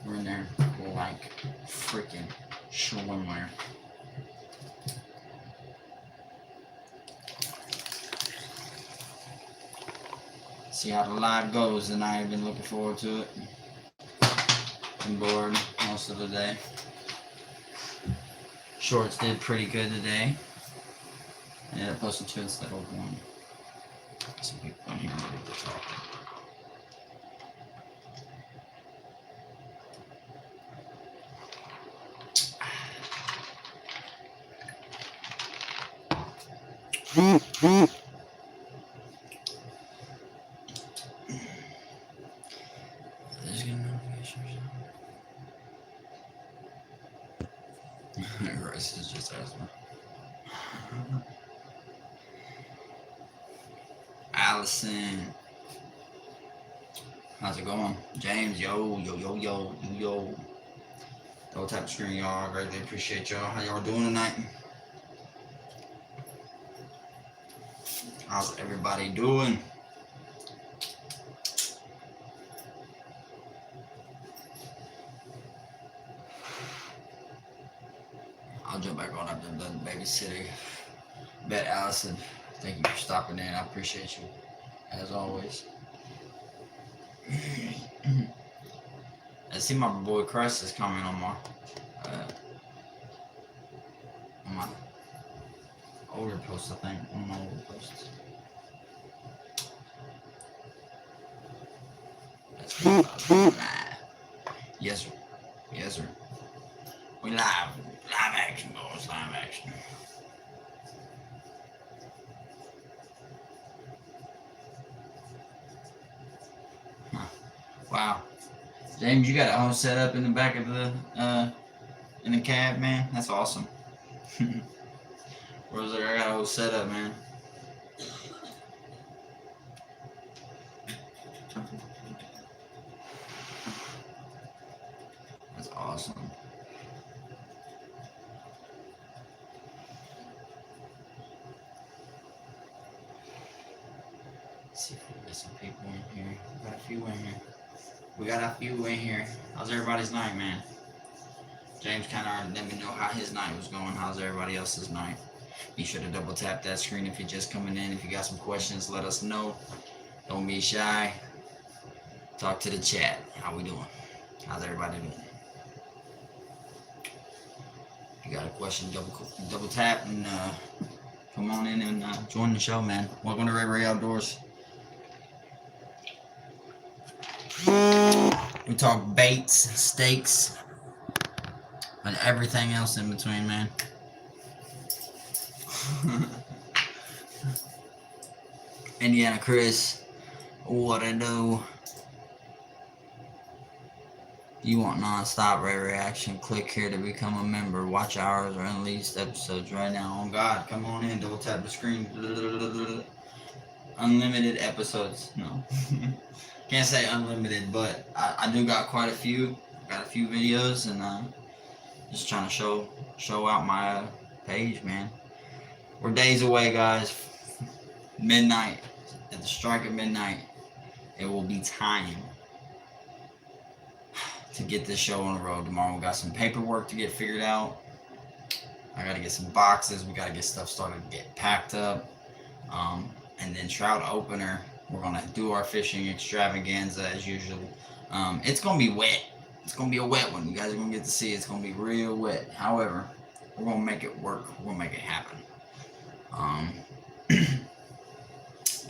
We're in there like freaking swimwear. See how the live goes tonight. I've been looking forward to it. Been bored most of the day. Shorts did pretty good today. I ended up posting 2 instead of 1. Some people in here maybe they're talking. There's gonna notification or something. Rice is just asthma. Allison, how's it going? James, yo. Don't tap the screen, y'all. I greatly appreciate y'all. How y'all doing tonight? How's everybody doing? I'll jump back on after I'm done babysitting. Bet Allison, thank you for stopping in. I appreciate you, as always. I see my boy Crest is coming on my older posts, I think. On my older posts. That's live. Yes, sir. Yes, sir. We live. Live action, boys. Live action. Huh. Wow. James, you got a whole setup in the back of the in the cab, man. That's awesome. Rose, I got a whole setup, man. That's awesome. Let's see if we get some people in here. We got a few in here. We got a few in here. How's everybody's night, man? James kind of already let me know how his night was going. How's everybody else's night? Be sure to double tap that screen if you're just coming in. If you got some questions, let us know. Don't be shy. Talk to the chat. How we doing? How's everybody doing? If you got a question, double tap and come on in and join the show, man. Welcome to RayRay Outdoors. We talk baits, steaks, and everything else in between, man. Indiana Chris, what I do? You want non-stop RayRay action? Click here to become a member. Watch hours or unreleased episodes right now. Oh God, come on in. Double tap the screen. Unlimited episodes. No. Can't say unlimited, but I do got quite a few. Got a few videos, and just trying to show out my page, man. We're days away, guys. Midnight. At the strike of midnight, it will be time to get this show on the road tomorrow. We got some paperwork to get figured out. I got to get some boxes. We got to get stuff started to get packed up. And then trout opener. We're going to do our fishing extravaganza as usual. It's going to be wet. It's going to be a wet one. You guys are going to get to see it. It's going to be real wet. However, we're going to make it work. We're going to make it happen.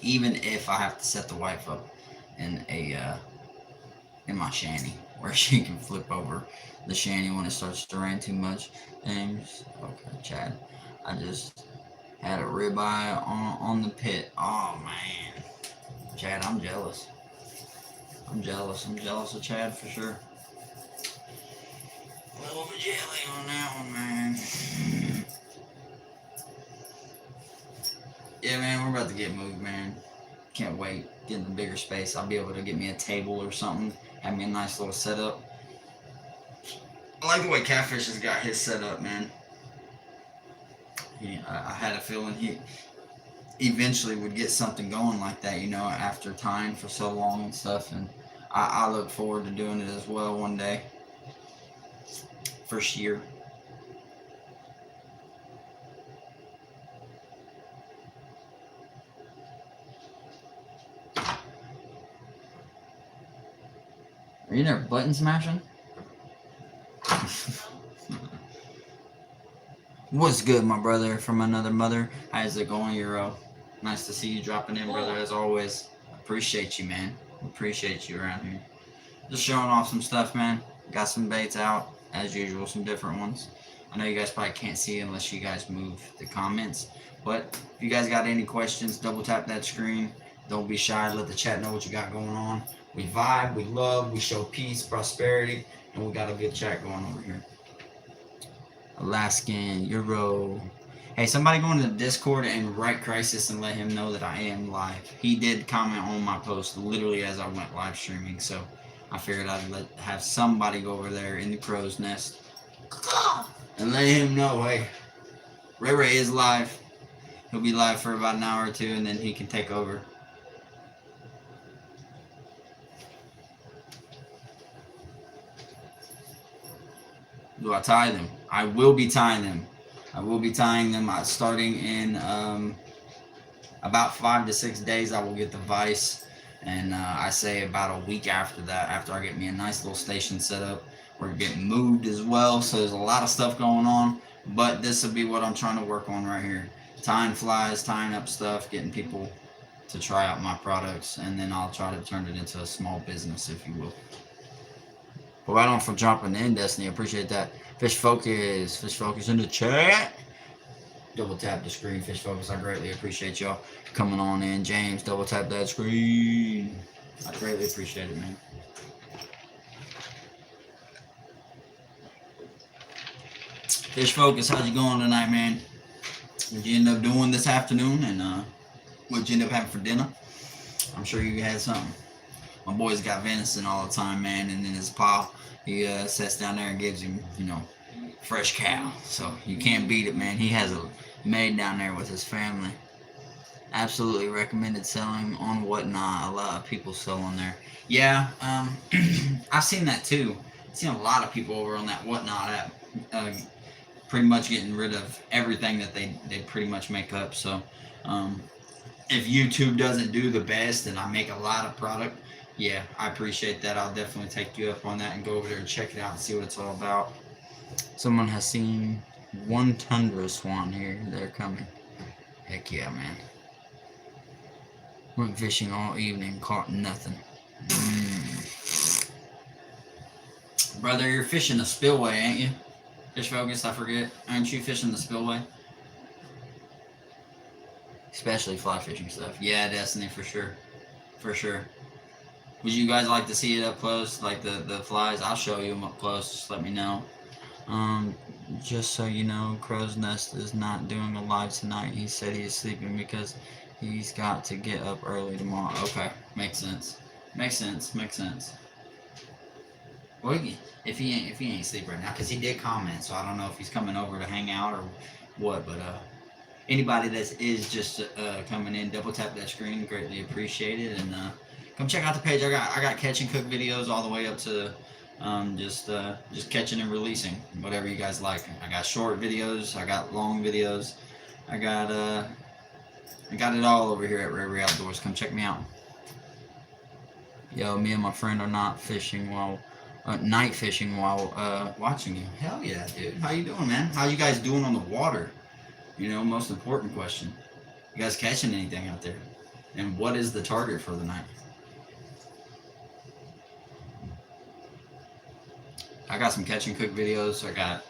Even if I have to set the wife up in my shanty where she can flip over the shanty when it starts to rain too much. James, okay, Chad, I just had a ribeye on the pit. Oh man, Chad, I'm jealous. I'm jealous of Chad for sure. A little bit jelly on that one, man. Yeah, man, we're about to get moved, man. Can't wait. Get in the bigger space. I'll be able to get me a table or something. Have me a nice little setup. I like the way Catfish has got his setup, man. I had a feeling he eventually would get something going like that, you know, after tying for so long and stuff. And I look forward to doing it as well one day. first year. Are you there button smashing? What's good, my brother from another mother? How's it going, Euro? Nice to see you dropping in, brother, as always. Appreciate you, man. Appreciate you around here. Just showing off some stuff, man. Got some baits out, as usual, some different ones. I know you guys probably can't see unless you guys move the comments. But if you guys got any questions, double tap that screen. Don't be shy. Let the chat know what you got going on. We vibe, we love, we show peace, prosperity, and we got a good chat going over here. Alaskan, Euro. Hey, somebody go into the Discord and write Crisis and let him know that I am live. He did comment on my post literally as I went live streaming, so I figured I'd have somebody go over there in the crow's nest and let him know, hey, RayRay is live. He'll be live for about an hour or two, and then he can take over. Do I tie them? I will be tying them. I will be tying them starting in about 5 to 6 days. I will get the vise, and I say about a week after that, after I get me a nice little station set up. We're getting moved as well, so there's a lot of stuff going on, but this will be what I'm trying to work on right here. Tying flies, tying up stuff, getting people to try out my products, and then I'll try to turn it into a small business, if you will. Well, right on for jumping in, Destiny. I appreciate that. Fish Focus in the chat. Double tap the screen, Fish Focus. I greatly appreciate y'all coming on in. James, double tap that screen. I greatly appreciate it, man. Fish Focus, how's you going tonight, man? What'd you end up doing this afternoon, and what'd you end up having for dinner? I'm sure you had something. My boy's got venison all the time, man, and in his paw, he sits down there and gives him, fresh cow. So you can't beat it, man. He has a made down there with his family. Absolutely recommended selling on Whatnot. A lot of people sell on there. Yeah, I've seen that too. I've seen a lot of people over on that Whatnot app, pretty much getting rid of everything that they pretty much make up. So if YouTube doesn't do the best and I make a lot of product, yeah, I appreciate that. I'll definitely take you up on that and go over there and check it out and see what it's all about. Someone has seen one tundra swan here. They're coming. Heck yeah, man. Went fishing all evening, caught nothing. Brother, you're fishing the spillway, ain't you? Fish Focus, I forget. Aren't you fishing the spillway? Especially fly fishing stuff. Yeah, Destiny, for sure. For sure. Would you guys like to see it up close, like the flies? I'll show you them up close. Just let me know. Just so you know, Crow's Nest is not doing a live tonight. He said he is sleeping because he's got to get up early tomorrow. Okay, makes sense. Makes sense. Makes sense. Well, if he ain't asleep right now, because he did comment, so I don't know if he's coming over to hang out or what. But anybody that is just coming in, double tap that screen. Greatly appreciated, and come check out the page. I got catch and cook videos all the way up to just catching and releasing, whatever you guys like. I got short videos, I got long videos, I got it all over here at RayRay Outdoors. Come check me out. Yo, me and my friend are not fishing while night fishing while watching you. Hell yeah, dude. How you doing, man? How you guys doing on the water? Most important question. You guys catching anything out there? And what is the target for the night? I got some catch and cook videos. I got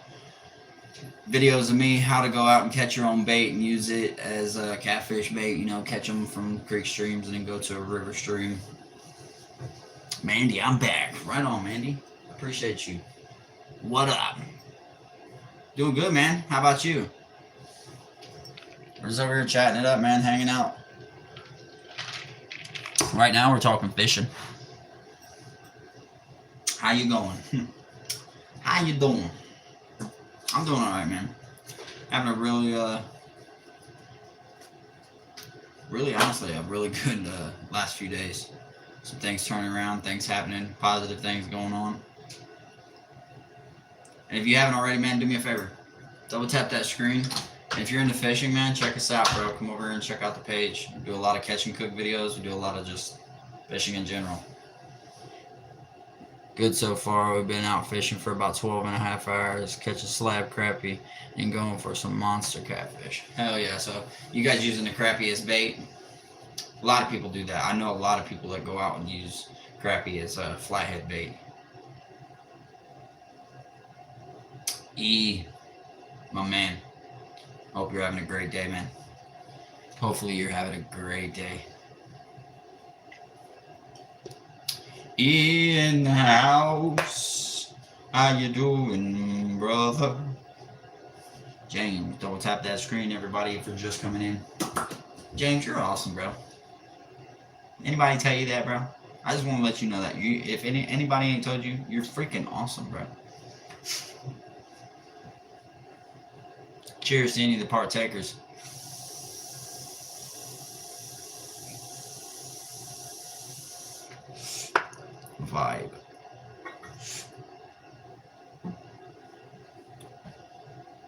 videos of me how to go out and catch your own bait and use it as a catfish bait. Catch them from creek streams and then go to a river stream. Mandy, I'm back. Right on, Mandy. Appreciate you. What up? Doing good, man. How about you? We're just over here chatting it up, man. Hanging out. Right now, we're talking fishing. How you going? How you doing? I'm doing all right, man. Having a really honestly, a really good last few days. Some things turning around, things happening, positive things going on. And if you haven't already, man, do me a favor. Double tap that screen. And if you're into fishing, man, check us out, bro. Come over here and check out the page. We do a lot of catch and cook videos. We do a lot of just fishing in general. Good so far. We've been out fishing for about 12 and a half hours, catching slab crappie and going for some monster catfish. Hell yeah. So you guys using the crappie as bait? A lot of people do that. I know a lot of people that go out and use crappie as a flathead bait. My man. Hope you're having a great day, man. Hopefully you're having a great day. In the house. How you doing, brother? James, double tap that screen, everybody, if you're just coming in. James, you're awesome, bro. Anybody tell you that, bro? I just want to let you know that if anybody ain't told you, you're freaking awesome, bro. Cheers to any of the partakers. Vibe.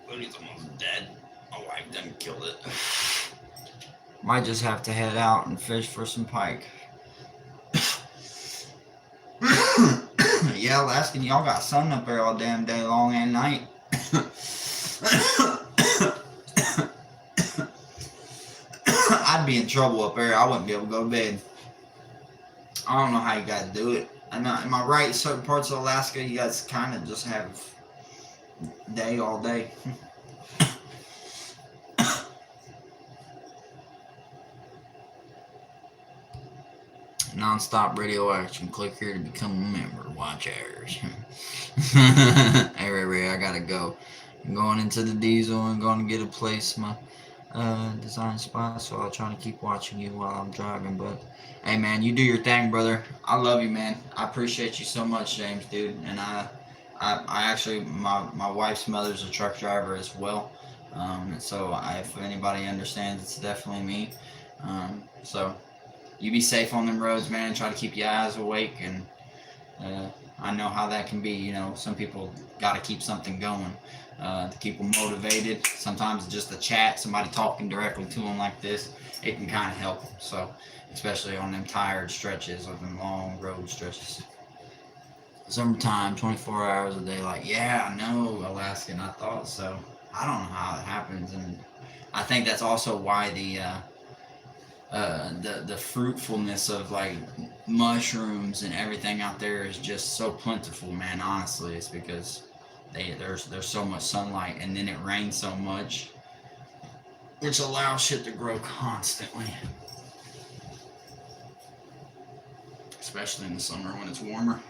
Buddy's almost dead. My wife done killed it. Might just have to head out and fish for some pike. Yeah, Alaskan, y'all got sun up there all damn day long and night. I'd be in trouble up there. I wouldn't be able to go to bed. I don't know how you guys do it. Am I right? Certain parts of Alaska, you guys kind of just have day all day. Non-stop radio action. Click here to become a member. Watch ours. Hey, RayRay, I gotta go. I'm going into the diesel and going to get a place my design spot, so I'll try to keep watching you while I'm driving. But hey, man, you do your thing, brother. I love you, man. I appreciate you so much, James, dude. And I actually, my wife's mother's a truck driver as well. So if anybody understands, it's definitely me. So you be safe on them roads, man. Try to keep your eyes awake, and I know how that can be. You know, some people got to keep something going to keep them motivated. Sometimes just a chat, somebody talking directly to them like this, it can kind of help them. So, especially on them tired stretches or them long road stretches. Summertime, 24 hours a day. Like, yeah, I know, Alaskan. I thought so. I don't know how it happens, and I think that's also why the fruitfulness of like mushrooms and everything out there is just so plentiful, man. Honestly, it's because there's so much sunlight, and then it rains so much, which allows shit to grow constantly, especially in the summer when it's warmer.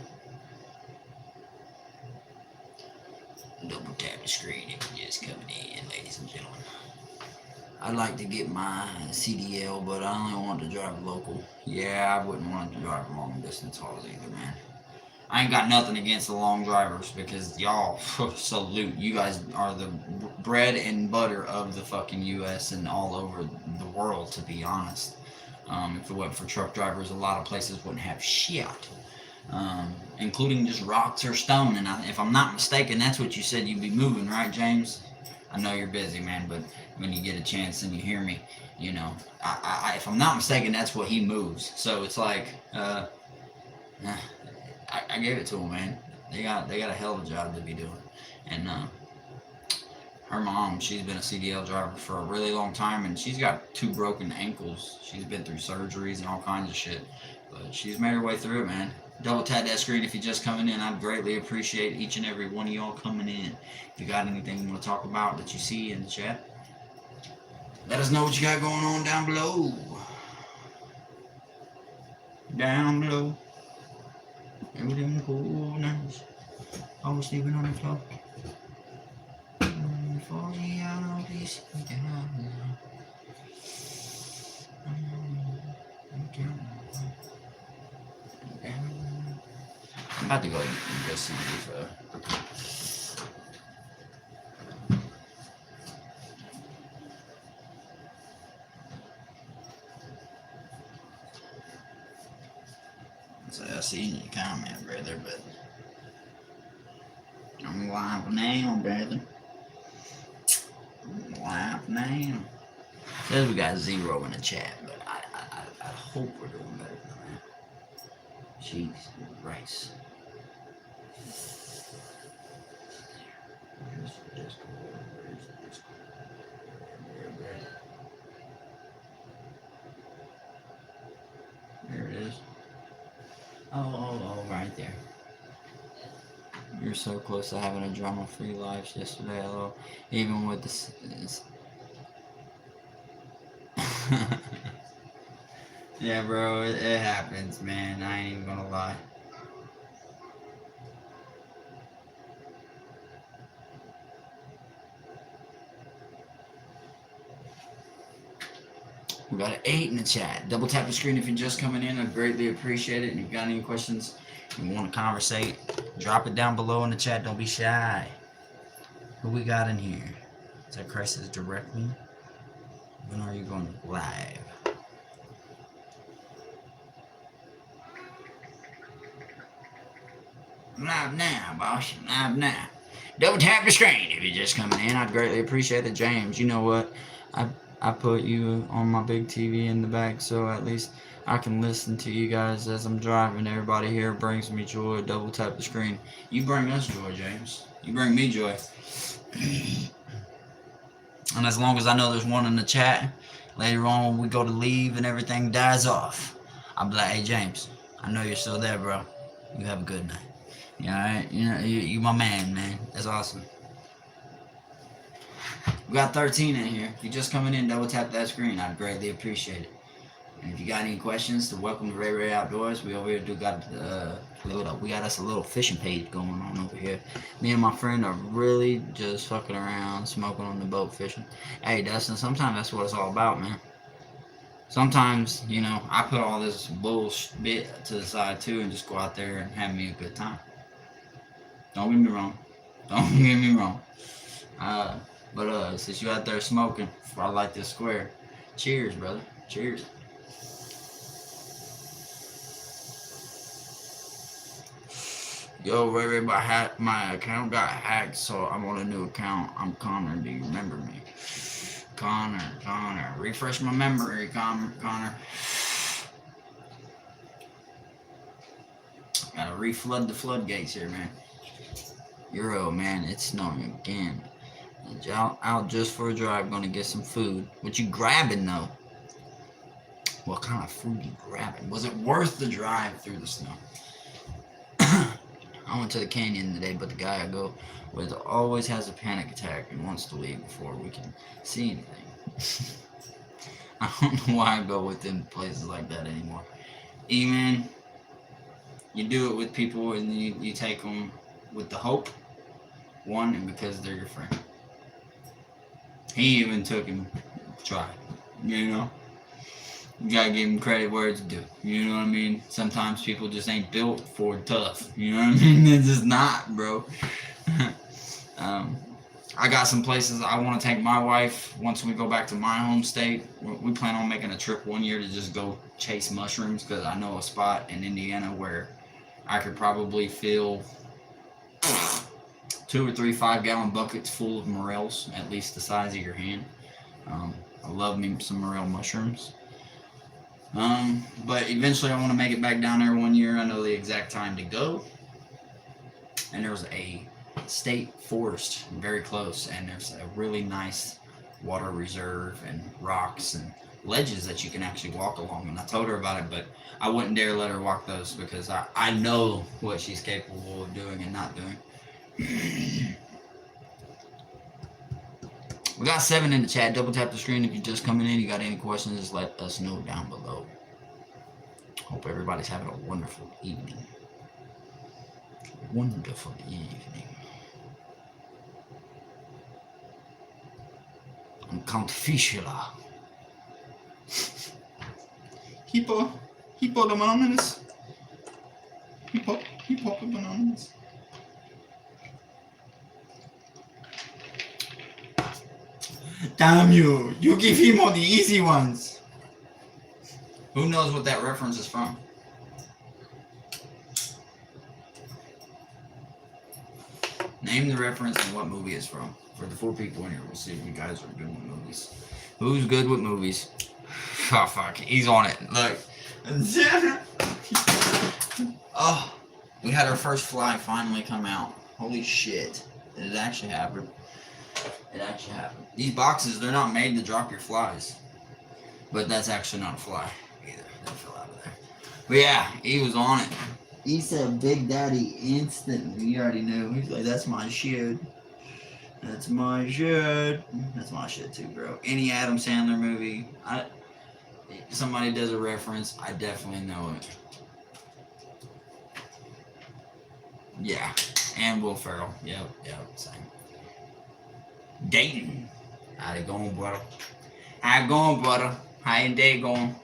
Double tap the screen if you're just coming in, ladies and gentlemen. I'd like to get my CDL, but I only want to drive local. Yeah, I wouldn't want to drive long distance hauls either, man. I ain't got nothing against the long drivers, because y'all, salute. You guys are the bread and butter of the fucking U.S. and all over the world, to be honest. If it wasn't for truck drivers, a lot of places wouldn't have shit. Including just rocks or stone. And if I'm not mistaken, that's what you said you'd be moving, right, James? I know you're busy, man, but when you get a chance and you hear me, you know, if I'm not mistaken, that's what he moves. So it's like, I gave it to him, man. They got a hell of a job to be doing. And her mom, she's been a CDL driver for a really long time, and she's got 2 broken ankles. She's been through surgeries and all kinds of shit, but she's made her way through it, man. Double tap that screen if you're just coming in. I'd greatly appreciate each and every one of y'all coming in. If you got anything you want to talk about that you see in the chat, let us know what you got going on down below. Down below. Everything cool, nice. I was sleeping on the floor. I'm about to go and go see if so I see your comment, brother, but I'm live now, brother. Live now. Says we got 0 in the chat, but I hope we're doing better than that. Jeez, rice. Where's the Discord? Where's the Discord? There it is. Oh, right there. You're so close to having a drama-free life yesterday, hello. Even with this. Yeah, bro, it happens, man. I ain't even gonna lie. We got an 8 in the chat. Double tap the screen if you're just coming in. I'd greatly appreciate it. And if you got any questions, you want to conversate, drop it down below in the chat. Don't be shy. Who we got in here? Is that Crisis directly? When are you going live? Live now, boss. Live now. Double tap the screen if you're just coming in. I'd greatly appreciate it. James, you know what? I put you on my big TV in the back, so at least I can listen to you guys as I'm driving. Everybody here brings me joy. Double tap the screen. You bring us joy, James. You bring me joy. And as long as I know there's one in the chat, later on when we go to leave and everything dies off, I'll be like, hey, James, I know you're still there, bro. You have a good night. You alright? You know, you my man. That's awesome. We got 13 in here. If you're just coming in, double tap that screen. I'd greatly appreciate it. And if you got any questions, to welcome to RayRay Outdoors. We over here we got us a little fishing page going on over here. Me and my friend are really just fucking around, smoking on the boat fishing. Hey, Dustin, sometimes that's what it's all about, man. Sometimes, you know, I put all this bullshit to the side too and just go out there and have me a good time. Don't get me wrong. Don't get me wrong. But since you out there smoking, I like this square. Cheers, brother. Cheers. Yo, RayRay, my account got hacked, so I'm on a new account. I'm Connor. Do you remember me? Connor. Refresh my memory, Connor. Gotta reflood the floodgates here, man. Euro, man, it's snowing again. Out just for a drive, gonna get some food. What you grabbing, though? What kind of food you grabbing? Was it worth the drive through the snow? I went to the canyon today, but the guy I go with always has a panic attack and wants to leave before we can see anything. I don't know why I go with them places like that anymore. E-man, you do it with people and you take them with the hope, one, and because they're your friend. He even took him to try, you know? You gotta give him credit where it's due. You know what I mean? Sometimes people just ain't built for tough. You know what I mean? It's just not, bro. I got some places I want to take my wife once we go back to my home state. We plan on making a trip one year to just go chase mushrooms because I know a spot in Indiana where I could probably fill 2 or 3 5-gallon buckets full of morels, at least the size of your hand. I love me some morel mushrooms. But eventually I want to make it back down there one year. I know the exact time to go. And there's a state forest very close, and there's a really nice water reserve and rocks and ledges that you can actually walk along. And I told her about it, but I wouldn't dare let her walk those because I know what she's capable of doing and not doing. We got 7 in the chat. Double tap the screen if you're just coming in. You got any questions, just let us know down below. Hope everybody's having a wonderful evening. Wonderful evening. I'm Count Fischler. Hippo the bananas. Hippo the bananas. Damn you! You give him all the easy ones. Who knows what that reference is from? Name the reference and what movie it's from. For the 4 people in here, we'll see if you guys are good with movies. Who's good with movies? Oh, fuck. He's on it. Look. Oh, we had our first fly finally come out. Holy shit. It actually happened. It actually happened. These boxes, they're not made to drop your flies. But that's actually not a fly either. That fell out of there. But yeah, he was on it. He said Big Daddy instantly. You already knew. He's like, that's my shit. That's my shit. That's my shit too, bro. Any Adam Sandler movie, somebody does a reference, I definitely know it. Yeah. And Will Ferrell. Yep, same. Dating. How it going, brother? How it going, brother? How your day going?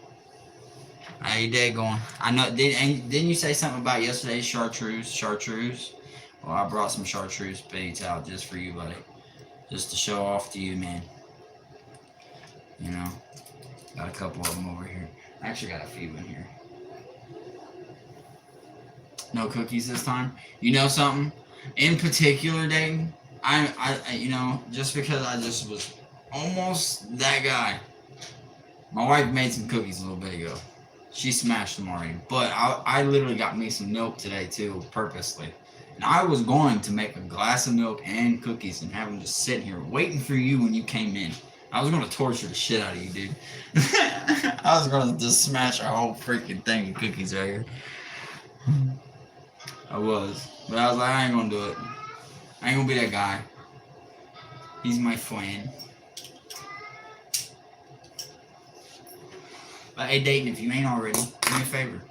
How your day going? I know. Didn't you say something about yesterday's chartreuse? Chartreuse. Well, I brought some chartreuse baits out just for you, buddy. Just to show off to you, man. You know, got a couple of them over here. I actually got a few in here. No cookies this time. You know something? In particular, Dayton, I you know, just because I just was almost that guy. My wife made some cookies a little bit ago. She smashed them already. But I literally got me some milk today, too, purposely. And I was going to make a glass of milk and cookies and have them just sitting here waiting for you when you came in. I was going to torture the shit out of you, dude. I was going to just smash a whole freaking thing of cookies right here. I was. But I was like, I ain't going to do it. I ain't going to be that guy. He's my friend. But hey, Dayton, if you ain't already, do me a favor.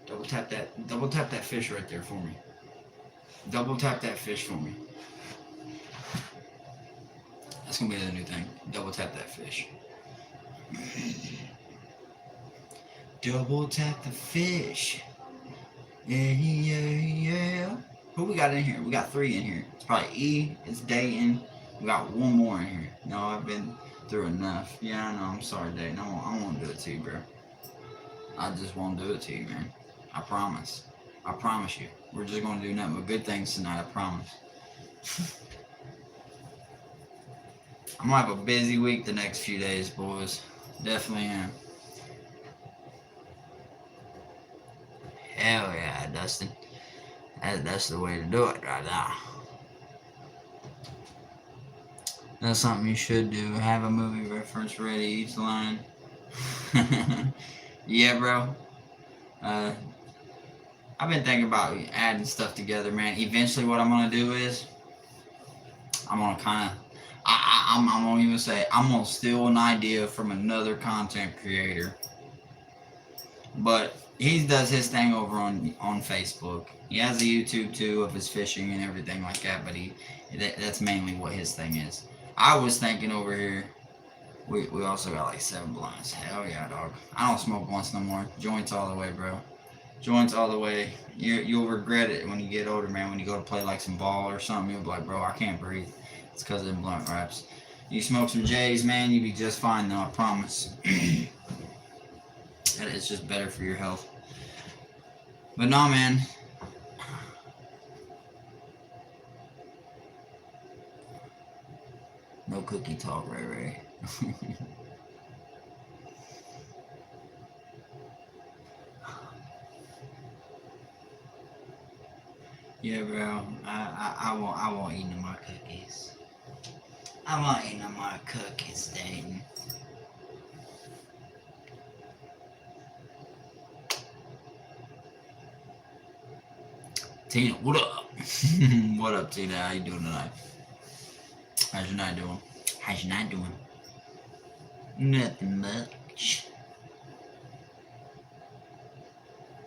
Double tap that fish right there for me. Double tap that fish for me. That's gonna be the new thing. Double tap that fish. Double tap the fish. Yeah. Who we got in here? We got 3 in here. It's probably E. It's Dayton. We got 1 more in here. No, I've been through enough. Yeah, I know. I'm sorry, Dayton. I won't do it to you, bro. I just won't do it to you, man. I promise. I promise you. We're just going to do nothing but good things tonight. I promise. I'm going to have a busy week the next few days, boys. Definitely am. Hell yeah, Dustin. That's the way to do it right now. That's something you should do. Have a movie reference ready each line. Yeah, bro. I've been thinking about adding stuff together, man. Eventually, what I'm gonna do is I'm gonna kind of. I'm gonna even say I'm gonna steal an idea from another content creator, but he does his thing over on Facebook. He has a YouTube too of his fishing and everything like that, but that's mainly what his thing is. I was thinking over here, we also got like 7 blinds. Hell yeah, dog. I don't smoke blunts no more. Joints all the way, bro. Joints all the way. You'll regret it when you get older, man. When you go to play like some ball or something, you'll be like, bro, I can't breathe. It's because of them blunt wraps. You smoke some J's, man, you'll be just fine though, I promise. It's just better for your health. But no, man. No cookie talk, RayRay. Yeah, bro. I won't eat no more cookies. I won't eat no more cookies, Dayton. Tina, what up? What up, Tina? How you doing tonight? How's your night doing? How's your night doing? Nothing much.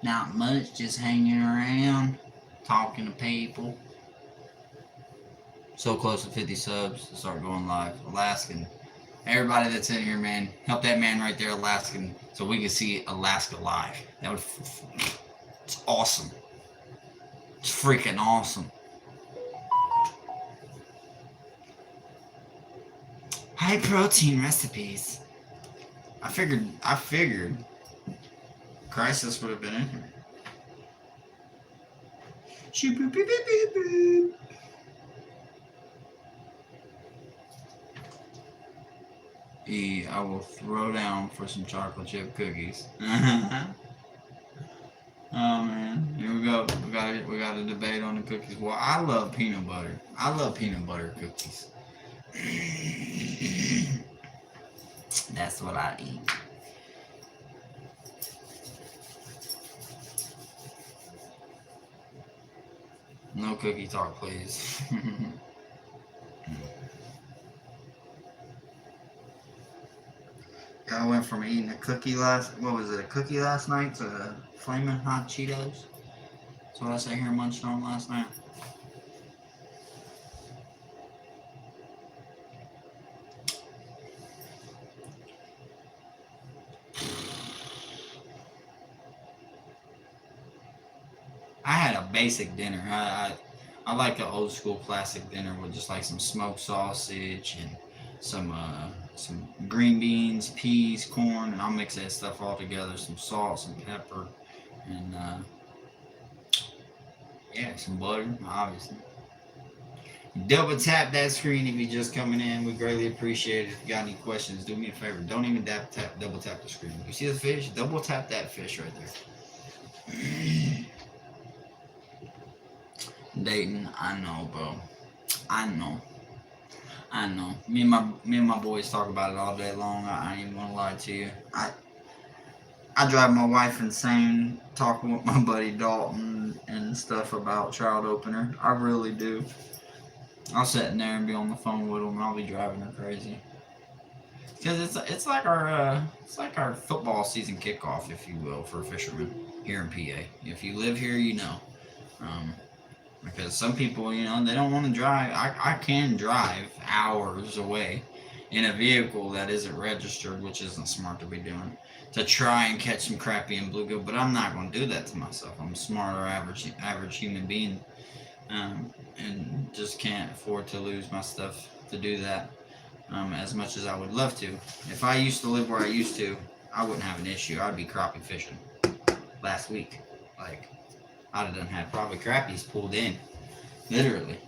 Not much, just hanging around, talking to people. So close to 50 subs to start going live. Alaskan. Everybody that's in here, man, help that man right there, Alaskan, so we can see Alaska live. That would. It's awesome. It's freaking awesome. High protein recipes. I figured Crisis would have been in here. I will throw down for some chocolate chip cookies. Oh man, here we go. We got a debate on the cookies. Well, I love peanut butter. I love peanut butter cookies. That's what I eat. No cookie talk, please. I went from eating a cookie a cookie last night to flaming hot Cheetos. That's what I sat here and munched on last night. I had a basic dinner. I like the old school classic dinner with just like some smoked sausage and some green beans, peas, corn, and I'll mix that stuff all together. Some salt, some pepper, and yeah, some butter, obviously. Double tap that screen if you're just coming in. We greatly appreciate it. If you got any questions, do me a favor. Don't even double tap the screen. You see the fish? Double tap that fish right there. Dayton, I know, bro. I know. I know. Me and my boys talk about it all day long. I ain't even gonna lie to you. I drive my wife insane talking with my buddy Dalton and stuff about child opener. I really do. I'll sit in there and be on the phone with him, and I'll be driving her crazy. Because it's like our football season kickoff, if you will, for fishermen here in PA. If you live here, you know. Because some people, they don't want to drive. I can drive hours away in a vehicle that isn't registered, which isn't smart to be doing, to try and catch some crappie and bluegill. But I'm not going to do that to myself. I'm a smarter, average human being, and just can't afford to lose my stuff to do that. As much as I would love to. If I used to live where I used to, I wouldn't have an issue. I'd be crappie fishing last week. Like, I'd have done had probably crappies pulled in, literally.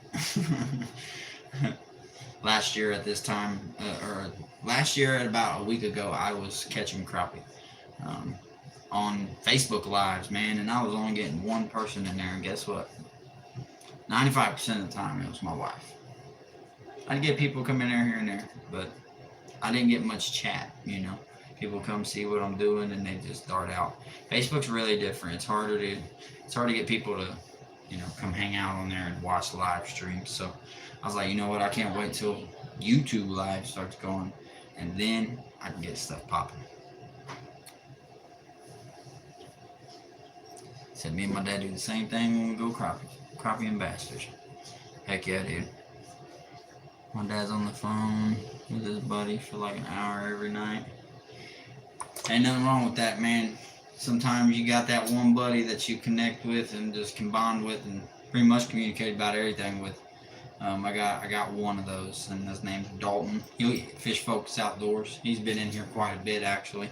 Last year at this time, or last year at about a week ago, I was catching crappie on Facebook Lives, man, and I was only getting one person in there, and guess what? 95% of the time, it was my wife. I'd get people come in there here and there, but I didn't get much chat, People come see what I'm doing and they just dart out. Facebook's really different. It's hard to get people to, come hang out on there and watch live streams. So I was like, you know what? I can't wait till YouTube Live starts going, and then I can get stuff popping. Said me and my dad do the same thing when we go crappie and bass fishing. Heck yeah, dude. My dad's on the phone with his buddy for like an hour every night. Ain't nothing wrong with that, man. Sometimes you got that one buddy that you connect with and just can bond with and pretty much communicate about everything with. I got one of those, and his name's Dalton. He Fish Focus Outdoors. He's been in here quite a bit, actually.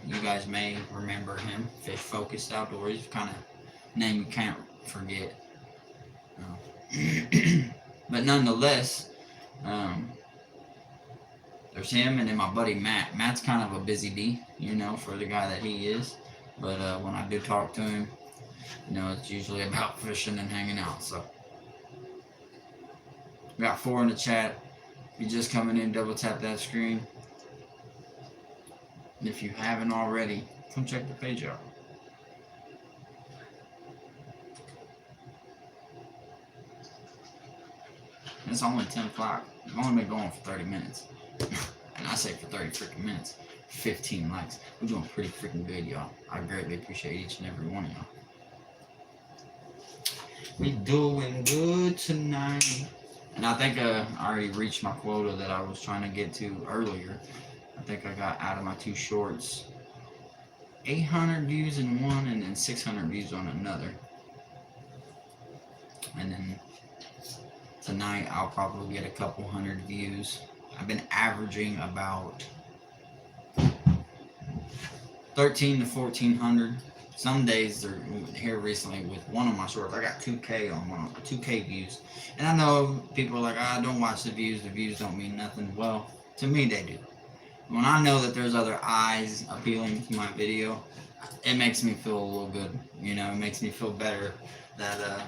You guys may remember him. Fish Focus Outdoors. He's kind of name you can't forget. But nonetheless, there's him, and then my buddy Matt. Matt's kind of a busy bee, for the guy that he is. But when I do talk to him, it's usually about fishing and hanging out. So, we got 4 in the chat. If you're just coming in, double tap that screen. And if you haven't already, come check the page out. It's only 10 o'clock. I've only been going for 30 minutes. And I say for 30 freaking minutes. 15 likes. We're doing pretty freaking good, y'all. I greatly appreciate each and every one of y'all. We doing good tonight. And I think I already reached my quota that I was trying to get to earlier. I think I got out of my 2 shorts 800 views in one and then 600 views on another. And then tonight I'll probably get a couple hundred views. I've been averaging about 13 to 1400. Some days they're here recently with one of my shorts. I got 2K on 2K views. And I know people are like, don't watch the views don't mean nothing. Well, to me they do. when I know that there's other eyes appealing to my video, it makes me feel a little good. You know, it makes me feel better that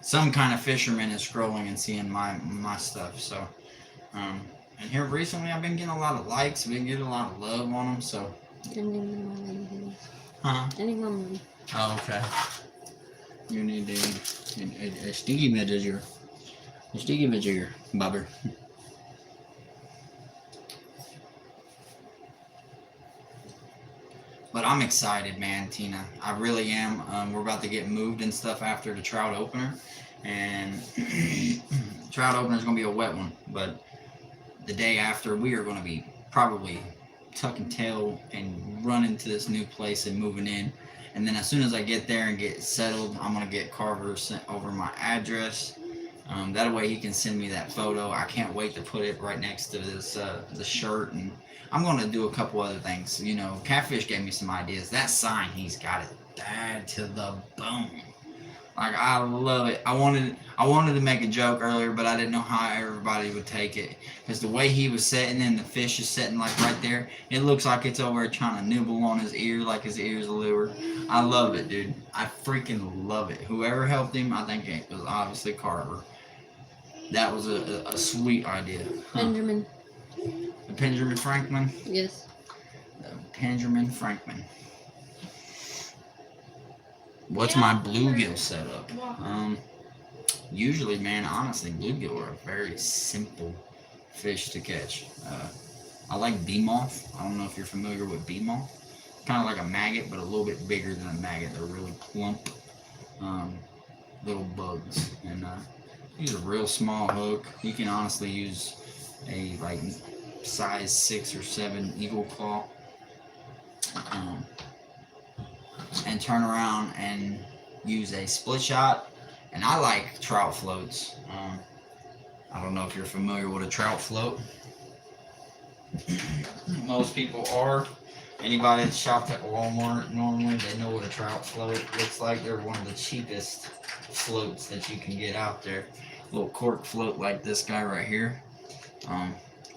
some kind of fisherman is scrolling and seeing my stuff. So, and here recently, I've been getting a lot of likes. Been getting a lot of love on them. So, huh? Oh, okay. You need a sticky manager. A sticky manager, bobber. But I'm excited, man, Tina. I really am. We're about to get moved and stuff after the trout opener. And trout opener is going to be a wet one. But the day after, we are going to be probably tucking tail and running to this new place and moving in. And then as soon as I get there and get settled, I'm going to get Carver sent over my address. That way he can send me that photo. I can't wait to put it right next to this the shirt, and I'm going to do a couple other things. You know, Catfish gave me some ideas. That sign, he's got it bad to the bone. Like, I love it. I wanted to make a joke earlier, but I didn't know how everybody would take it. Because the way he was sitting and the fish is sitting like right there, it looks like it's over there trying to nibble on his ear like his ear's a lure. I love it, dude. I freaking love it. Whoever helped him, I think it was obviously Carver. That was a sweet idea. Huh? Benjamin. The Benjamin Franklin? Yes. The Benjamin Franklin. What's my bluegill setup? Usually, man, honestly, bluegill are a very simple fish to catch. I like bee moth. I don't know if you're familiar with bee moth. Kind of like a maggot, but a little bit bigger than a maggot. They're really plump little bugs. And use a real small hook. You can honestly use a like size 6 or 7 eagle claw. And turn around and use a split shot. And I like trout floats. I don't know if you're familiar with a trout float. Most people are. Anybody that's shopped at Walmart normally, they know what a trout float looks like. They're one of the cheapest floats that you can get out there. A little cork float like this guy right here.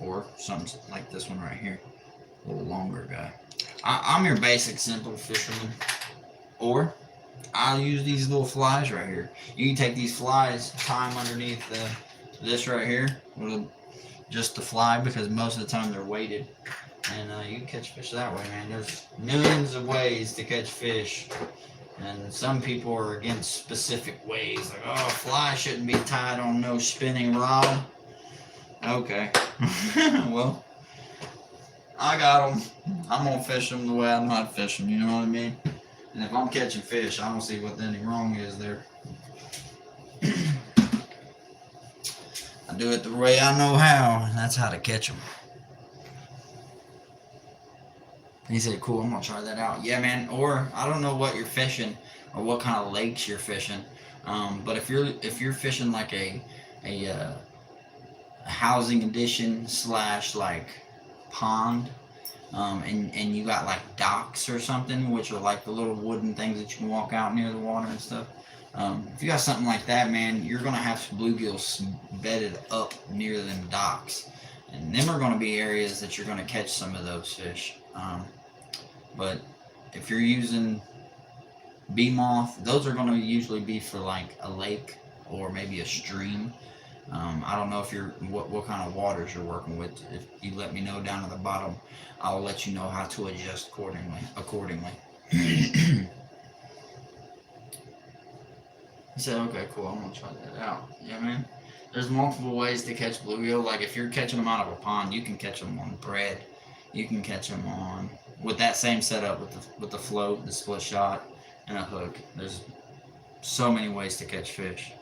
Or something like this one right here. A little longer guy. I'm your basic simple fisherman. Or I'll use these little flies right here. You can take these flies, tie them underneath this right here, with just the fly, because most of the time they're weighted, and you can catch fish that way, man. There's millions of ways to catch fish, and some people are against specific ways, like, oh, fly shouldn't be tied on no spinning rod. Okay, well, I got them. I'm gonna fish them the way I know how to fish them. You know what I mean? And if I'm catching fish, I don't see what any wrong is there. I do it the way I know how, and that's how to catch them. He said, cool, I'm going to try that out. Yeah, man, or I don't know what you're fishing or what kind of lakes you're fishing. But if you're fishing like a housing addition / like pond, and you got like docks or something, which are like the little wooden things that you can walk out near the water and stuff. If you got something like that, man, you're gonna have some bluegills bedded up near them docks, and them are gonna be areas that you're gonna catch some of those fish. But if you're using bee moth, those are gonna usually be for like a lake or maybe a stream. I don't know if what kind of waters you're working with. If you let me know down at the bottom, I'll let you know how to adjust accordingly. He said, okay, cool, I'm gonna try that out. Yeah, man. There's multiple ways to catch bluegill. Like if you're catching them out of a pond, you can catch them on bread. You can catch them on with that same setup with the float, the split shot, and a hook. There's so many ways to catch fish.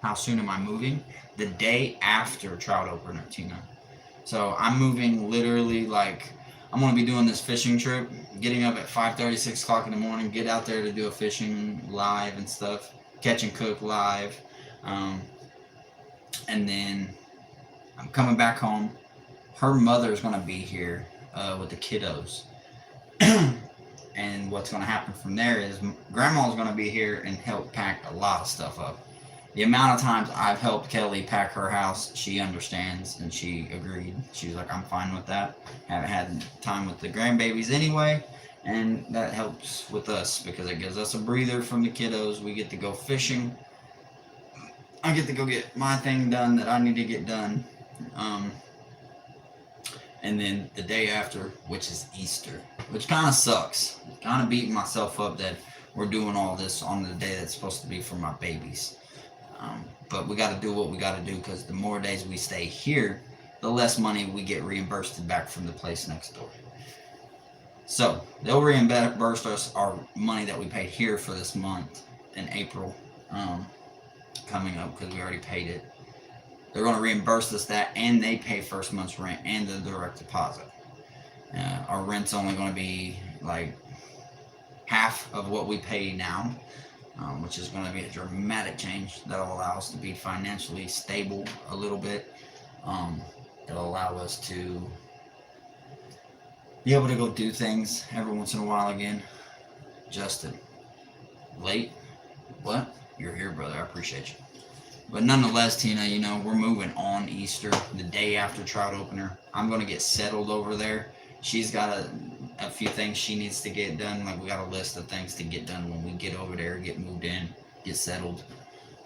How soon am I moving? The day after trout opener, Tina. So I'm moving literally like, I'm going to be doing this fishing trip, getting up at 5:30, 6 o'clock in the morning, get out there to do a fishing live and stuff, catch and cook live. And then I'm coming back home. Her mother's going to be here with the kiddos. And what's going to happen from there is Grandma's going to be here and help pack a lot of stuff up. the amount of times I've helped Kelly pack her house, she understands and she agreed. She was like, I'm fine with that. Haven't had time with the grandbabies anyway, and that helps with us because it gives us a breather from the kiddos. We get to go fishing. I get to go get my thing done that I need to get done. Um, and then the day after, which is Easter, which kind of sucks. Kind of beating myself up that we're doing all this on the day that's supposed to be for my babies. But we got to do what we got to do because the more days we stay here, the less money we get reimbursed back from the place next door. So they'll reimburse us our money that we paid here for this month in April, coming up because we already paid it. They're going to reimburse us that, and they pay first month's rent and the direct deposit. Our rent's only going to be like half of what we pay now, which is going to be a dramatic change that'll allow us to be financially stable a little bit. It'll allow us to be able to go do things every once in a while again. Justin, late? What? You're here, brother. I appreciate you. But nonetheless, Tina, you know, we're moving on Easter, the day after trout opener. I'm going to get settled over there. She's got a few things she needs to get done. Like, we got a list of things to get done when we get over there, get moved in, get settled.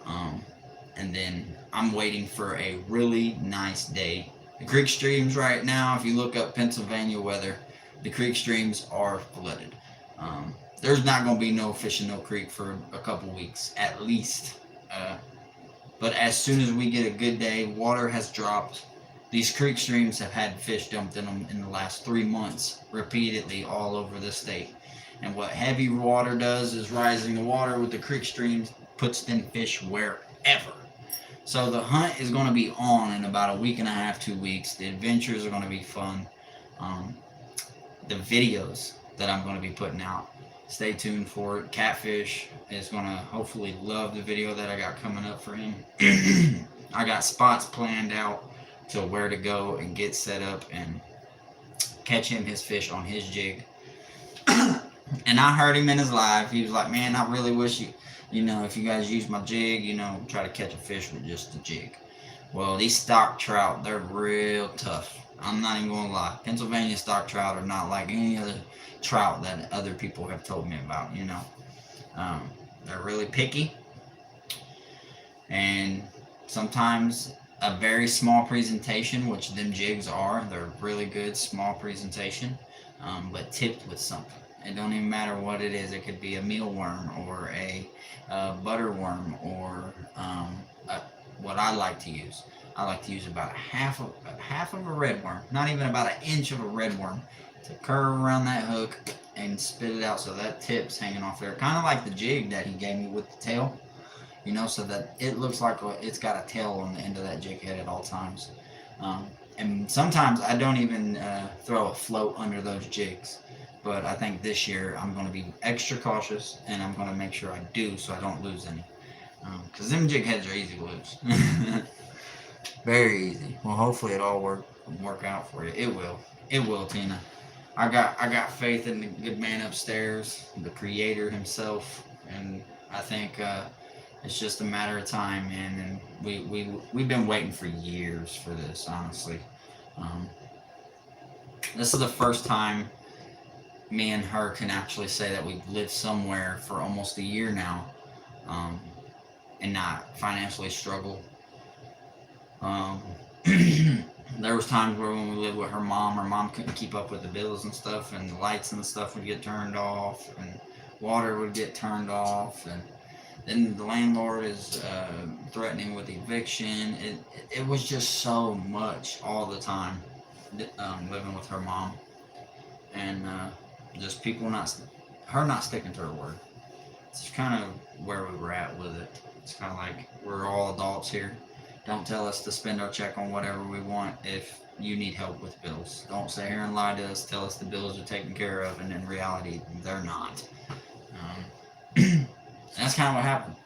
And then I'm waiting for a really nice day. The creek streams right now, if you look up Pennsylvania weather, the creek streams are flooded. There's not going to be no fish in no creek for a couple weeks, at least. But as soon as we get a good day, water has dropped. These creek streams have had fish dumped in them in the last 3 months, repeatedly all over the state. And what heavy water does is rising the water with the creek streams puts them fish wherever. So the hunt is going to be on in about a week and a half, 2 weeks. The adventures are going to be fun. The videos that I'm going to be putting out, stay tuned for it. Catfish is going to hopefully love the video that I got coming up for him. I got spots planned out to where to go and get set up and catch him his fish on his jig. And I heard him in his live. He was like, man, I really wish you know, if you guys use my jig, you know, try to catch a fish with just the jig. Well, these stock trout, they're real tough. I'm not even going to lie. Pennsylvania stock trout are not like any other trout that other people have told me about, you know. They're really picky. And sometimes a very small presentation, which them jigs are, they're really good small presentation, but tipped with something. It don't even matter what it is. It could be a mealworm or a butterworm or what I like to use. I like to use about half of a redworm, not even about an inch of a redworm, to curve around that hook and spit it out so that tip's hanging off there. Kind of like the jig that he gave me with the tail, you know, so that it looks like it's got a tail on the end of that jig head at all times. And sometimes I don't even throw a float under those jigs. But I think this year I'm going to be extra cautious and I'm going to make sure I do so I don't lose any. Because them jig heads are easy to lose. Very easy. Well, hopefully it all work out for you. It will. It will, Tina. I got faith in the good man upstairs, the creator himself, and I think it's just a matter of time, man. And we've been waiting for years for this, honestly. This is the first time me and her can actually say that we've lived somewhere for almost a year now, and not financially struggle. There was times where when we lived with her mom couldn't keep up with the bills and stuff, and the lights and stuff would get turned off, and water would get turned off, and then the landlord is threatening with eviction. It was just so much all the time, living with her mom, and just people not sticking to her word. It's kind of where we were at with it. It's kind of like we're all adults here. Don't tell us to spend our check on whatever we want if you need help with bills. Don't sit here and lie to us, tell us the bills are taken care of, and in reality, they're not. That's kind of what happened.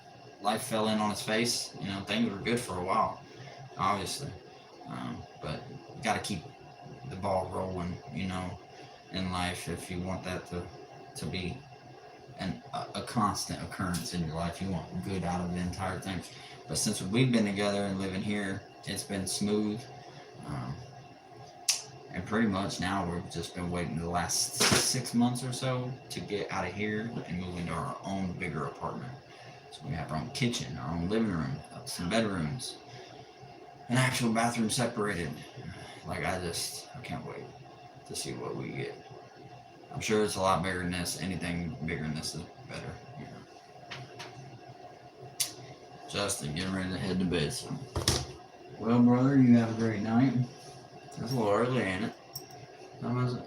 Life fell in on its face. You know, things were good for a while, obviously. But you got to keep the ball rolling, you know, in life if you want that to be a constant occurrence in your life. You want good out of the entire thing. But since we've been together and living here, it's been smooth. Um, and pretty much now we've just been waiting the last 6 months or so to get out of here and move into our own bigger apartment. So we have our own kitchen, our own living room, some bedrooms, an actual bathroom separated. Like I can't wait to see what we get. I'm sure it's a lot bigger than this. Anything bigger than this is better. You know. Justin, getting ready to head to bed. So. Well, brother, you have a great night. It's a little early, ain't it? How was it?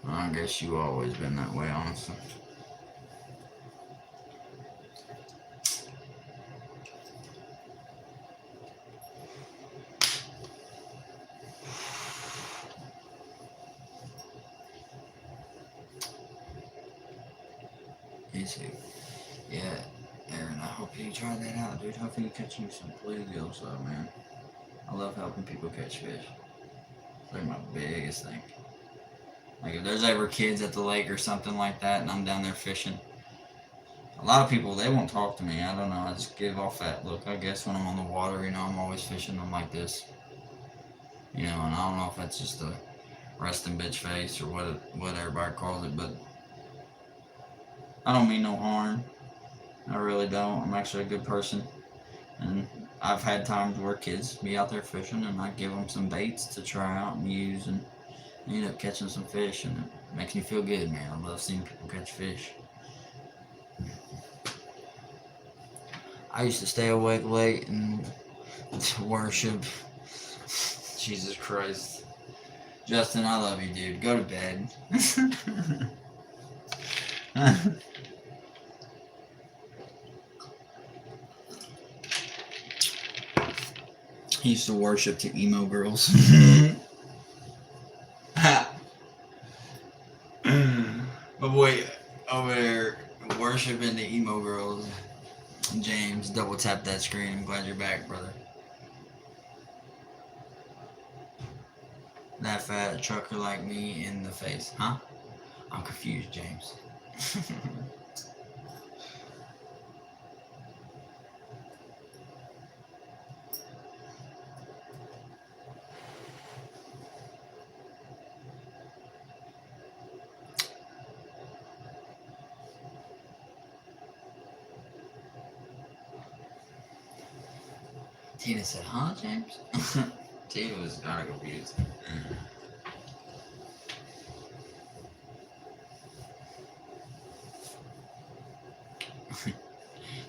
Well, I guess you've always been that way, honestly. Easy. Yeah, Aaron, I hope you try that out, dude. Hopefully you catch you some bluegills, though, man. I love helping people catch fish. It's like my biggest thing. Like if there's ever kids at the lake or something like that and I'm down there fishing, a lot of people, they won't talk to me. I don't know. I just give off that look, I guess, when I'm on the water. You know, I'm always fishing them like this. You know, and I don't know if that's just a resting bitch face or what everybody calls it, but I don't mean no harm. I really don't. I'm actually a good person. And I've had times where kids be out there fishing and I give them some baits to try out and use and end up catching some fish, and it makes me feel good, man. I love seeing people catch fish. I used to stay awake late and worship. Jesus Christ. Justin, I love you, dude. Go to bed. He used to worship to emo girls. My boy over there worshiping the emo girls. James, double tap that screen. I'm glad you're back, brother. That fat trucker like me in the face, huh? I'm confused, James. Tina said, huh, James? Tina was kind of confused.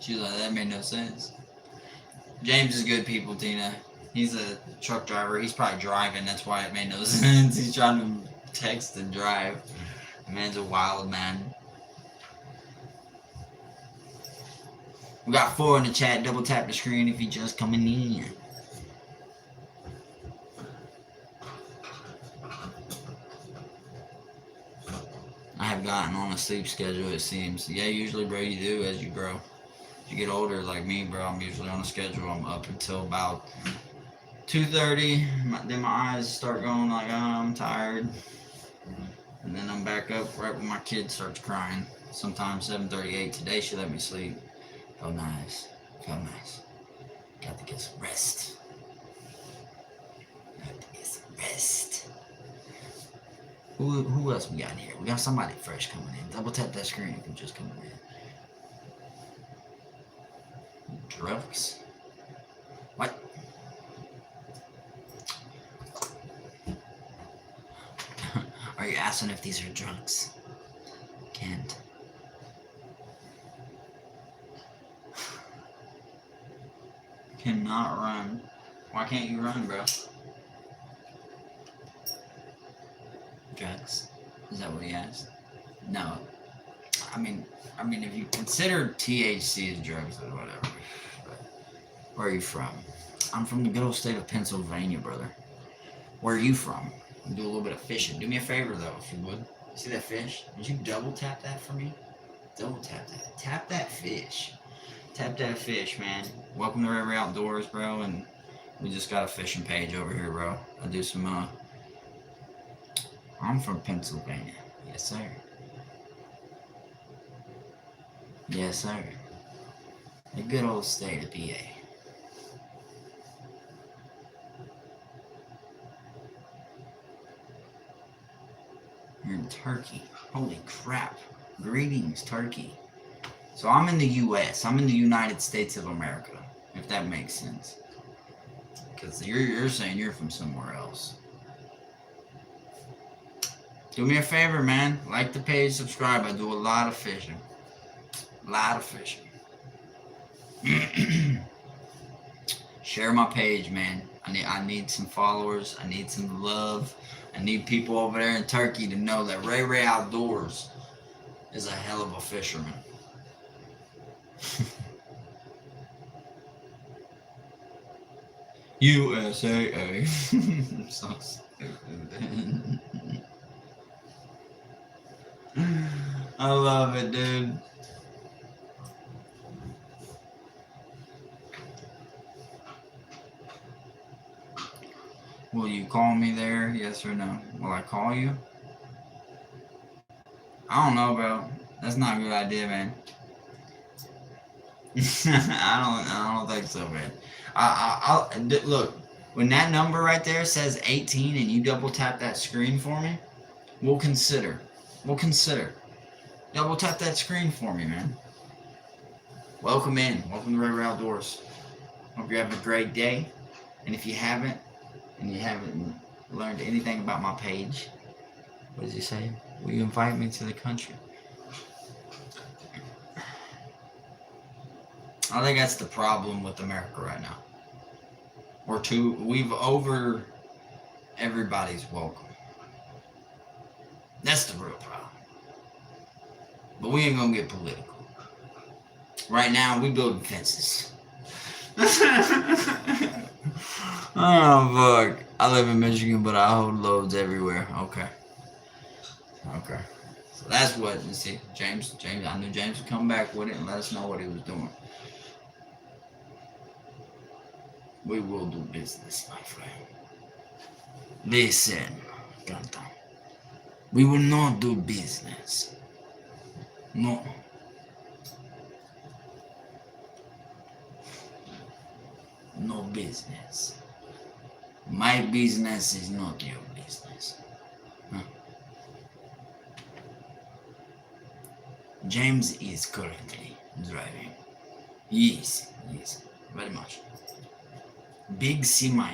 She was like, that made no sense. James is good people, Tina. He's a truck driver. He's probably driving. That's why it made no sense. He's trying to text and drive. The man's a wild man. We got 4 in the chat. Double tap the screen if you're just coming in. I have gotten on a sleep schedule, it seems. Yeah, usually, bro, you do as you grow. As you get older, like me, bro, I'm usually on a schedule. I'm up until about 2:30. Then my eyes start going like, oh, I'm tired. And then I'm back up right when my kid starts crying. Sometimes 7:38. Today she let me sleep. Felt nice. Felt nice. Got to get some rest. Got to get some rest. Who else we got here? We got somebody fresh coming in. Double tap that screen if you're just coming in. Drugs? What? Are you asking if these are drugs? Can't. Cannot run. Why can't you run, bro? Drugs? Is that what he asked? No. I mean, if you consider THC as drugs or whatever. But where are you from? I'm from the good old state of Pennsylvania, brother. Where are you from? Do a little bit of fishing. Do me a favor, though, if you would. See that fish? Would you double tap that for me? Double tap that. Tap that fish. Tap that fish, man. Welcome to RayRay Outdoors, bro. And we just got a fishing page over here, bro. I do some, I'm from Pennsylvania. Yes, sir. Yes, sir. The good old state of PA. You're in Turkey. Holy crap. Greetings, Turkey. So I'm in the U.S. I'm in the United States of America, if that makes sense. Because you're saying you're from somewhere else. Do me a favor, man. Like the page, subscribe. I do a lot of fishing. A lot of fishing. Share my page, man. I need some followers. I need some love. I need people over there in Turkey to know that RayRay Outdoors is a hell of a fisherman. USAA. So stupid. I love it, dude. Will you call me there? Yes or no? Will I call you? I don't know, bro. That's not a good idea, man. I don't think so, man. Look. When that number right there says 18, and you double tap that screen for me, we'll consider. We'll consider. Double tap that screen for me, man. Welcome in. Welcome to RayRay Outdoors. Hope you're having a great day. And if you haven't, and you haven't learned anything about my page, what does he say? Will you invite me to the country? I think that's the problem with America right now. We've over everybody's welcome. That's the real problem. But we ain't gonna get political. Right now, we building fences. Oh, fuck. I live in Michigan, but I hold loads everywhere. Okay. So that's what, you see, James, I knew James would come back with it and let us know what he was doing. We will do business, my friend. Listen, Canton. We will not do business. No. No business. My business is not your business. Huh? James is currently driving. Yes, very much. Big semi.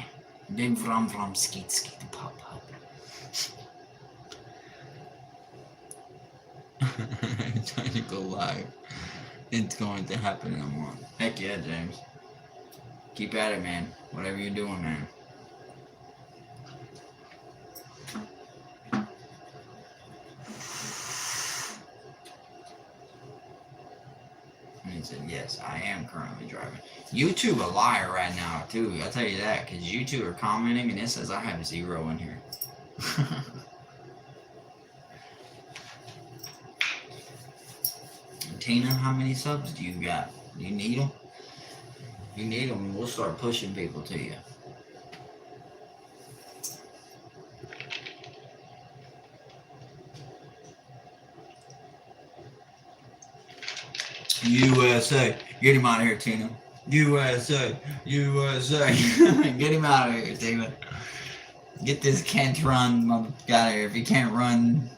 Big from skeet pop. Trying to go live. It's going to happen in a month. Heck yeah, James. Keep at it, man. Whatever you're doing, man. And he said, yes, I am currently driving. YouTube a liar right now, too. I'll tell you that, because YouTube are commenting, and it says I have 0 in here. Tina, how many subs do you got? Do you need them? If you need them, we'll start pushing people to you. USA. Get him out of here, Tina. USA. Get him out of here, Tina. Get this can't run out of here. If he can't run,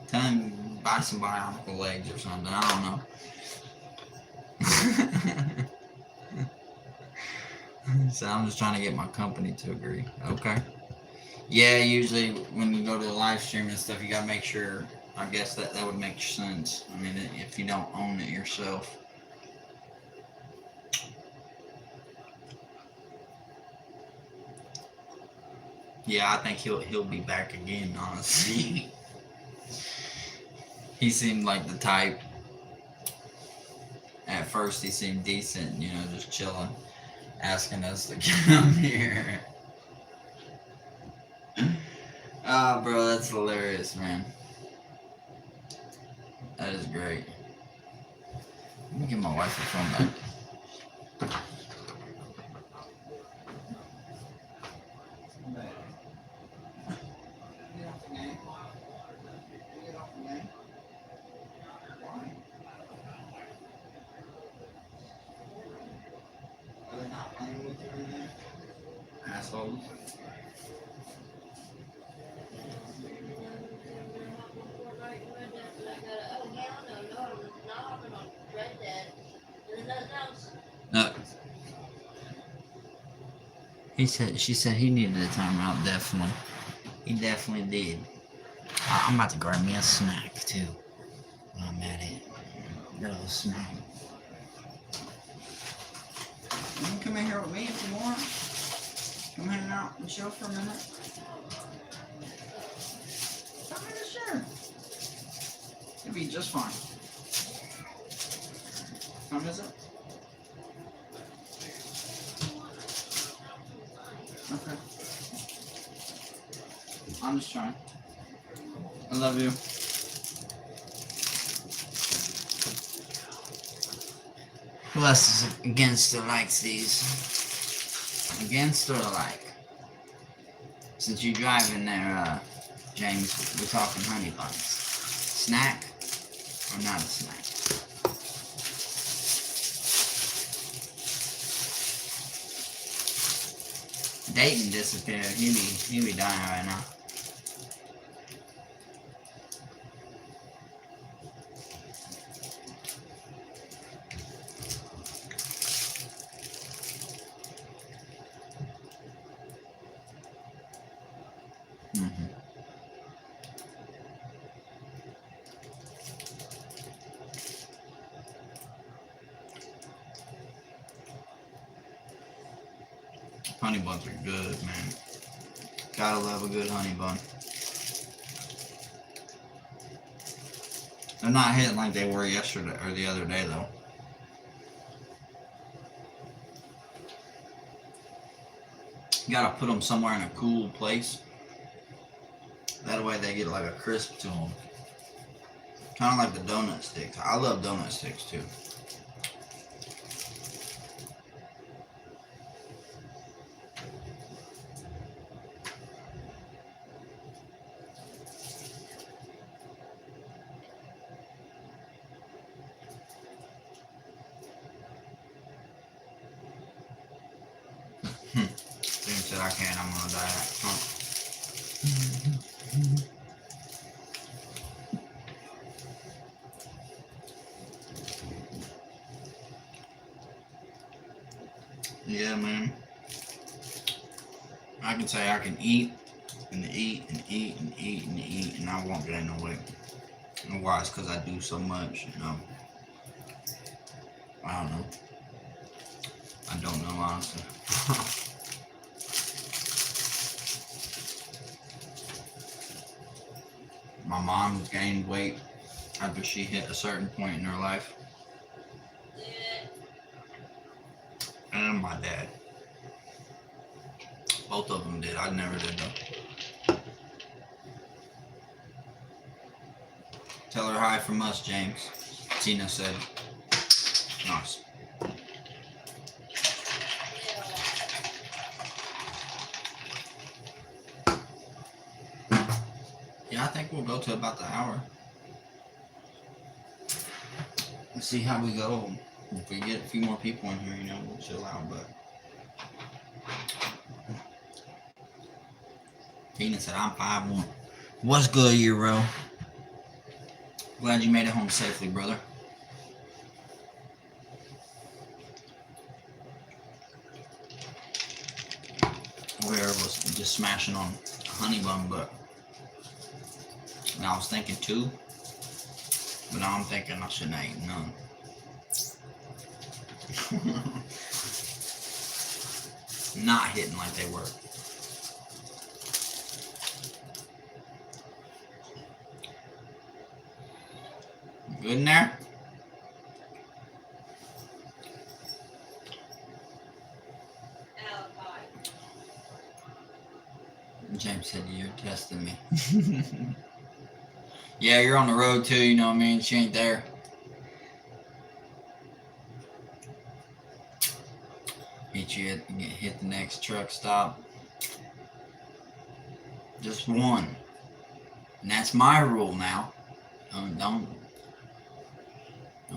tell him buy some bionicle legs or something. I don't know. So I'm just trying to get my company to agree. Okay. Yeah, usually when you go to the live stream and stuff, you gotta make sure. I guess that would make sense. I mean, if you don't own it yourself. Yeah, I think he'll be back again, honestly. He seemed like the type. At first, he seemed decent, just chilling, asking us to come here. Ah, bro, that's hilarious, man. That is great. Let me get my wife a phone back. Assholes. No. She said he needed a timeout, definitely. He definitely did. I'm about to grab me a snack, too. When I'm at it. A little snack. You can come in here with me if you want. Come hang out and chill for a minute. Come in, sure. It'll be just fine. Come visit. Okay. I'm just trying. I love you. Who else is against or likes these? Against or like? Since you driving there, James, we're talking honey buns. Snack or not a snack? Dayton disappeared. He be dying right now. Honey buns are good, man. Gotta love a good honey bun. They're not hitting like they were yesterday or the other day, though. You gotta put them somewhere in a cool place. That way they get like a crisp to them. Kind of like the donut sticks. I love donut sticks too. James said I can't, I'm gonna die. Huh. Yeah, man. I can say I can eat and eat and eat and eat and eat and I won't gain no weight. And why? It's because I do so much, you know. I don't know. I don't know, honestly. My mom gained weight after she hit a certain point in her life. And my dad. Both of them did. I never did though. Tell her hi from us, James. Tina said. Nice. Yeah, I think we'll go to about the hour. Let's see how we go. If we get a few more people in here, you know, we'll chill out, but Tina said, I'm 5'1". What's good, Euro? Glad you made it home safely, brother. Where was just smashing on a honey bun, but I was thinking 2, but now I'm thinking I shouldn't have eaten none. Not hitting like they were. Good in there? James said you're testing me. Yeah, you're on the road too, you know what I mean? She ain't there. Hit the next truck stop. Just one. And that's my rule now. Don't no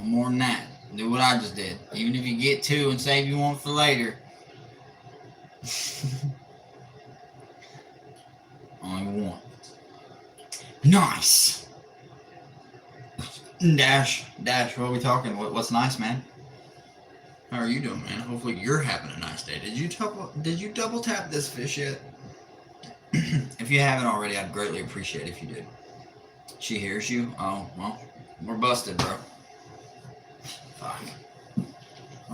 more than that. Do what I just did. Even if you get 2 and save you one for later, Only one. Nice. Dash, what are we talking? What's nice, man? How are you doing, man? Hopefully you're having a nice day. Did you double tap this fish yet? If you haven't already, I'd greatly appreciate it if you did. She hears you? Oh, well, we're busted, bro.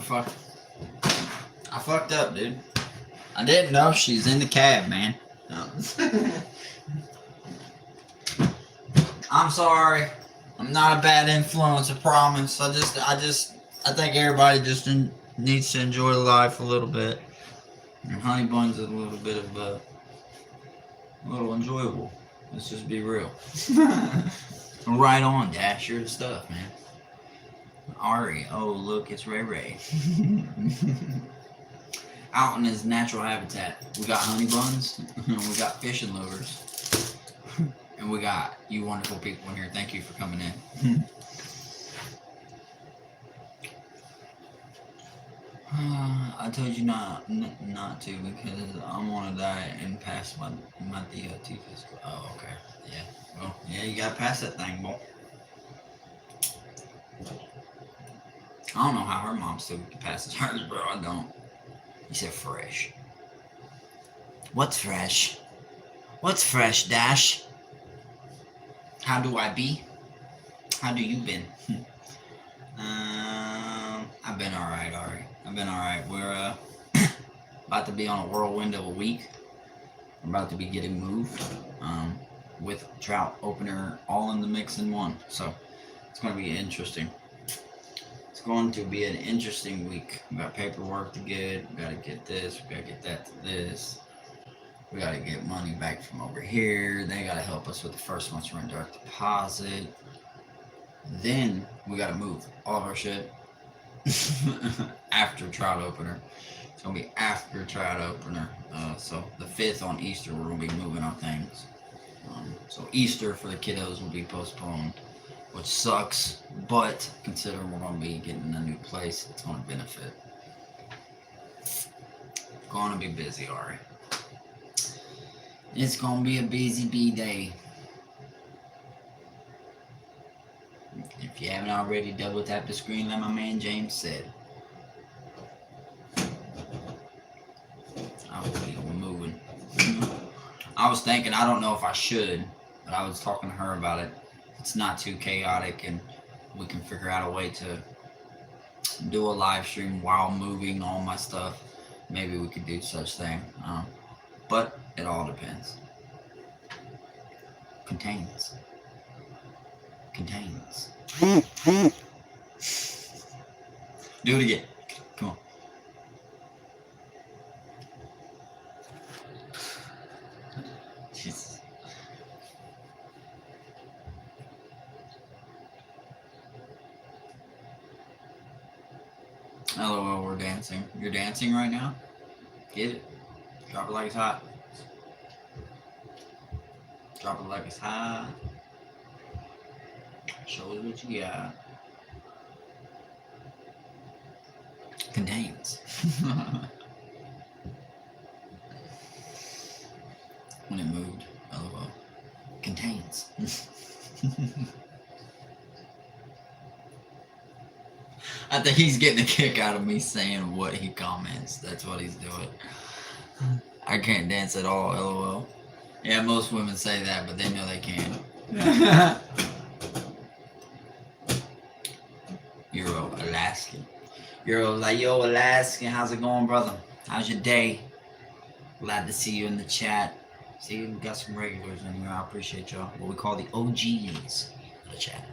Fuck. I fucked up, dude. I didn't know she's in the cab, man. No. I'm sorry. I'm not a bad influence, I promise. I think everybody just needs to enjoy life a little bit. And honey buns is a little bit of a little enjoyable. Let's just be real. Right on, Dash. You're the stuff, man. Ari, oh look, it's RayRay. Out in his natural habitat. We got honey buns, we got fishing lures, and we got you wonderful people in here. Thank you for coming in. I told you not to because I'm on a diet and pass my DOT physical. Oh, okay. Yeah. Well, yeah, you gotta pass that thing, boy. I don't know how her mom still passes hers, bro. I don't. You said fresh. What's fresh? What's fresh, Dash? How do I be? How do you been? I've been alright, Ari. I've been alright. We're about to be on a whirlwind of a week. We're about to be getting moved with trout opener all in the mix in one. So it's going to be interesting. It's going to be an interesting week. We got paperwork to get. We got to get this. We got to get that to this. We got to get money back from over here. They got to help us with the first month's rent direct deposit. Then we got to move all of our shit after trout opener. It's going to be after trout opener. So the 5th on Easter, we're going to be moving our things. So Easter for the kiddos will be postponed, which sucks, but considering we're going to be getting a new place, it's going to benefit. Going to be busy, Ari. It's going to be a busy bee day. If you haven't already, double tap the screen like my man James said. We're moving. I was thinking, I don't know if I should, but I was talking to her about it. It's not too chaotic, and we can figure out a way to do a live stream while moving all my stuff. Maybe we could do such thing, but it all depends. Contains. Do it again. Come on. Jesus. LOL, we're dancing. You're dancing right now? Get it. Drop it like it's hot. Drop it like it's hot. Show us what you got. Contains. When it moved, LOL. Contains. I think he's getting a kick out of me saying what he comments. That's what he's doing. I can't dance at all, LOL. Yeah, most women say that, but they know they can. Euro Alaskan. Euro like, yo, Alaskan, how's it going, brother? How's your day? Glad to see you in the chat. See, we got some regulars in here. I appreciate y'all. What we call the OGs of the chat.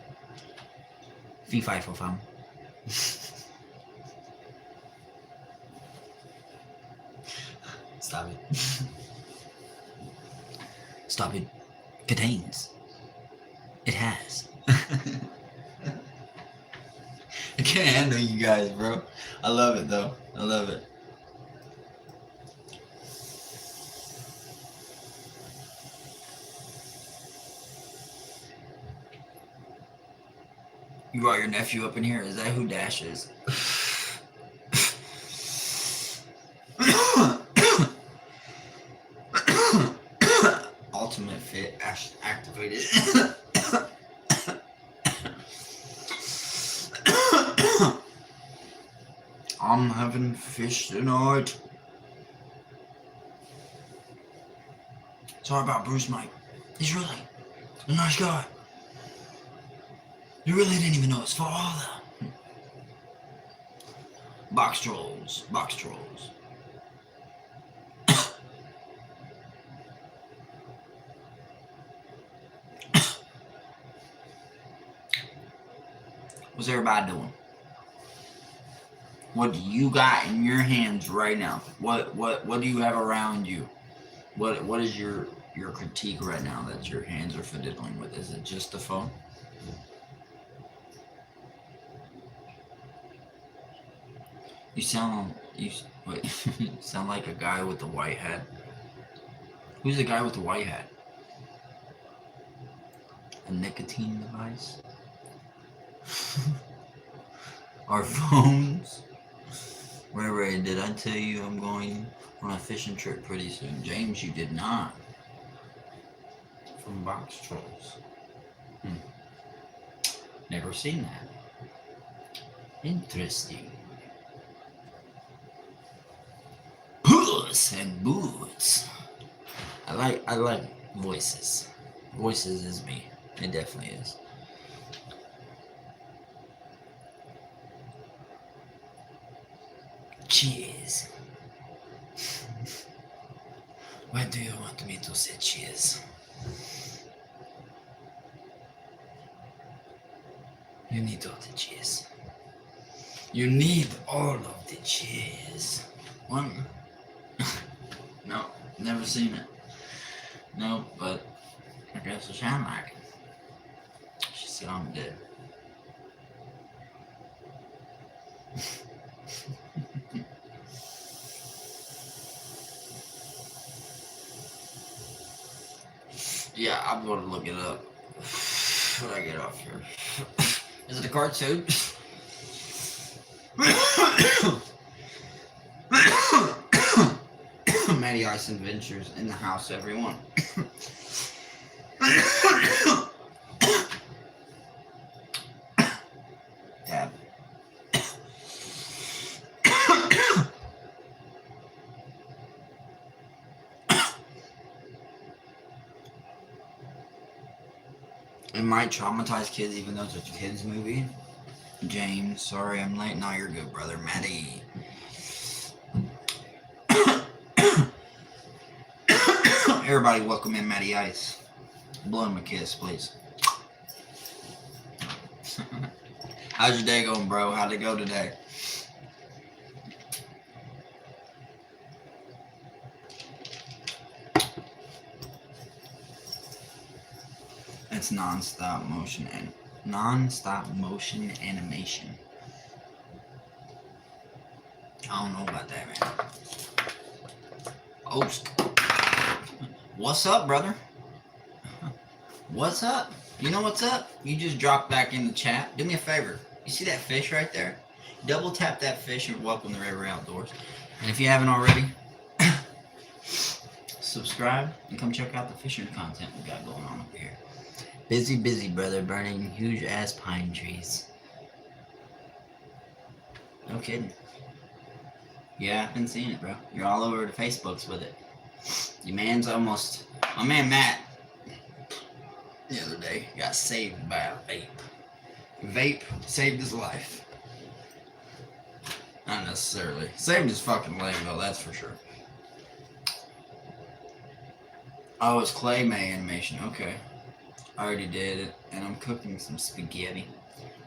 Fee fi fo fam. Stop it. Stop it. Contains. It has. I can't handle you guys, bro. I love it, though. I love it. You brought your nephew up in here? Is that who Dash is? I'm having fish tonight. Sorry about Bruce, Mike. He's really a nice guy. You really didn't even know his father. Box trolls. Box trolls. What's everybody doing? What do you got in your hands right now? What do you have around you? What is your critique right now that your hands are fiddling with? Is it just the phone? You sound you sound like a guy with the white hat. Who's the guy with the white hat? A nicotine device? Our phones? RayRay, did I tell you I'm going on a fishing trip pretty soon? James, you did not. From Box Trolls. Never seen that. Interesting. Puss and Boots. I like voices. Voices is me. It definitely is. Cheese. Why do you want me to say cheese? You need all the cheese. You need all of the cheese. One. No, never seen it. No, but I guess it sound like it. She said I'm dead. Yeah, I'm gonna look it up when I get off here. Is it a cartoon? Matty Ice Adventures in the house, everyone. Tab. It might traumatize kids even though it's a kids movie. James, sorry I'm late. No, you're good, brother. Matty. Everybody welcome in Matty Ice. Blow him a kiss, please. How's your day going, bro? How'd it go today? It's non-stop motion and non-stop motion animation. I don't know about that, man. Oh, what's up, brother? What's up? You know what's up? You just dropped back in the chat. Do me a favor. You see that fish right there? Double tap that fish and welcome to RayRay Outdoors. And if you haven't already, subscribe and come check out the fishing content we got going on over here. Busy, busy, brother, burning huge ass pine trees. No kidding. Yeah, I've been seeing it, bro. You're all over the Facebooks with it. Your man's almost... My man Matt, the other day, got saved by a vape. Vape saved his life. Not necessarily. Saved his fucking leg, though, that's for sure. Oh, it's claymate animation. Okay. I already did it, and I'm cooking some spaghetti.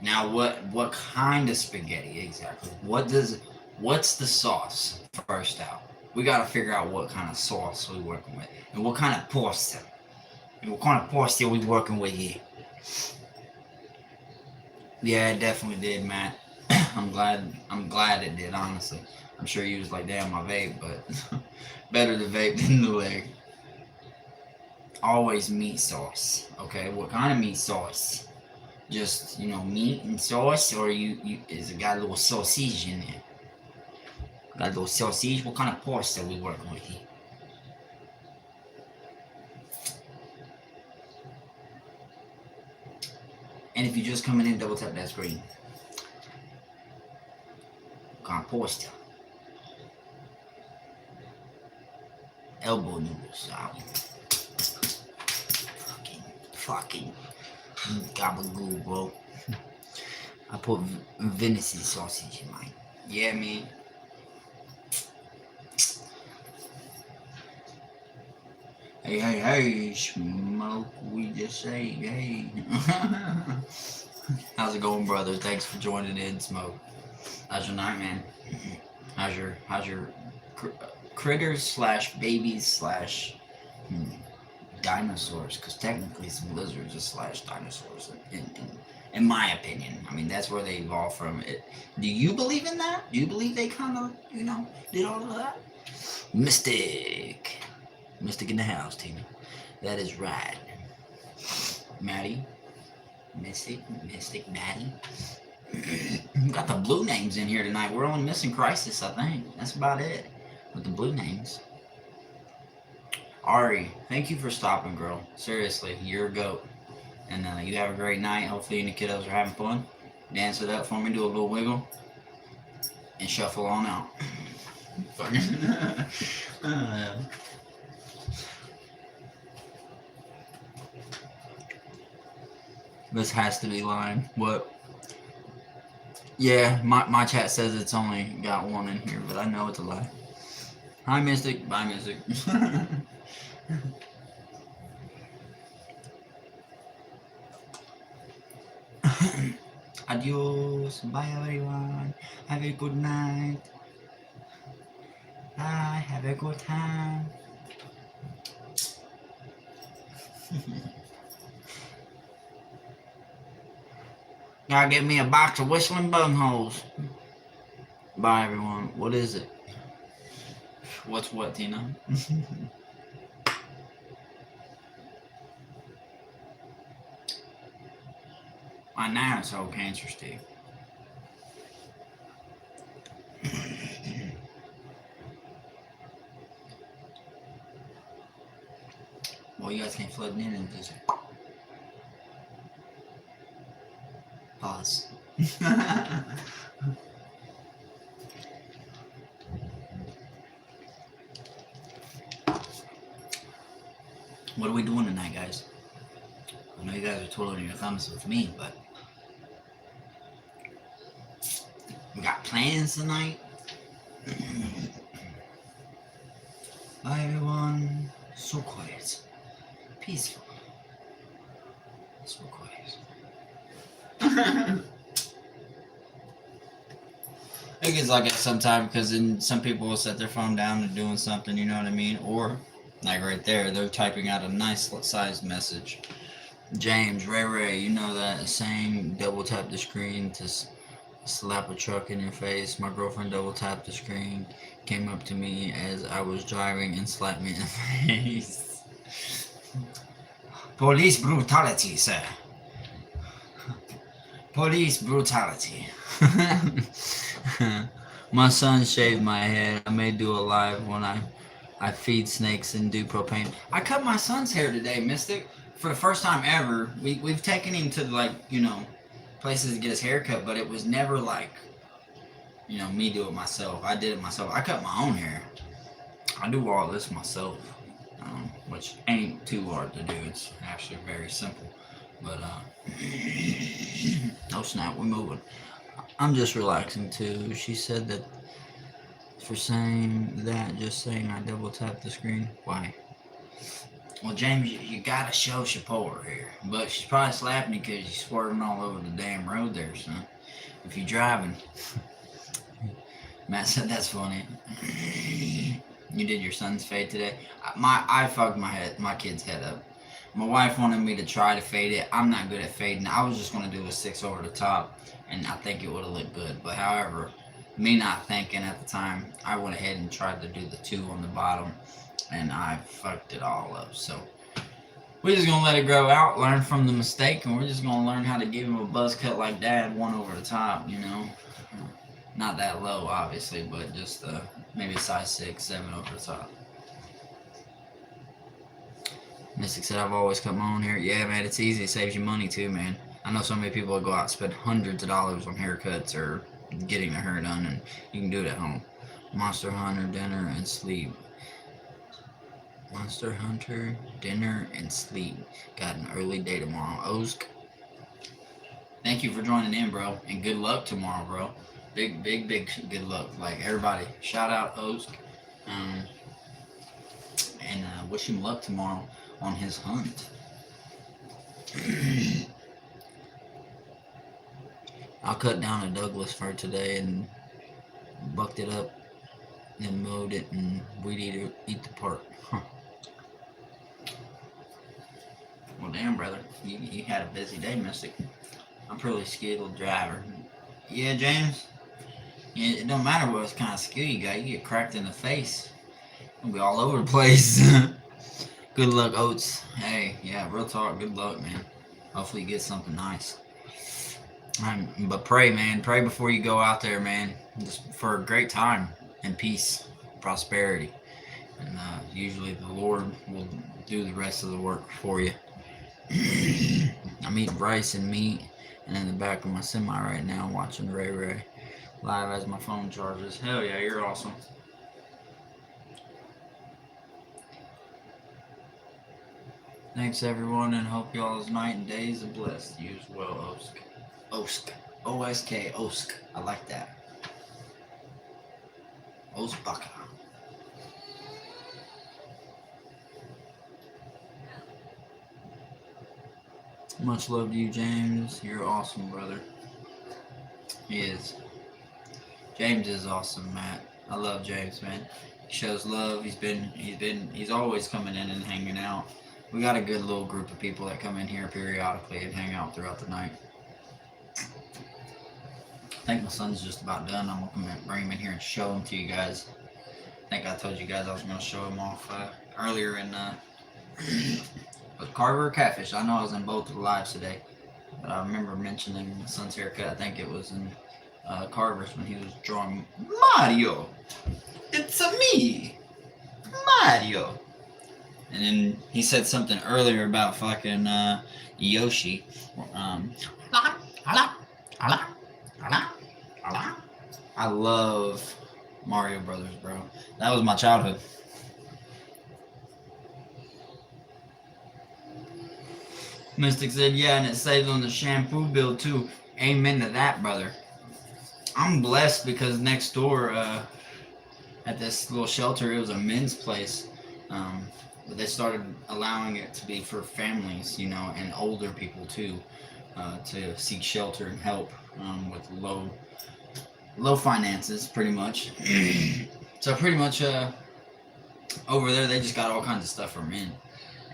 Now, what kind of spaghetti exactly? What's the sauce first out? We gotta figure out what kind of sauce we're working with, and what kind of pasta. And what kind of pasta we working with here? Yeah, it definitely did, Matt. I'm glad it did, honestly. I'm sure you was like, damn, my vape, but better the vape than the leg. Always meat sauce, okay? What kind of meat sauce? Just, meat and sauce, or is it got a little sausage in there? Got a little sausage? What kind of pasta we working with here? And if you're just coming in, double tap that screen. Composta. Elbow noodles. Fucking gabagool, bro. I put venison sausage in mine. Yeah, man. Hey, smoke, we just say, hey. How's it going, brother? Thanks for joining in, Smoke. How's your night, man? How's your critters slash babies slash dinosaurs? Because technically some lizards are slash dinosaurs, in my opinion. I mean, that's where they evolved from. Do you believe in that? Do you believe they kind of, did all of that? Mystic in the house, Tina. That is right. Maddie. Mystic Maddie. We got the blue names in here tonight. We're only missing Crisis, I think. That's about it with the blue names. Ari, thank you for stopping, girl. Seriously, you're a goat. And you have a great night. Hopefully you and the kiddos are having fun. Dance it up for me, do a little wiggle, and shuffle on out. This has to be lying. What? Yeah, my chat says it's only got one in here, but I know it's a lie. Hi, Mystic. Bye, Mystic. Adios. Bye, everyone. Have a good night. Bye. Have a good time. Gotta get me a box of whistling bungholes. Bye, everyone. What is it? What's what, Tina? My now it's old cancer, Steve. Well, you guys can't flood in and just pause. What are we doing tonight, guys? I know you guys are twiddling your thumbs with me, but we got plans tonight. Bye, everyone. So quiet. Peaceful. So quiet. I think it's like it sometimes because then some people will set their phone down and doing something, you know what I mean? Or, like right there, they're typing out a nice sized message. James, RayRay, you know that saying, double tap the screen to slap a truck in your face. My girlfriend double tapped the screen, came up to me as I was driving and slapped me in the face. Police brutality, sir. Police brutality. My son shaved my head. I may do a live when I feed snakes and do propane. I cut my son's hair today, Mystic. For the first time ever. We've taken him to places to get his hair cut, but it was never like, me do it myself. I did it myself. I cut my own hair. I do all this myself, which ain't too hard to do. It's actually very simple. But no snap, we're moving. I'm just relaxing too. She said that for saying that, just saying I double tapped the screen. Why? Well, James, you gotta show support here. But she's probably slapping you because you're swerving all over the damn road there, son. If you're driving. Matt said that's funny. You did your son's fade today. I fucked my kid's head up. My wife wanted me to try to fade it. I'm not good at fading. I was just going to do a 6 over the top, and I think it would have looked good. But however, me not thinking at the time, I went ahead and tried to do the 2 on the bottom, and I fucked it all up. So we're just going to let it grow out, learn from the mistake, and we're just going to learn how to give him a buzz cut like Dad, 1 over the top, Not that low, obviously, but just maybe size 6, 7 over the top. Mystic said, I've always cut my own hair. Yeah, man, it's easy. It saves you money, too, man. I know so many people that go out and spend hundreds of dollars on haircuts or getting their hair done, and you can do it at home. Monster Hunter, dinner, and sleep. Monster Hunter, dinner, and sleep. Got an early day tomorrow. Osk, thank you for joining in, bro, and good luck tomorrow, bro. Big good luck. Like, everybody, shout out Osk, um, and wish him luck tomorrow on his hunt. I'll cut down a Douglas fir today and bucked it up and mowed it, and we'd eat the part. Huh. Well, damn, brother, you had a busy day, Mystic. I'm a pretty skilled driver. Yeah, James? Yeah, it don't matter what kind of skill you got. You get cracked in the face, you'll be all over the place. Good luck, Oats. Hey, yeah, real talk, good luck, man. Hopefully you get something nice. But pray, man. Pray before you go out there, man. Just for a great time and peace, prosperity. And usually the Lord will do the rest of the work for you. I'm eating rice and meat, and in the back of my semi right now watching RayRay live as my phone charges. Hell yeah, you're awesome. Thanks, everyone, and hope y'all's night and days are blessed. You as well, Osk. Osk. O-S-K, Osk. I like that. Osbaka. Much love to you, James. You're awesome, brother. He is. James is awesome, Matt. I love James, man. He shows love. He's always coming in and hanging out. We got a good little group of people that come in here periodically and hang out throughout the night. I think my son's just about done. I'm gonna bring him in here and show him to you guys. I think I told you guys I was gonna show him off earlier in was Carver or Catfish. I know I was in both of the lives today, but I remember mentioning my son's haircut. I think it was in Carver's when he was drawing Mario. It's a me, Mario. And then he said something earlier about fucking Yoshi. I love Mario Brothers, bro. That was my childhood. Mystic said, yeah, and it saves on the shampoo bill too. Amen to that, brother. I'm blessed because next door at this little shelter, it was a men's place. But they started allowing it to be for families, you know, and older people too, to seek shelter and help with low finances, pretty much. So pretty much over there, they just got all kinds of stuff for men.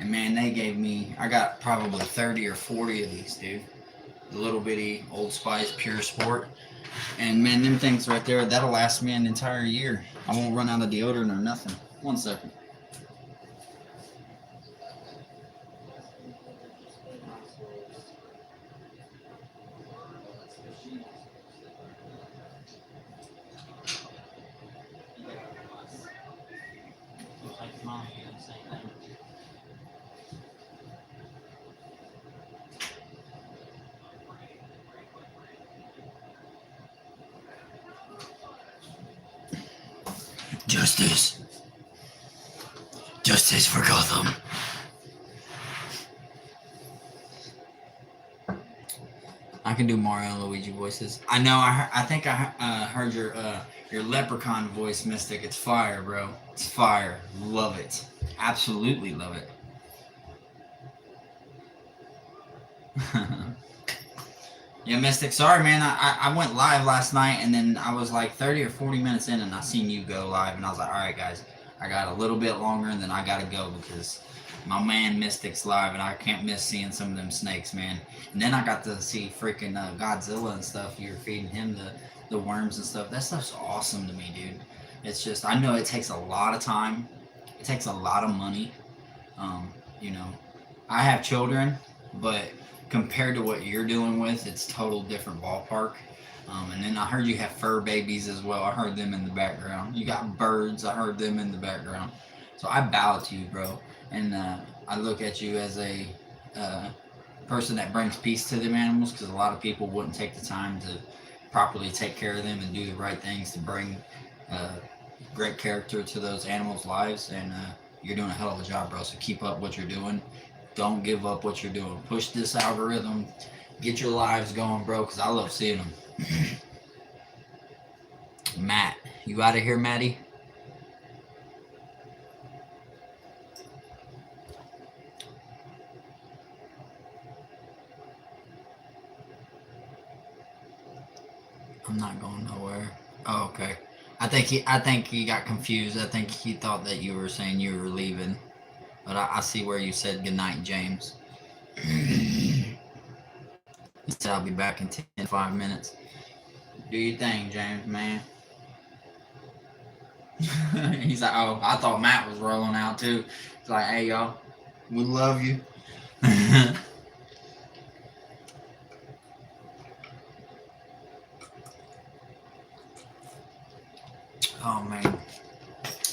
And man, they gave me, I got probably 30 or 40 of these, dude. The little bitty Old Spice Pure Sport. And man, them things right there, that'll last me an entire year. I won't run out of deodorant or nothing. 1 second. Justice. Justice for Gotham. I can do Mario and Luigi voices. I know. I think I heard your leprechaun voice, Mystic. It's fire, bro. It's fire. Love it. Absolutely love it. Yeah, Mystic. Sorry, man. I went live last night, and then I was like 30 or 40 minutes in, and I seen you go live, and I was like, all right, guys, I got a little bit longer, and then I gotta go because my man Mystic's live, and I can't miss seeing some of them snakes, man. And then I got to see freaking Godzilla and stuff. You're feeding him the worms and stuff. That stuff's awesome to me, dude. It's just, I know it takes a lot of time. It takes a lot of money. You know, I have children, but compared to what you're dealing with, it's total different ballpark. And then I heard you have fur babies as well. I heard them in the background. You got birds. I heard them in the background. So I bow to you, bro. And I look at you as a person that brings peace to them animals, because a lot of people wouldn't take the time to properly take care of them and do the right things to bring uh, great character to those animals' lives. And you're doing a hell of a job, bro. So keep up what you're doing. Don't give up what you're doing. Push this algorithm. Get your lives going, bro, because I love seeing them. Matt, you out of here, Matty? I'm not going nowhere. Oh, okay. I think he got confused. I think he thought that you were saying you were leaving. But I see where you said goodnight, James. He said I'll be back in 10 5 minutes. Do your thing, James, man. He's like, oh, I thought Matt was rolling out too. It's like, hey, y'all, we love you. Oh, man.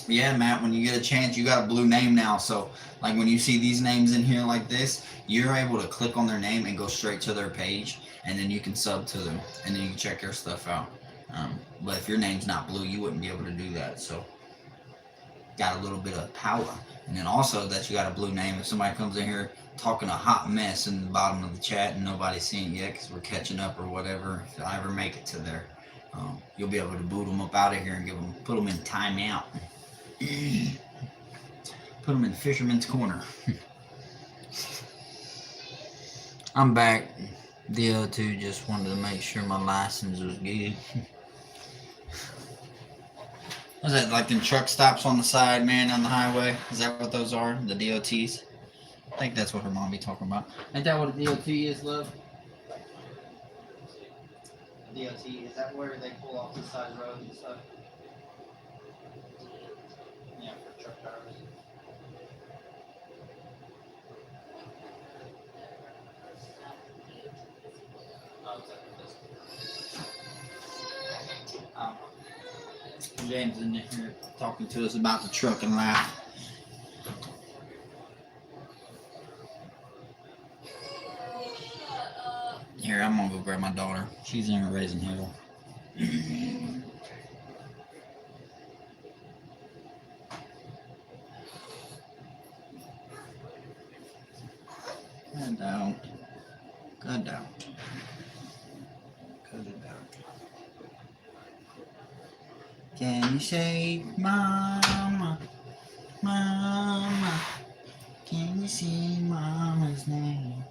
Yeah, Matt, when you get a chance, you got a blue name now. So, like, when you see these names in here like this, you're able to click on their name and go straight to their page, and then you can sub to them, and then you can check their stuff out. But if your name's not blue, you wouldn't be able to do that. So, got a little bit of power. And then also that you got a blue name. If somebody comes in here talking a hot mess in the bottom of the chat and nobody's seeing it yet because we're catching up or whatever, if I ever make it to there, you'll be able to boot them up out of here and put them in timeout. Put them in Fisherman's Corner. I'm back. The other two just wanted to make sure my license was good. Was that like them truck stops on the side, man, on the highway? Is that what those are? The DOTs? I think that's what her mom be talking about. Ain't that what a DOT is, love? A DOT, is that where they pull off the side road and stuff? Yeah, for truck drivers. Oh, James in here talking to us about the truck and laugh. Here, I'm gonna go grab my daughter. She's in her raising hell. Cut it out. Cut it out. Cut it out. Can you say, Mama, Mama? Can you see Mama's name?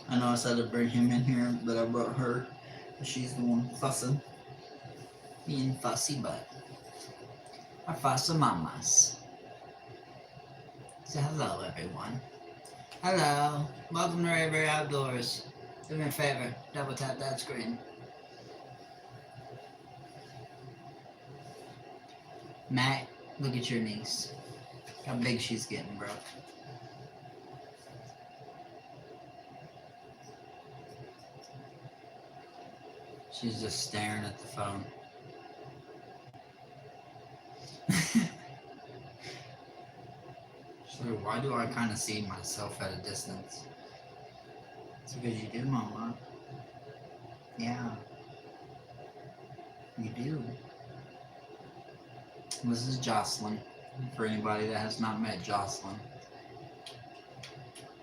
I know I said to bring him in here, but I brought her. She's the one fussing. Being fussy, but our fussy mamas. So hello, everyone. Hello. Welcome to RayRay Outdoors. Do me a favor, double tap that screen. Matt, look at your niece. How big she's getting, bro. She's just staring at the phone. So why do I kind of see myself at a distance? It's because you do, Mama. Yeah. You do. This is Jocelyn. For anybody that has not met Jocelyn.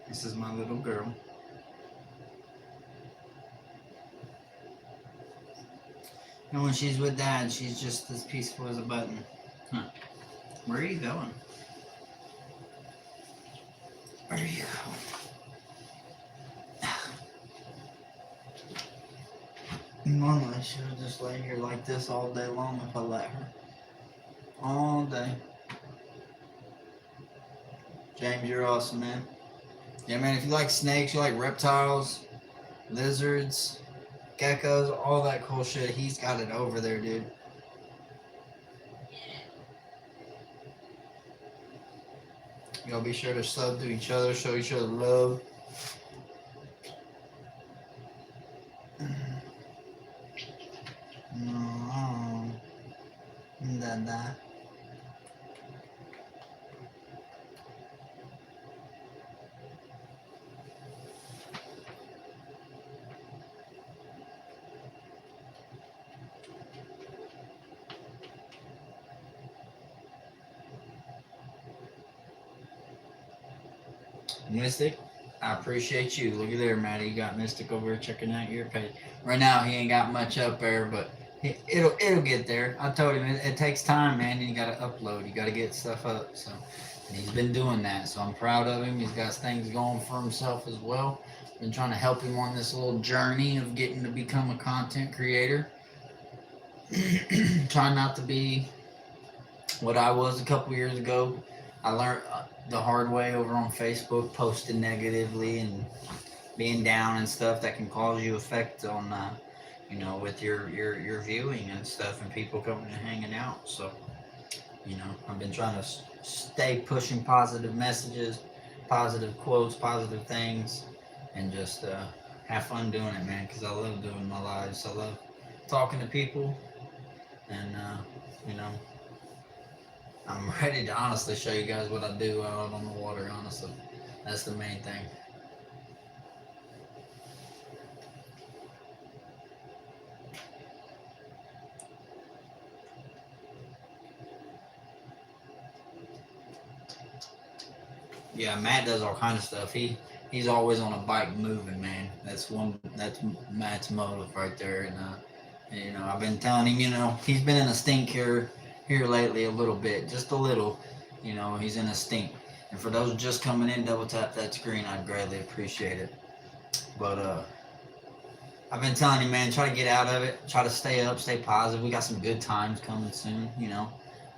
This is my little girl. And when she's with Dad, she's just as peaceful as a button. Huh. Where are you going? Where are you going? Normally, she would just lay here like this all day long if I let her. All day. James, you're awesome, man. Yeah, man, if you like snakes, you like reptiles, lizards, geckos, all that cool shit, he's got it over there, dude. Y'all be sure to sub to each other, show each other love. Mystic, I appreciate you. Look at there, Maddie. You got Mystic over here checking out your page. Right now, he ain't got much up there, but it'll get there. I told him it takes time, man. And you got to upload. You got to get stuff up. So, and he's been doing that. So I'm proud of him. He's got things going for himself as well. Been trying to help him on this little journey of getting to become a content creator. Trying not to be what I was a couple years ago. I learned the hard way over on Facebook, posting negatively and being down and stuff that can cause you effect on, with your viewing and stuff and people coming and hanging out. So, I've been trying to stay pushing positive messages, positive quotes, positive things, and just have fun doing it, man. Because I love doing my lives. I love talking to people, and I'm ready to honestly show you guys what I do out on the water, honestly. That's the main thing. Yeah, Matt does all kinds of stuff. He's always on a bike moving, man. That's Matt's motive right there. And I've been telling him, he's been in a stink here lately a little bit, just a little. He's in a stink. And for those just coming in, double tap that screen. I'd greatly appreciate it. But I've been telling him, man, try to get out of it. Try to stay up, stay positive. We got some good times coming soon. We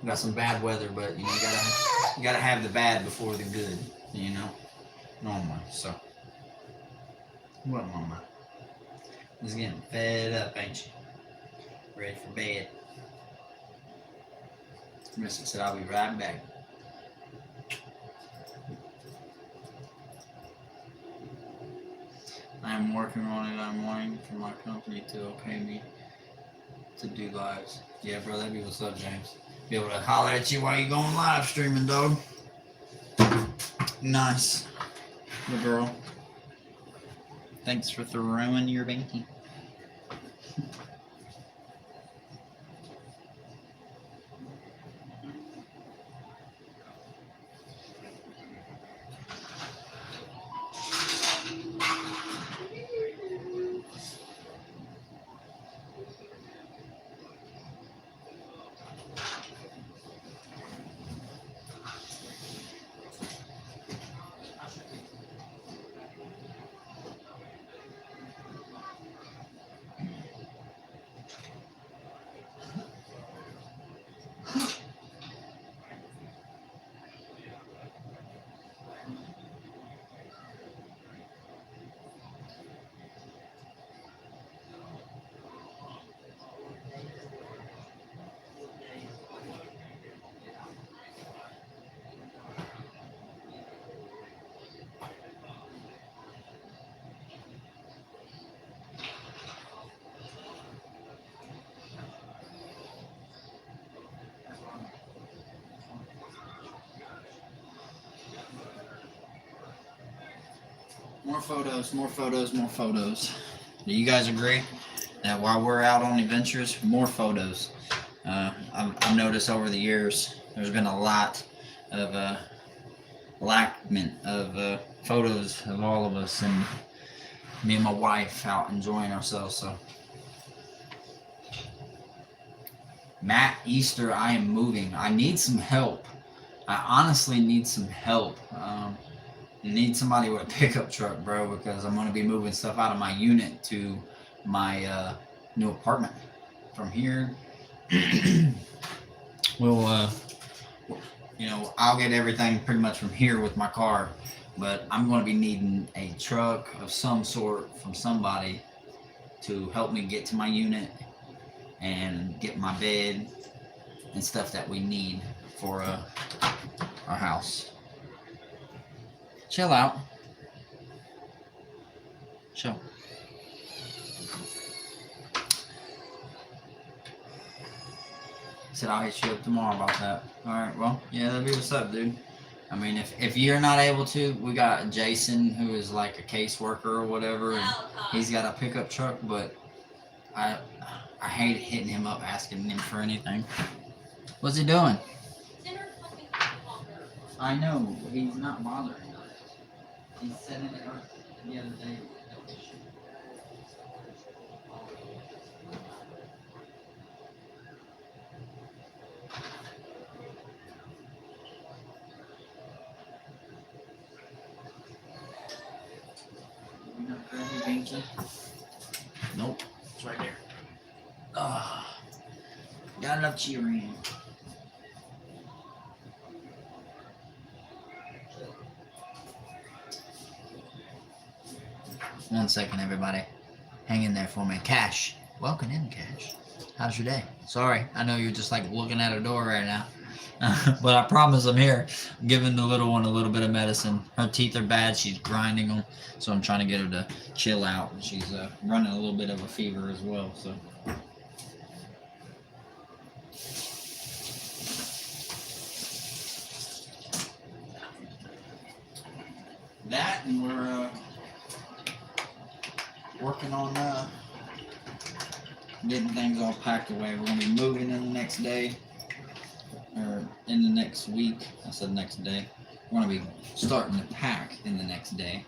got some bad weather, but you gotta have the bad before the good. Normally. So what, Mama? Just getting fed up, ain't you? Ready for bed. Mr. said I'll be right back. I'm working on it. I'm wanting for my company to okay me to do lives. Yeah, bro, that'd be what's up, James. Be able to holler at you while you're going live streaming, dog. Nice. The girl. Thanks for throwing your banky. More photos, more photos, more photos. Do you guys agree that while we're out on adventures, more photos? I've noticed over the years there's been a lot of lackment of photos of all of us and me and my wife out enjoying ourselves. So, Matt Easter, I am moving. I need some help. I honestly need some help. Need somebody with a pickup truck, bro, because I'm going to be moving stuff out of my unit to my new apartment. From here, we'll, I'll get everything pretty much from here with my car, but I'm going to be needing a truck of some sort from somebody to help me get to my unit and get my bed and stuff that we need for our house. Chill out. Chill. Said I'll hit you up tomorrow about that. Alright, well, yeah, that'd be what's up, dude. I mean, if you're not able to, we got Jason, who is like a caseworker or whatever, and he's got a pickup truck, but I hate hitting him up asking him for anything. What's he doing? I know, he's not bothering us. He said it the other day. You not grab your binky? Nope. It's right there. Ah, got enough cheering. One second, everybody. Hang in there for me. Cash. Welcome in, Cash. How's your day? Sorry, I know you're just like looking at a door right now. But I promise I'm here. I'm giving the little one a little bit of medicine. Her teeth are bad. She's grinding them. So I'm trying to get her to chill out. She's running a little bit of a fever as well. So. That, and we're working on getting things all packed away. We're going to be moving in the next day, or in the next week. I said next day. We're going to be starting to pack in the next day.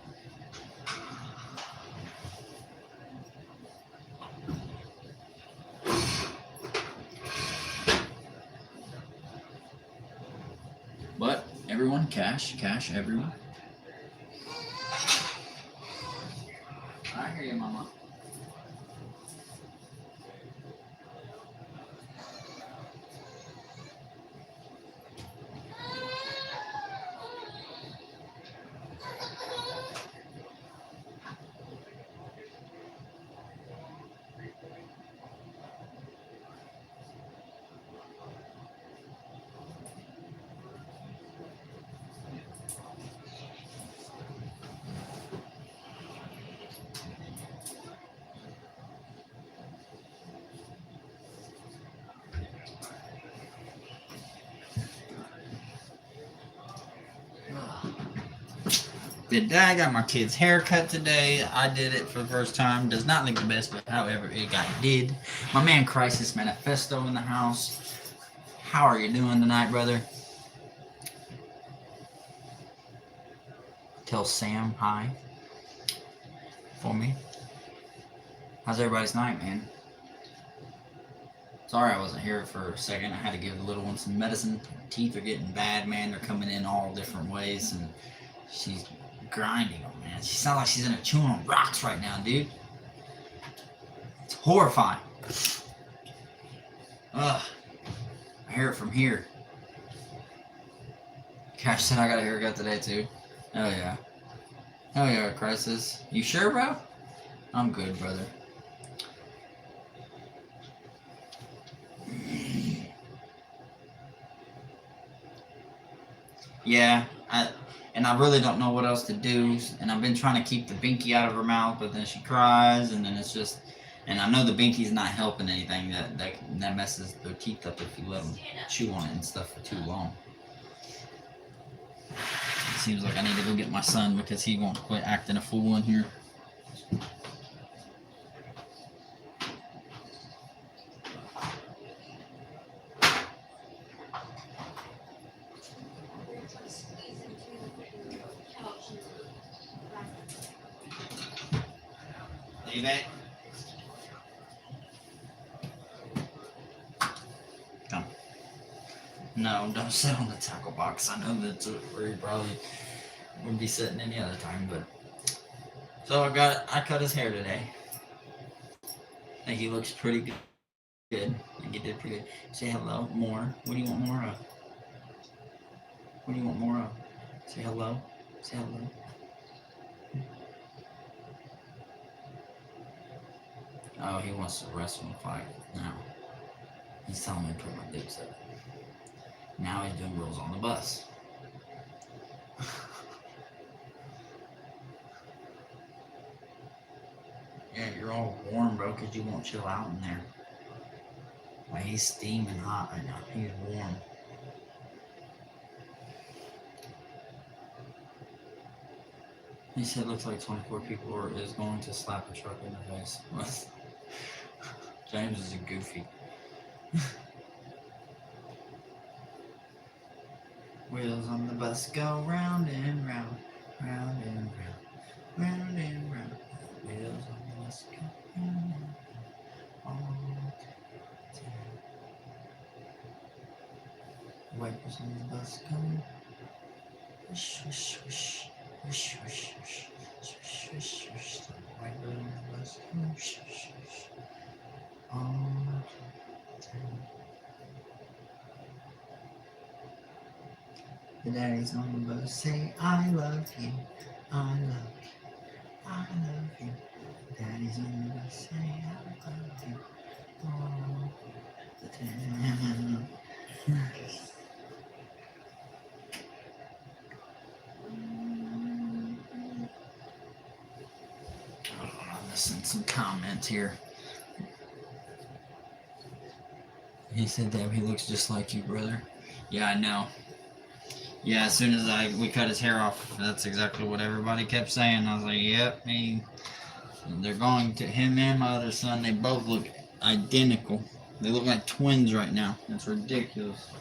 But everyone, cash, everyone. I hear you, Mama. I got my kid's haircut today. I did it for the first time. Does not look the best, but however, it got did. My man Crisis Manifesto in the house. How are you doing tonight, brother? Tell Sam hi for me. How's everybody's night, man? Sorry I wasn't here for a second. I had to give the little one some medicine. Teeth are getting bad, man. They're coming in all different ways, and she's grinding them, man. She sounds like she's in a chewing on rocks right now, dude. It's horrifying. Ugh. I hear it from here. Cash said I got a haircut today, too. Oh, yeah. Oh, yeah, Crisis. You sure, bro? I'm good, brother. Yeah, I really don't know what else to do, and I've been trying to keep the binky out of her mouth, but then she cries, and then it's just, and I know the binky's not helping anything. That messes their teeth up if you let them chew on it and stuff for too long. It seems like I need to go get my son because he won't quit acting a fool in here. Leave it. Come. No, don't sit on the tackle box. I know that's where you probably would be sitting any other time, but so I cut his hair today. I think he looks pretty good. I think he did pretty good. Say hello, more. What do you want more of? What do you want more of? Say hello. Say hello. Oh, he wants to wrestle and fight now. He's telling me to put my dicks up. Now he's doing rules on the bus. Yeah, you're all warm, bro, because you won't chill out in there. Like, he's steaming hot right now. He's warm. He said, looks like 24 people is going to slap a truck in the face. James is a goofy. Wheels on the bus go round and round. round and round, round and round. The wheels on the bus go round and round all the time. The wipers on the bus go wish, wish, wish, wish, wish, wish, wish, wish, wish. The wiper on the bus go wish, wish, wish all the time. The daddies on the bus say, I love you, I love you, I love you. The daddies on the bus say, I love you all the time. I'm missing some comments here. He said that he looks just like you, brother. Yeah, I know. Yeah, as soon as we cut his hair off, that's exactly what everybody kept saying. I was like, yep, they're going to him and my other son. They both look identical. They look like twins right now. It's ridiculous.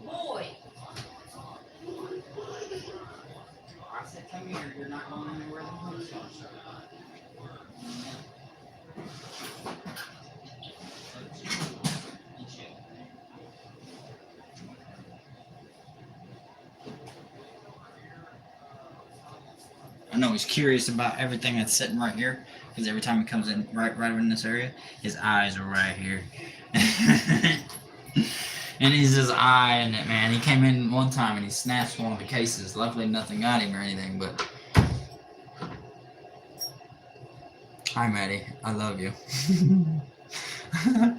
Boy. I said, come here. You're not going anywhere. I know he's curious about everything that's sitting right here, because every time he comes in right in this area, his eyes are right here. And he's just eyeing it, man. He came in one time and he snatched one of the cases. Luckily nothing got him or anything, but hi Maddie, I love you.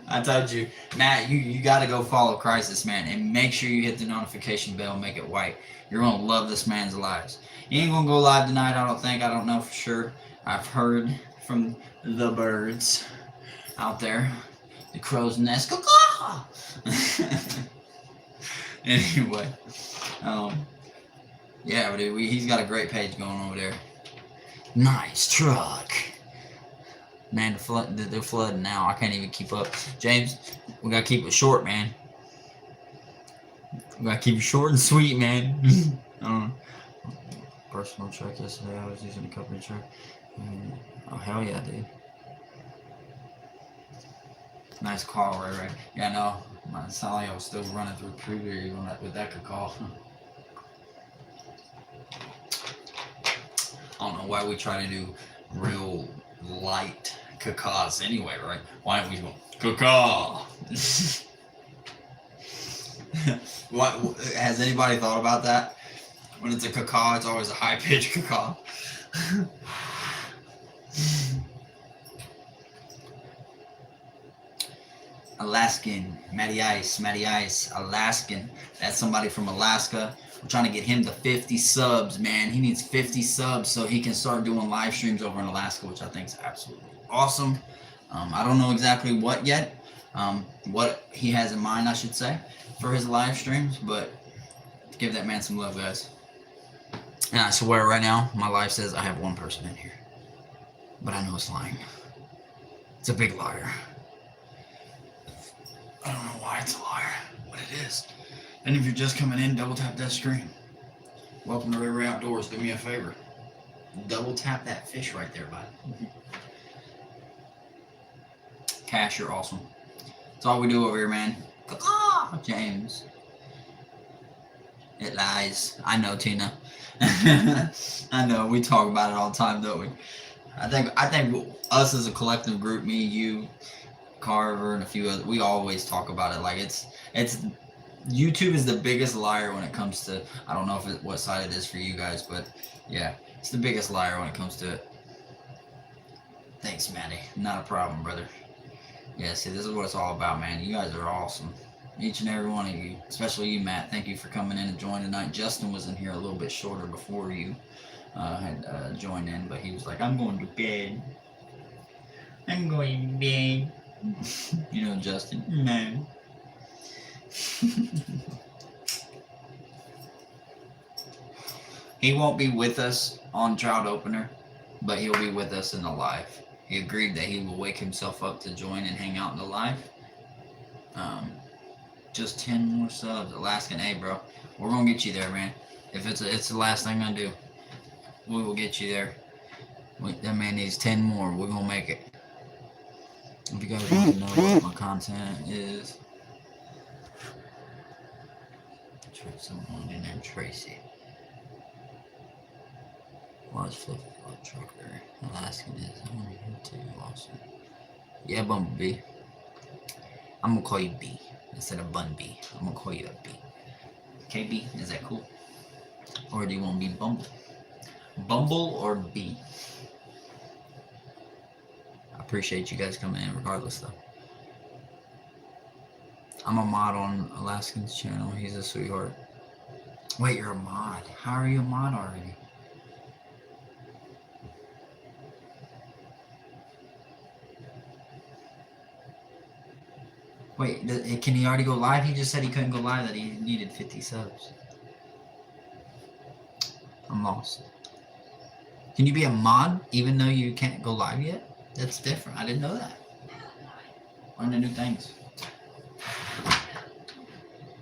I told you, Matt, you got to go follow Crisis, man, and make sure you hit the notification bell and make it white. You're going to love this man's lives. He ain't going to go live tonight, I don't think. I don't know for sure. I've heard from the birds out there. The crow's nest. Anyway. Yeah, but he's got a great page going over there. Nice truck. Man, they're flooding now. I can't even keep up. James, we gotta keep it short, man. We gotta keep it short and sweet, man. Personal truck yesterday. I was using a company truck. Oh, hell yeah, dude. Nice call, RayRay. Yeah, no. My Sally was still running through Kruger even with that good call. I don't know why we try to do real light cacaws anyway, right? Why don't we go cacaw? What has anybody thought about that? When it's a cacaw, it's always a high-pitched cacaw. Alaskan, Matty Ice, Alaskan. That's somebody from Alaska. We're trying to get him to 50 subs, man. He needs 50 subs so he can start doing live streams over in Alaska, which I think is absolutely awesome. I don't know exactly what yet, what he has in mind, I should say, for his live streams, but give that man some love, guys. And I swear right now, my life says I have one person in here, but I know it's lying. It's a big liar. I don't know why it's a liar, but it is. And if you're just coming in, double tap that screen. Welcome to RayRay Outdoors. Do me a favor. Double tap that fish right there, bud. Cash, you're awesome. That's all we do over here, man. James. It lies. I know, Tina. I know. We talk about it all the time, don't we? I think us as a collective group, me, you, Carver, and a few others, we always talk about it. Like it's YouTube is the biggest liar when it comes to, I don't know what side it is for you guys, but yeah, it's the biggest liar when it comes to it. Thanks, Maddie. Not a problem, brother. Yeah, see, this is what it's all about, man. You guys are awesome. Each and every one of you, especially you, Matt. Thank you for coming in and joining tonight. Justin was in here a little bit shorter before you had joined in, but he was like, I'm going to bed. I'm going to bed. You know, Justin? No. He won't be with us on Trout Opener, but he'll be with us in the live. He agreed that he will wake himself up to join and hang out in the live. Just 10 more subs. Alaskan, hey bro, we're gonna get you there, man. If it's the last thing I do, we will get you there. That man needs 10 more. We're gonna make it. If you guys want to know what my content is, someone in there, Tracy. Large flip trucker. Alaskan is on here too. Awesome. Yeah, Bumblebee. I'm gonna call you B instead of Bun B. I'm gonna call you a B. Okay, B, is that cool? Or do you want to be Bumble? Bumble or B? I appreciate you guys coming in regardless though. I'm a mod on Alaskan's channel. He's a sweetheart. Wait, you're a mod. How are you a mod already? Wait, can he already go live? He just said he couldn't go live, that he needed 50 subs. I'm lost. Can you be a mod even though you can't go live yet? That's different. I didn't know that. Learning new things.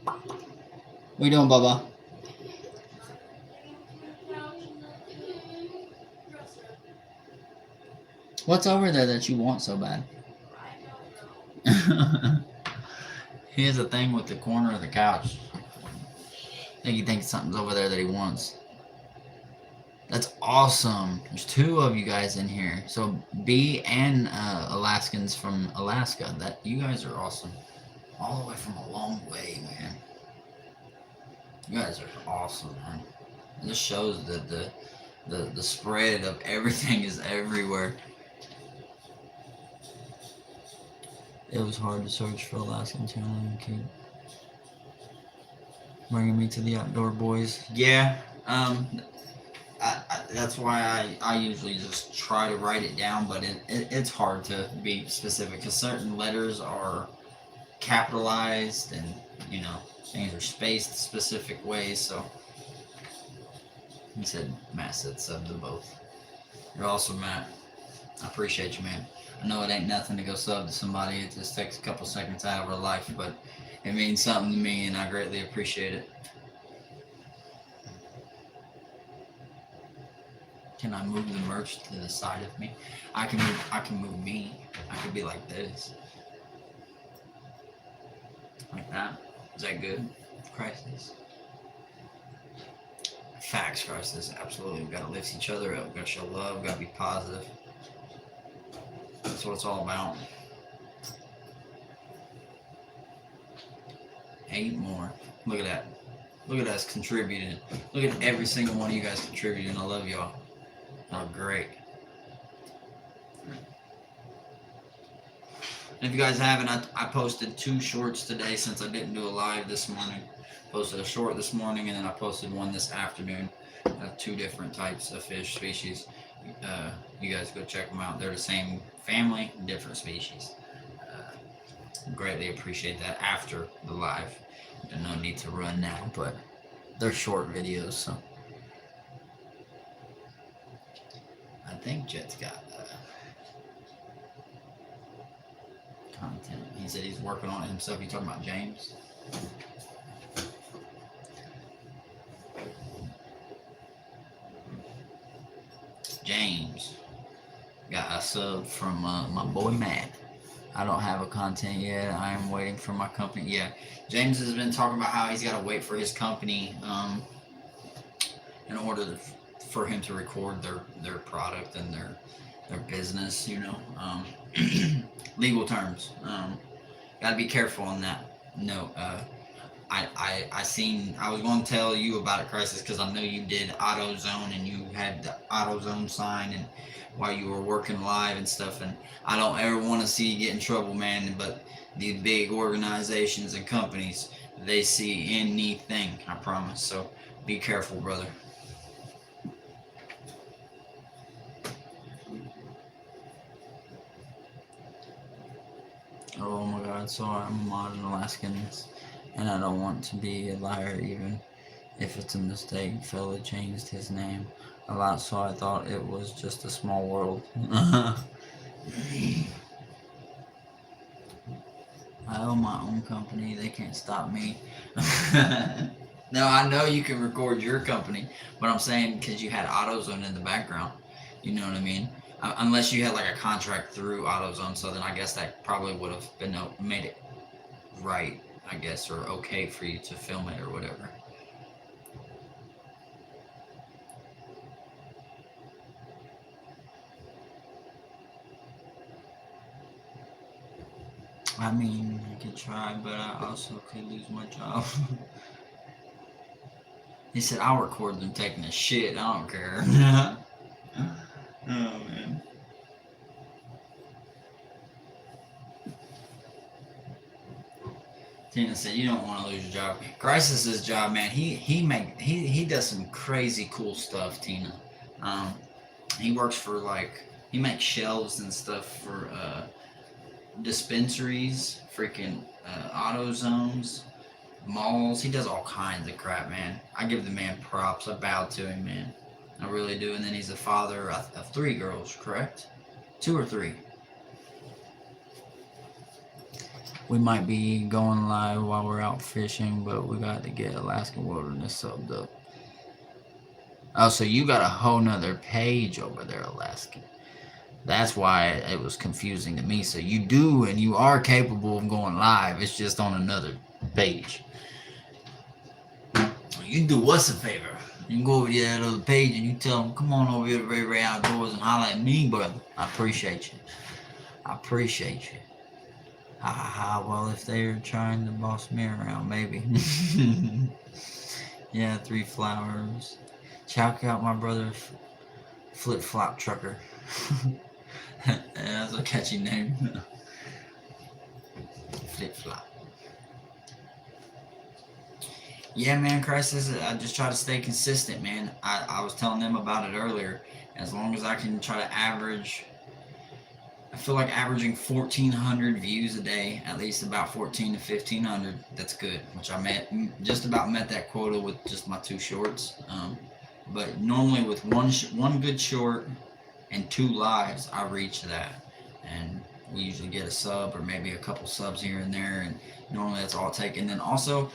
What you doing, Bubba? What's over there that you want so bad? He has a thing with the corner of the couch. I think he thinks something's over there that he wants. That's awesome. There's 2 of you guys in here. So B and Alaskans from Alaska. That you guys are awesome. All the way from a long way, man. You guys are awesome, man. It just shows that the spread of everything is everywhere. It was hard to search for Alaskan channel and keep bringing me to the outdoor boys. Yeah, that's why I usually just try to write it down, but it's hard to be specific because certain letters are capitalized and, you know, things are spaced specific ways. So he said, Matt said sub to both. You're awesome, Matt. I appreciate you, man. I know it ain't nothing to go sub to somebody. It just takes a couple seconds out of our life, but it means something to me, and I greatly appreciate it. Can I move the merch to the side of me? I can move me. I could be like this. Like that. Is that good? Crisis. Facts, Crisis. Absolutely. We've got to lift each other up. We've got to show love. We've got to be positive. That's what it's all about. 8 more. Look at that. Look at us contributing. Look at every single one of you guys contributing. I love y'all. Oh, great. And if you guys haven't, I posted 2 shorts today since I didn't do a live this morning. Posted a short this morning, and then I posted one this afternoon. 2 different types of fish species. You guys go check them out. They're the same family, different species. Greatly appreciate that after the live. No need to run now, but they're short videos, so. I think Jet's got content. He said he's working on it himself. You talking about James? James got a sub from my boy Matt. I don't have a content yet. I am waiting for my company. Yeah, James has been talking about how he's got to wait for his company in order for him to record their product and their business. You know, legal terms. Got to be careful on that. No, I was going to tell you about it, Crisis, because I know you did AutoZone and you had the AutoZone sign and while you were working live and stuff, and I don't ever want to see you get in trouble, man, but these big organizations and companies, they see anything, I promise, so be careful, brother. Oh my god, so I'm a modern Alaskans, and I don't want to be a liar even if it's a mistake. Fella changed his name a lot, so I thought it was just a small world. I own my own company. They can't stop me. No, I know you can record your company, but I'm saying because you had AutoZone in the background. You know what I mean? Unless you had like a contract through AutoZone, so then I guess that probably would have been made it right, I guess, or okay for you to film it or whatever. I mean, I could try, but I also could lose my job. He said, I'll record them taking a shit. I don't care. Oh, man. Tina said, you don't want to lose your job. Crisis's job, man, he does some crazy cool stuff, Tina. Um, he works for, like, he makes shelves and stuff for dispensaries, freaking auto zones, malls. He does all kinds of crap, man. I give the man props. I bow to him, man. I really do. And then he's the father of 3 girls, correct? 2 or 3. We might be going live while we're out fishing, but we got to get Alaskan Wilderness subbed up. Oh, so you got a whole nother page over there, Alaskan. That's why it was confusing to me. So you do, and you are capable of going live. It's just on another page. You can do us a favor. You can go over to that other page and you tell them, come on over here to RayRay Outdoors and holler at me, brother. I appreciate you. I appreciate you. Ha ha ha. Well, if they're trying to boss me around, maybe. Yeah, 3 flowers. Check out my brother, Flip Flop Trucker. Yeah, that's a catchy name. Flip Flop. Yeah, man, Crisis, I just try to stay consistent, man. I was telling them about it earlier. As long as I can try to average, I feel like averaging 1,400 views a day, at least about 14 to 1,500, that's good. Which I just about met that quota with just my 2 shorts. But normally with one good short and 2 lives, I reach that. And we usually get a sub or maybe a couple subs here and there. And normally that's all it takes. And then also,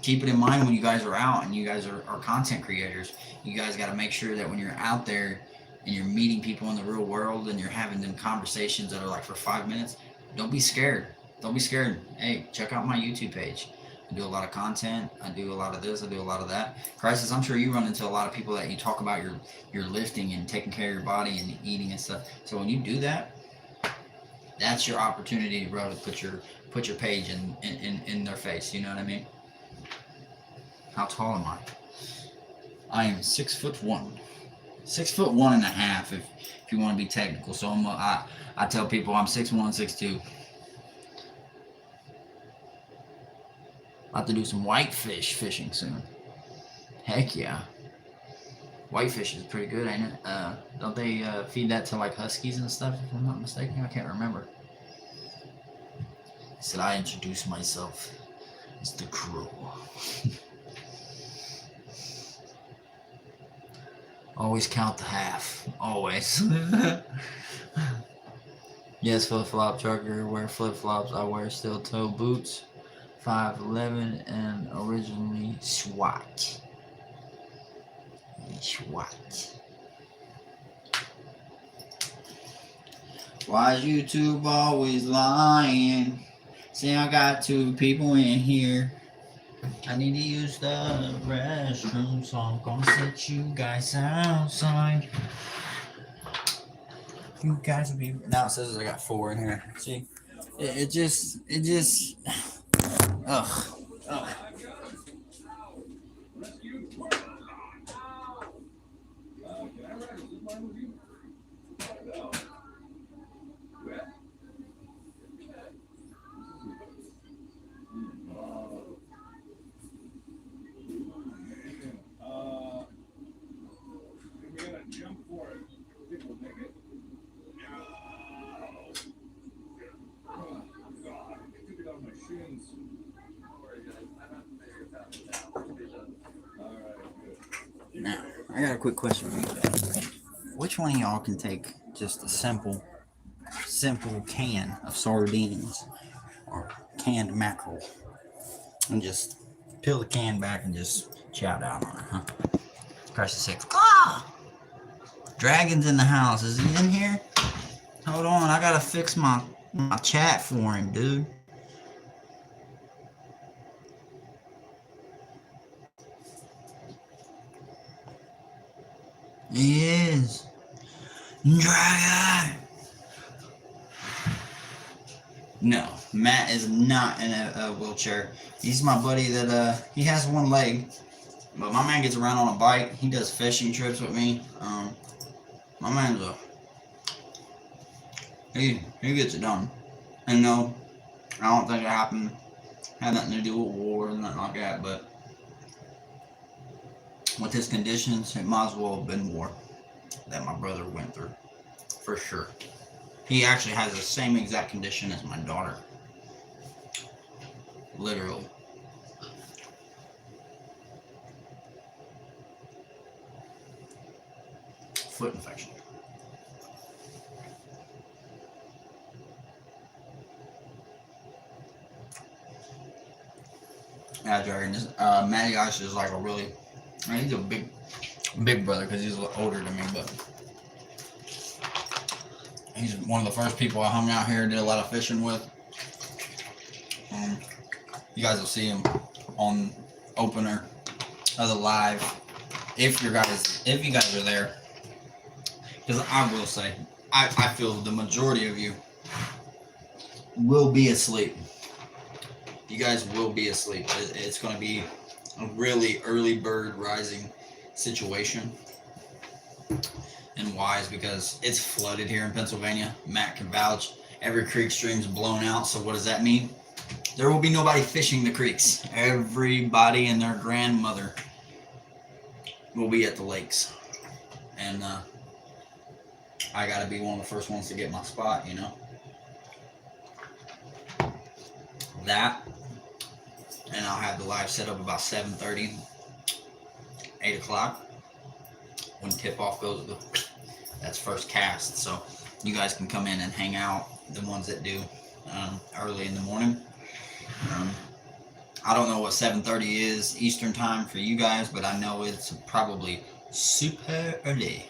keep it in mind when you guys are out and you guys are content creators, you guys got to make sure that when you're out there and you're meeting people in the real world and you're having them conversations that are like for 5 minutes, don't be scared. Don't be scared. Hey, check out my YouTube page. I do a lot of content. I do a lot of this. I do a lot of that. Crisis, I'm sure you run into a lot of people that you talk about your lifting and taking care of your body and eating and stuff. So when you do that, that's your opportunity, bro, to put your page in their face. You know what I mean? How tall am I? I am 6'1". 6'1.5" if you want to be technical. So I tell people I'm 6'1", 6'2". About to do some whitefish fishing soon. Heck yeah. Whitefish is pretty good, ain't it? Don't they feed that to like huskies and stuff, if I'm not mistaken? I can't remember. He said I introduced myself as the Crow. Always count the half. Always. Yes, flip-flop trucker. Wear flip-flops. I wear steel-toe boots. 5'11" and originally SWAT. SWAT. Why is YouTube always lying? Say I got 2 people in here. I need to use the restroom, so I'm gonna set you guys outside. You guys will be. Now it says I got 4 in here. See, it just, ugh. Now, I got a quick question for you guys. Which one of y'all can take just a simple simple can of sardines or canned mackerel and just peel the can back and just chow down on it, huh? Precious 6. Ah! Dragon's in the house. Is he in here? Hold on, I gotta fix my chat for him, dude. He is. Dragon! No, Matt is not in a wheelchair. He's my buddy that, he has one leg, but my man gets around on a bike. He does fishing trips with me. My man's he gets it done. And no, I don't think it happened, had nothing to do with war or nothing like that, but with his conditions, it might as well have been war that my brother went through, for sure. He actually has the same exact condition as my daughter. Literally. Foot infection. Yeah, Dragon. Matty Ice is like a really, I mean, he's a big brother because he's a little older than me, but he's one of the first people I hung out here and did a lot of fishing with. You guys will see him on opener of the live if you guys are there. Because I will say, I feel the majority of you will be asleep. You guys will be asleep. It's going to be a really early bird rising situation. And why is because it's flooded here in Pennsylvania. Matt can vouch. Every creek stream's blown out. So what does that mean? There will be nobody fishing the creeks. Everybody and their grandmother will be at the lakes. And I got to be one of the first ones to get my spot, you know. That, and I'll have the live set up about 7:30, 8 o'clock. When tip-off goes, that's first cast. So you guys can come in and hang out, the ones that do early in the morning. I don't know what 7:30 is Eastern time for you guys, but I know it's probably super early.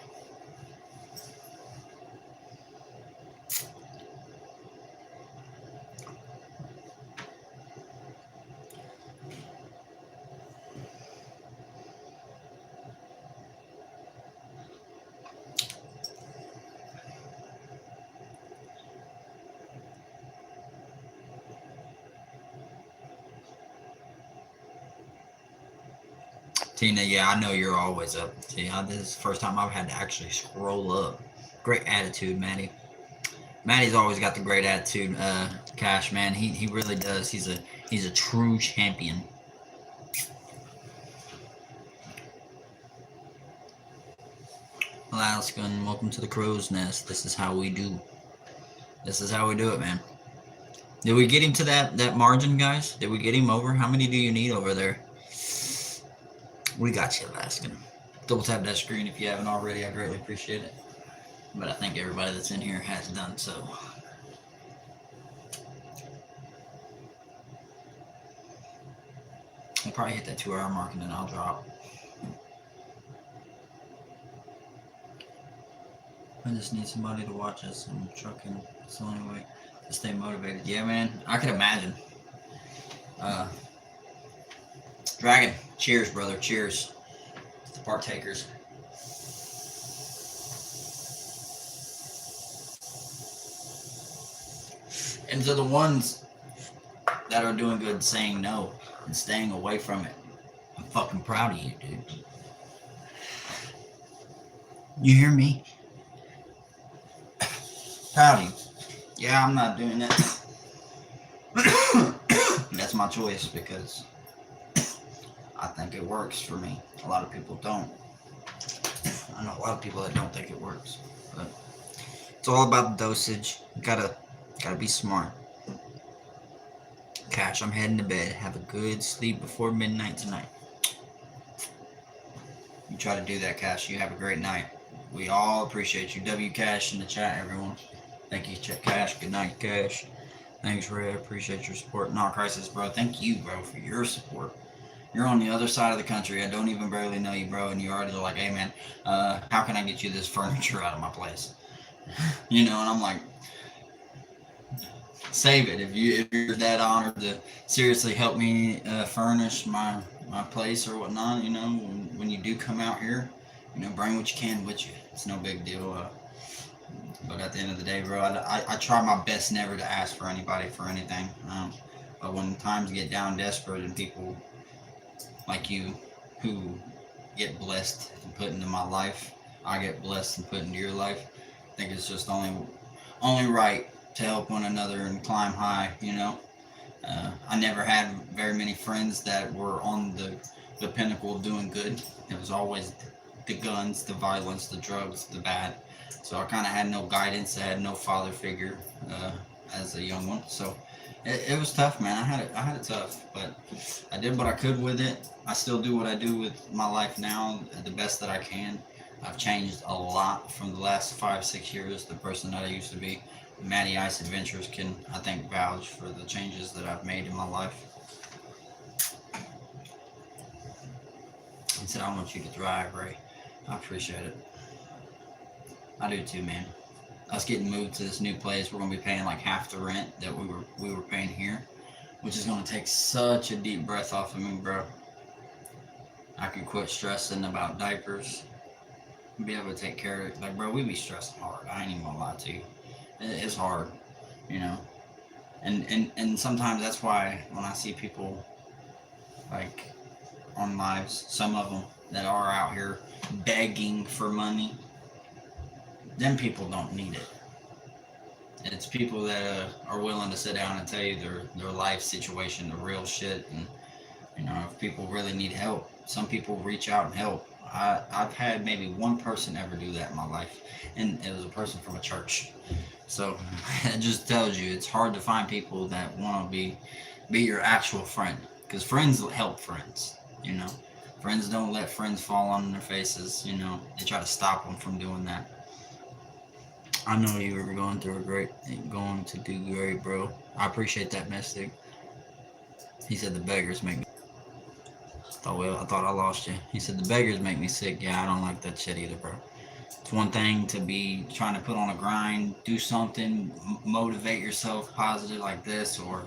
Tina, yeah, I know you're always up. See, this is the first time I've had to actually scroll up. Great attitude, Maddie. Maddie's always got the great attitude. Cash, man, he really does. He's a true champion. Alaskan, welcome to the crow's nest. This is how we do. This is how we do it, man. Did we get him to that margin, guys? Did we get him over? How many do you need over there? We got you, Alaskan. Double tap that screen if you haven't already. I greatly appreciate it. But I think everybody that's in here has done so. I'll probably hit that 2-hour mark and then I'll drop. I just need somebody to watch us. I'm trucking. It's the only way to stay motivated. Yeah, man. I can imagine. Dragon, cheers, brother. Cheers to the partakers. And to the ones that are doing good, saying no and staying away from it, I'm fucking proud of you, dude. You hear me? Proud of you. Yeah, I'm not doing that. That's my choice because I think it works for me. A lot of people don't. I know a lot of people that don't think it works, but it's all about the dosage. You gotta be smart. Cash, I'm heading to bed. Have a good sleep before midnight tonight. You try to do that, Cash. You have a great night. We all appreciate you. W Cash in the chat, everyone. Thank you, Cash. Good night, Cash. Thanks, Ray. I appreciate your support. No crisis, bro. Thank you, bro, for your support. You're on the other side of the country. I don't even barely know you, bro, and you're already like, hey, man, how can I get you this furniture out of my place? And I'm like, save it. If you're that honored to seriously help me furnish my place or whatnot, when you do come out here, bring what you can with you. It's no big deal. But at the end of the day, bro, I try my best never to ask for anybody for anything. But when times get down desperate and people like you who get blessed and put into my life, I get blessed and put into your life. I think it's just only right to help one another and climb high. I never had very many friends that were on the pinnacle of doing good. It was always the guns, the violence, the drugs, the bad. So I kind of had no guidance. I had no father figure as a young one. So it was tough, man. I had it tough, but I did what I could with it. I still do what I do with my life now, the best that I can. I've changed a lot from the last 5-6 years. The person that I used to be. Matty Ice Adventures can, I think, vouch for the changes that I've made in my life. He said, I want you to thrive, Ray. I appreciate it. I do too, man. Us getting moved to this new place, we're gonna be paying like half the rent that we were paying here, which is gonna take such a deep breath off of me, bro. I can quit stressing about diapers, be able to take care of it. Like, bro, we be stressing hard. I ain't even gonna lie to you. It's hard, and sometimes that's why when I see people like on lives, some of them that are out here begging for money, them people don't need it. It's people that are willing to sit down and tell you their life situation, the real shit, and if people really need help, some people reach out and help. I've had maybe one person ever do that in my life, and it was a person from a church. So it just tells you it's hard to find people that want to be your actual friend, because friends help friends. Friends don't let friends fall on their faces. They try to stop them from doing that. I know you were going to do great, bro. I appreciate that, Mystic. He said the beggars make me. I thought I lost you. He said the beggars make me sick. Yeah, I don't like that shit either, bro. It's one thing to be trying to put on a grind, do something, motivate yourself positive like this, or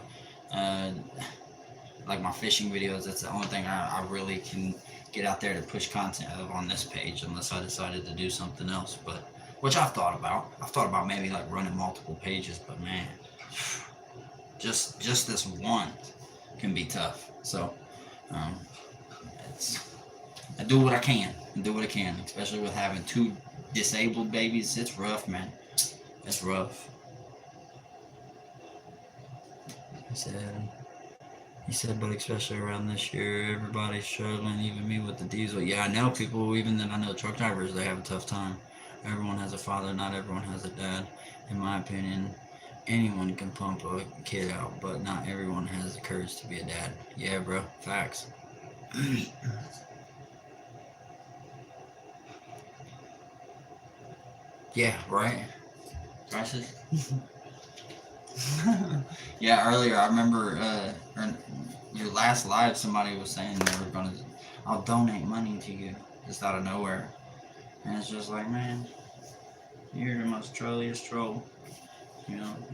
like my fishing videos. That's the only thing I really can get out there to push content of on this page, unless I decided to do something else. But which I've thought about. I've thought about maybe like running multiple pages, but man, just this one can be tough. So I do what I can. Especially with having 2 disabled babies. It's rough, man. It's rough. He said, but especially around this year, everybody's struggling, even me with the diesel. Yeah, I know people, even that I know truck drivers, they have a tough time. Everyone has a father, not everyone has a dad. In my opinion, anyone can pump a kid out, but not everyone has the courage to be a dad. Yeah, bro, facts. Yeah, right? Crisis? Yeah, earlier I remember your last live, somebody was saying they were gonna, I'll donate money to you, just out of nowhere. And it's just like, man, you're the most trolliest troll.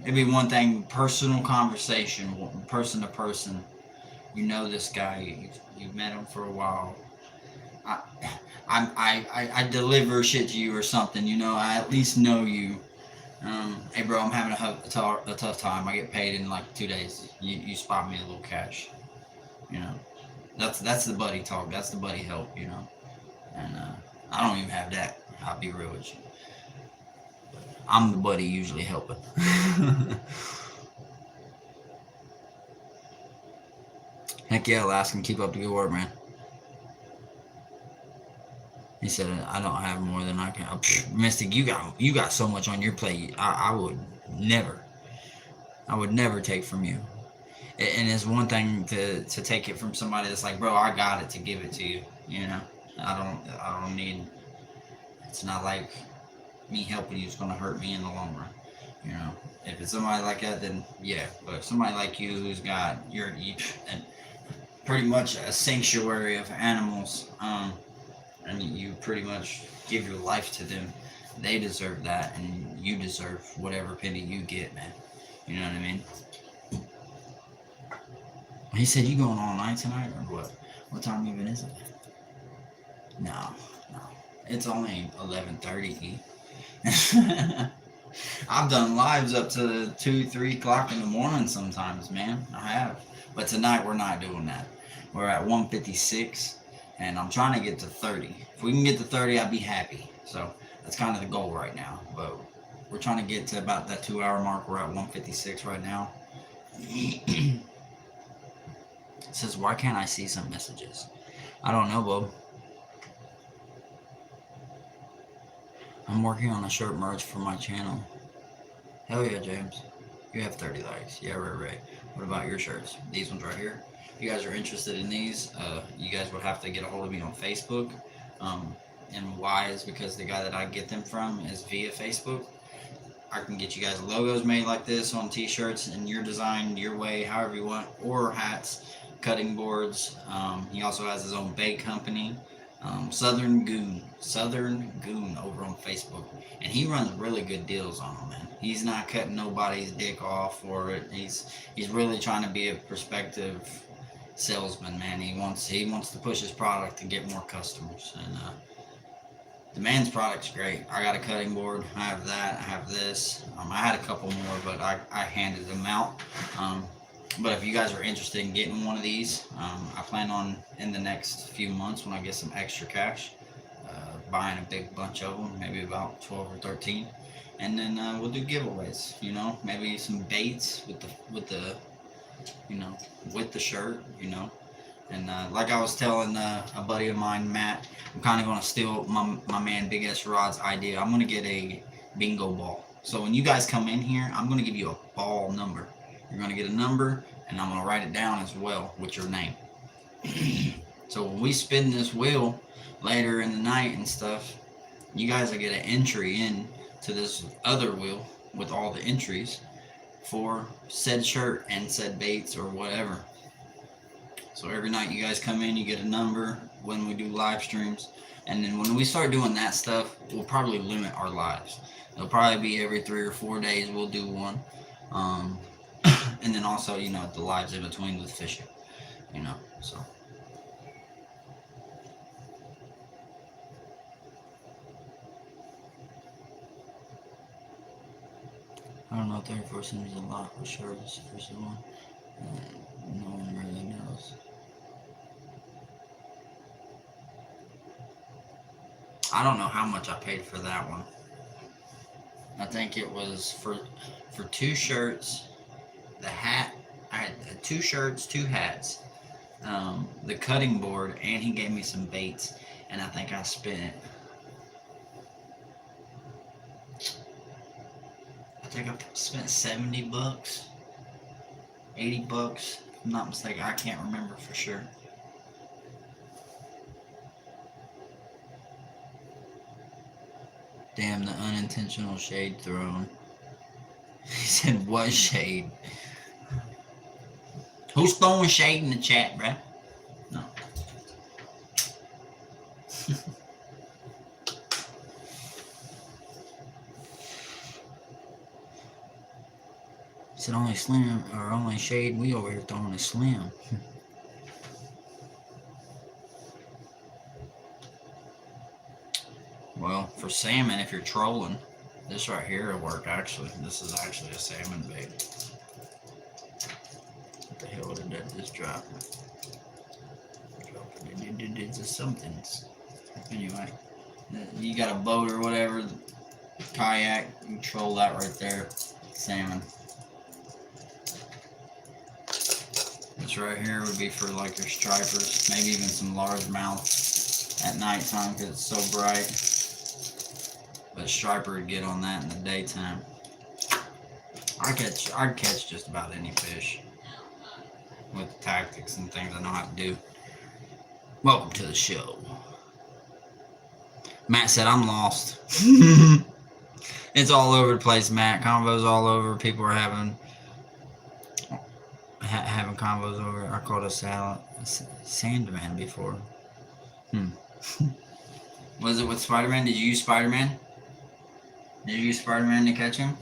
It'd be one thing, personal conversation, person to person. This guy, you've met him for a while. I deliver shit to you or something. I at least know you. Hey, bro, I'm having a tough time. I get paid in like 2 days. You spot me a little cash. That's the buddy talk. That's the buddy help. And I don't even have that. I'll be real with you. I'm the buddy usually helping. Heck yeah, Alaskan, keep up the good work, man. He said, I don't have more than I can. Mystic, you got so much on your plate. I would never take from you. And it's one thing to take it from somebody that's like, bro, I got it, to give it to you. I don't need. It's not like me helping you is gonna hurt me in the long run. If it's somebody like that, then yeah. But if somebody like you who's got and pretty much a sanctuary of animals, and you pretty much give your life to them, they deserve that, and you deserve whatever penny you get, man. You know what I mean? He said, "You going all night tonight, or what? What time even is it?" No, no, it's only 11:30. I've done lives up to 2, 3 o'clock in the morning sometimes, man. I have, but tonight we're not doing that. We're at 156, and I'm trying to get to 30. If we can get to 30, I'd be happy. So that's kind of the goal right now. But we're trying to get to about that 2 hour mark. We're at 156 right now. It says, why can't I see some messages? I don't know, Bob. I'm working on a shirt merch for my channel. Hell yeah, James. You have 30 likes. Yeah, right. What about your shirts? These ones right here. If you guys are interested in these, you guys would have to get a hold of me on Facebook. And why is because the guy that I get them from is via Facebook. I can get you guys logos made like this on t-shirts in your design, your way, however you want, or hats, cutting boards. He also has his own bake company, Southern Goon over on Facebook, and he runs really good deals on them, man. He's not cutting nobody's dick off for it. He's really trying to be a prospective salesman, man. He wants to push his product to get more customers, and the man's product's great. I got a cutting board. I have that. I have this. I had a couple more, but I handed them out. But if you guys are interested in getting one of these, I plan on in the next few months when I get some extra cash, buying a big bunch of them, maybe about 12 or 13, and then we'll do giveaways. You know, maybe some baits with the with the shirt. You know. And like I was telling a buddy of mine, Matt, I'm kind of going to steal my man Big S Rod's idea. I'm going to get a bingo ball. So when you guys come in here, I'm going to give you a ball number. You're going to get a number, and I'm going to write it down as well with your name. So when we spin this wheel later in the night and stuff, you guys will get an entry in to this other wheel with all the entries for said shirt and said baits or whatever. So every night you guys come in, you get a number when we do live streams. And then when we start doing that stuff, we'll probably limit our lives. It'll probably be every 3 or 4 days we'll do one. And then also, the lives in between with fishing, so. I don't know, 34 seems a lot for sure. This first one. No one really knows. I don't know how much I paid for that one. I think it was for 2 shirts, the hat. I had 2 shirts, 2 hats, the cutting board, and he gave me some baits. And I think I spent, $70, $80, if I'm not mistaken. I can't remember for sure. Damn, the unintentional shade thrown. He said, what shade? Who's throwing shade in the chat, bruh? No. Said only slim, or only shade we over here throwing is slim. Well, for salmon, if you're trolling, this right here will work actually. This is actually a salmon bait. What the hell did that just drop? It did something. Anyway, you got a boat or whatever, kayak, you troll that right there. Salmon. This right here would be for like your stripers, maybe even some largemouth at nighttime because it's so bright. But striper would get on that in the daytime. I'd catch just about any fish with the tactics and things I know how to do. Welcome to the show. Matt said I'm lost. It's all over the place, Matt. Convos all over. People are having convos over. I called a Sandman before. Hmm. Was it with Spider-Man? Did you use Spider-Man? Did you use Spider-Man to catch him?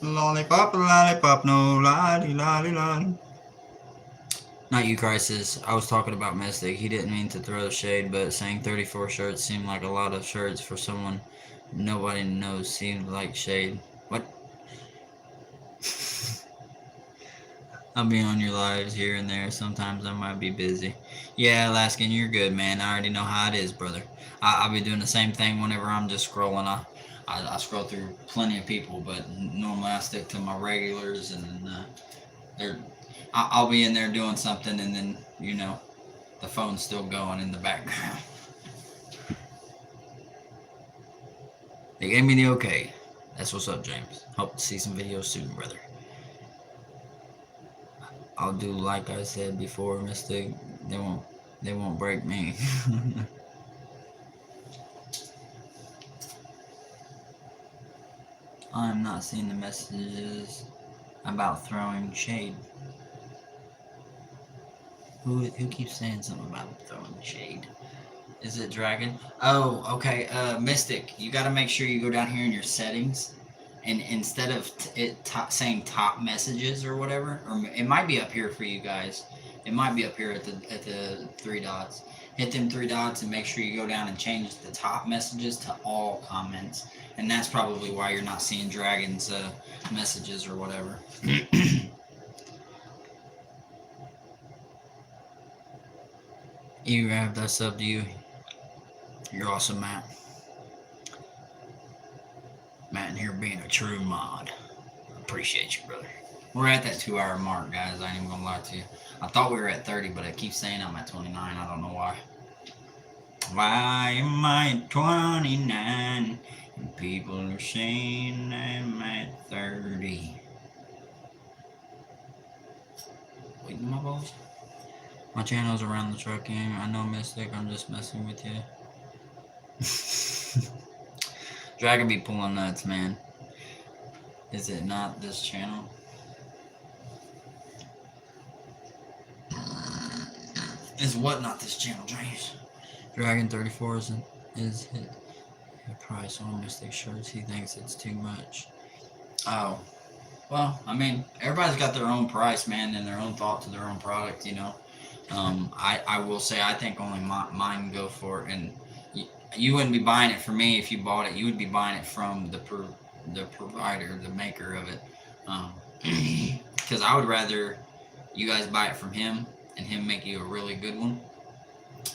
Lollipop, lollipop, no lolly, lolly, lolly. Not you, Crisis. I was talking about Mystic. He didn't mean to throw the shade, but saying 34 shirts seemed like a lot of shirts for someone nobody knows. Seemed like shade. What? I'll be on your lives here and there. Sometimes I might be busy. Yeah, Alaskan, you're good, man. I already know how it is, brother. I'll be doing the same thing whenever I'm just scrolling. I scroll through plenty of people, but normally I stick to my regulars, and they're I'll be in there doing something, and then the phone's still going in the background. They gave me the okay. That's what's up, James. Hope to see some videos soon, brother. I'll do like I said before, Mystic. They won't break me. I'm not seeing the messages about throwing shade. Who keeps saying something about throwing shade? Is it Dragon? Oh, okay. Mystic, you got to make sure you go down here in your settings, and instead of saying top messages or whatever, or it might be up here for you guys. It might be up here at the three dots. Hit them three dots and make sure you go down and change the top messages to all comments. And that's probably why you're not seeing Dragon's messages or whatever. You have that sub to you. You're awesome, Matt. Matt in here being a true mod. Appreciate you, brother. We're at that 2-hour mark, guys. I ain't even gonna lie to you. I thought we were at 30, but I keep saying I'm at 29. I don't know why. Why am I at 29? And people are saying I'm at 30. Wait, my balls? My channel's around the truck game. I know, Mystic. I'm just messing with you. Dragon be pulling nuts, man. Is it not this channel? Is what not this channel, James? Dragon 34 is hit the price on Mystic shirts. He thinks it's too much. Oh. Well, I mean, everybody's got their own price, man, and their own thought to their own product, I will say I think only mine go for it, and you wouldn't be buying it from me if you bought it. You would be buying it from the provider, the maker of it, because I would rather you guys buy it from him and him make you a really good one.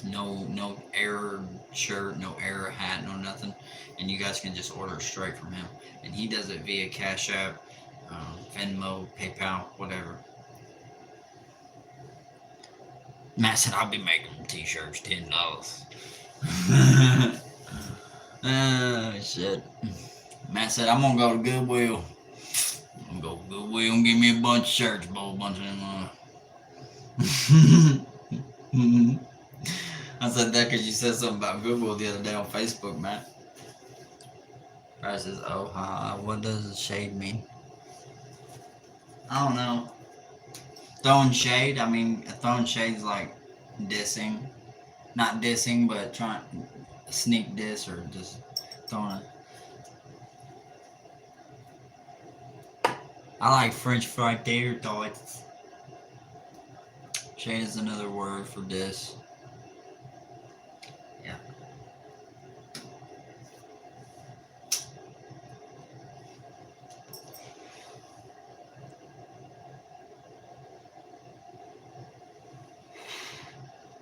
No error shirt, no error hat, no nothing, and you guys can just order straight from him, and he does it via Cash App, Venmo, PayPal, whatever. Matt said I'll be making t-shirts $10. Oh shit. Matt said I'm gonna go to Goodwill. I'm gonna go to Goodwill and give me a bunch of shirts, a bunch of them. I said that because you said something about Goodwill the other day on Facebook, Matt. I says, oh, what does shade mean? I don't know. Throwing shade, I mean, throwing shade's like dissing. Not dissing, but trying sneak diss or just throwing it. I like French fried tater tots. Shade is another word for diss. Yeah.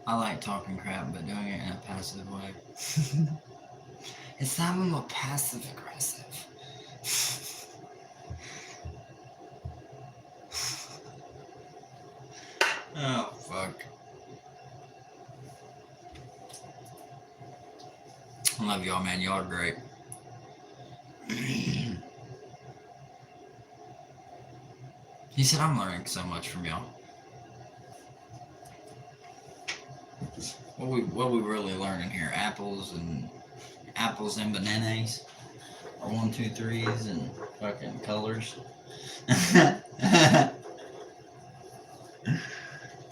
I like talking crap, but doing it in a passive way. It's not more passive aggressive. Oh, fuck. I love y'all, man. Y'all are great. He said, I'm learning so much from y'all. what we really learning here? Apples and bananas, or 1, 2, 3s and fucking colors.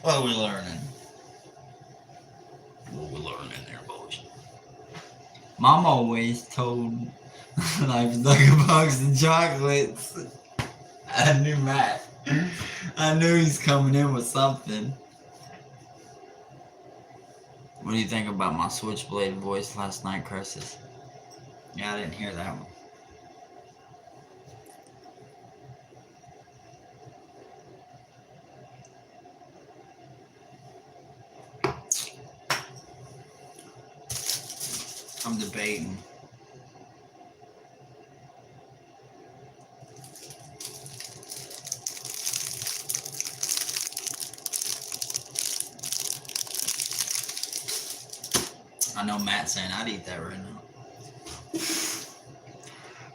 What are we learning? What we learning there, boys? Mom always told life is like a box of chocolates. I knew Matt. I knew he's coming in with something. What do you think about my switchblade voice last night, Curses? Yeah, I didn't hear that one. I'm debating. I know Matt's saying I'd eat that right now.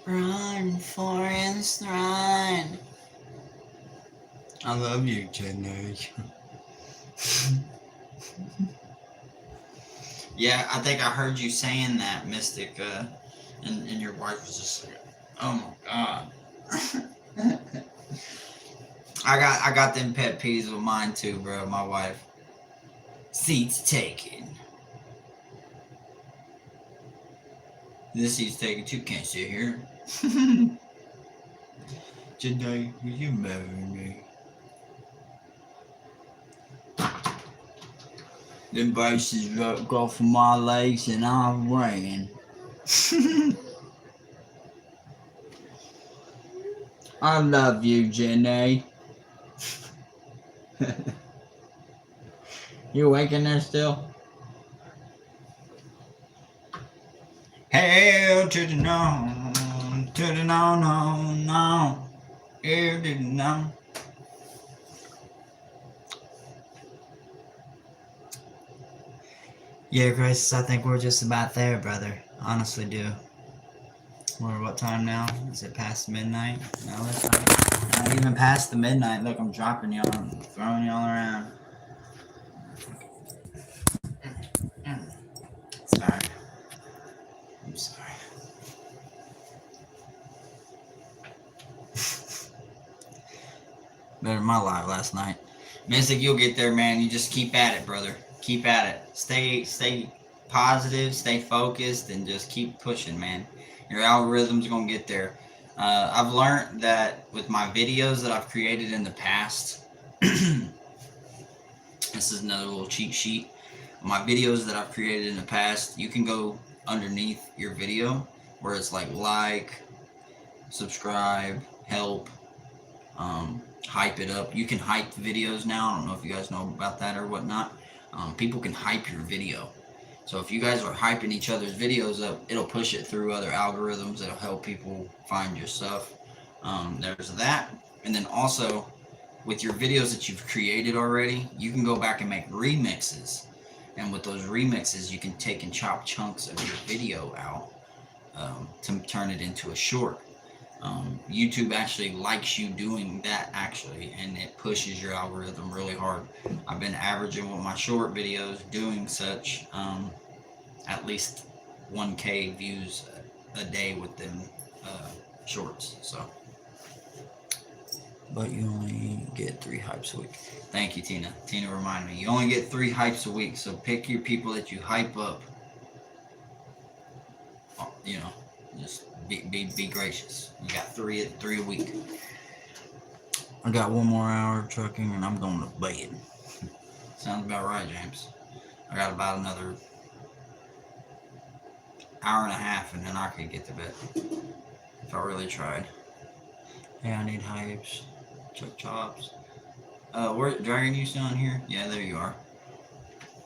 Run, Forrest, run. I love you, Jenny. Yeah, I think I heard you saying that, Mystic, and your wife was just like, oh my god. I got them pet peeves with mine too, bro. My wife. Seat's taken. This seat's taken too. Can't sit here. Today, will you marry me? The braces broke off of my legs and I ran. I love you, Jenny. You awake in there still? Hell to the no, to the no, no, no. Hell to the no. Yeah, Grace, I think we're just about there, brother. Honestly do. We're what time now? Is it past midnight? No, it's not even past the midnight. Look, I'm dropping y'all. I'm throwing y'all around. Sorry. I'm sorry. Better than my live last night. Mystic, you'll get there, man. You just keep at it, brother. Keep at it. Stay positive, stay focused, and just keep pushing, man. Your algorithm's gonna get there. I've learned that with my videos that I've created in the past. This is another little cheat sheet. My videos that I've created in the past, you can go underneath your video where it's like, subscribe, help, hype it up. You can hype videos now. I don't know if you guys know about that or whatnot. People can hype your video. So if you guys are hyping each other's videos up, it'll push it through other algorithms. It'll help people find your stuff. There's that. And then also, with your videos that you've created already, you can go back and make remixes. And with those remixes, you can take and chop chunks of your video out to turn it into a short. YouTube actually likes you doing that, actually, and it pushes your algorithm really hard. I've been averaging with my short videos doing such at least 1K views a day with them shorts. So, but you only get 3 hypes a week. Thank you, Tina. Tina reminded me. You only get 3 hypes a week, so pick your people that you hype up. You know, just be gracious. You got 3 a week. I got 1 more hour of trucking and I'm going to bed. Sounds about right, James. I got about another hour and a half and then I could get to bed if I really tried. Hey, I need hypes. Chuck chops. Where Dragon, you still in here? Yeah, there you are.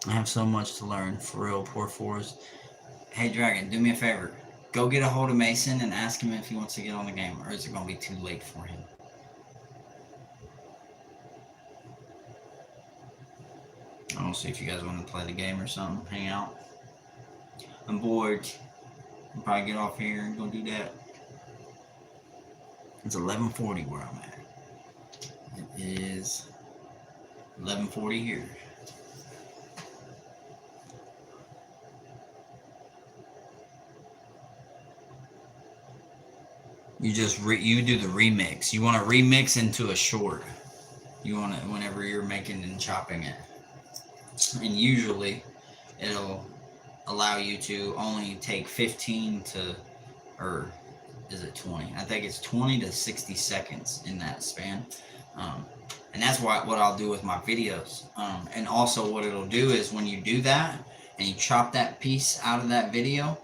I have so much to learn, for real, poor Forrest. Hey Dragon, do me a favor. Go get a hold of Mason and ask him if he wants to get on the game, or is it going to be too late for him? I don't see if you guys want to play the game or something, hang out. I'm bored. I'll probably get off here and go do that. It's 11:40 where I'm at. It is 11:40 here. You just you do the remix. You want to remix into a short. You want to whenever you're making and chopping it, and usually it'll allow you to only take 15 to, or is it 20? I think it's 20 to 60 seconds in that span. Um, and that's what I'll do with my videos. And also what it'll do is when you do that and you chop that piece out of that video,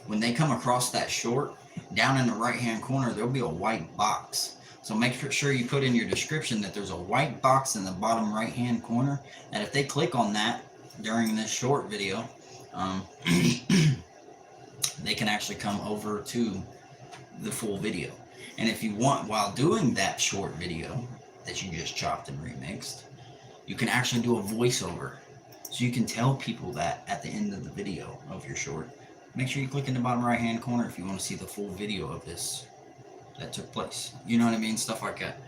when they come across that short, down in the right hand corner, there'll be a white box. So make sure you put in your description that there's a white box in the bottom right hand corner. And if they click on that during this short video, they can actually come over to the full video. And if you want, while doing that short video that you just chopped and remixed, you can actually do a voiceover. So you can tell people that at the end of the video of your short. Make sure you click in the bottom right hand corner if you want to see the full video of this that took place. You know what I mean? Stuff like that.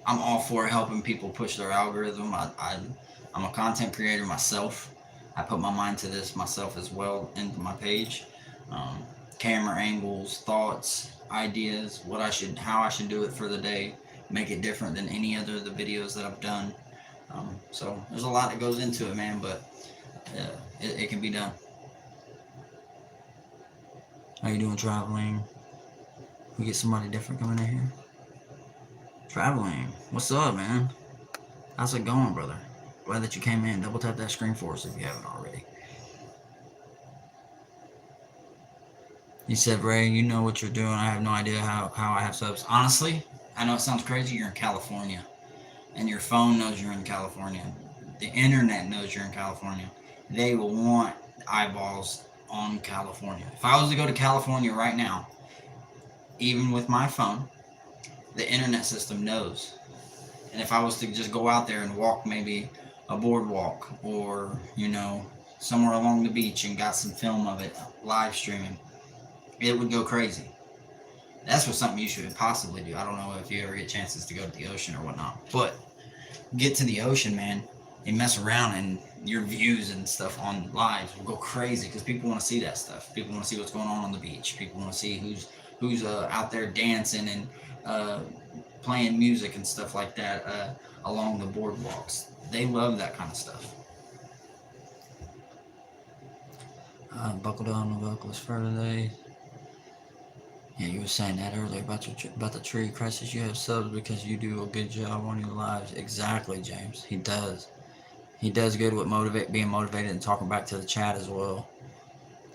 I'm all for helping people push their algorithm. I'm a content creator myself. I put my mind to this myself as well into my page. Camera angles, thoughts, ideas, how I should do it for the day, make it different than any other of the videos that I've done. So there's a lot that goes into it, man, but it can be done. How you doing, traveling? We get somebody different coming in here. Traveling, what's up, man? How's it going, brother? Glad that you came in. Double tap that screen for us if you haven't already. He said, Ray, you know what you're doing. I have no idea how I have subs. Honestly, I know it sounds crazy. You're in California. And your phone knows you're in California. The internet knows you're in California. They will want eyeballs on California. If I was to go to California right now, even with my phone, the internet system knows. And if I was to just go out there and walk maybe a boardwalk or, somewhere along the beach and got some film of it live streaming, it would go crazy. That's what something you should possibly do. I don't know if you ever get chances to go to the ocean or whatnot, but get to the ocean, man, and mess around, and your views and stuff on lives will go crazy because people want to see that stuff. People want to see what's going on the beach. People want to see who's out there dancing and playing music and stuff like that along the boardwalks. They love that kind of stuff. Buckled on the vocalist for today. Yeah, you were saying that earlier about the tree crisis. You have subs because you do a good job on your lives. Exactly, James. He does. He does good with being motivated and talking back to the chat as well.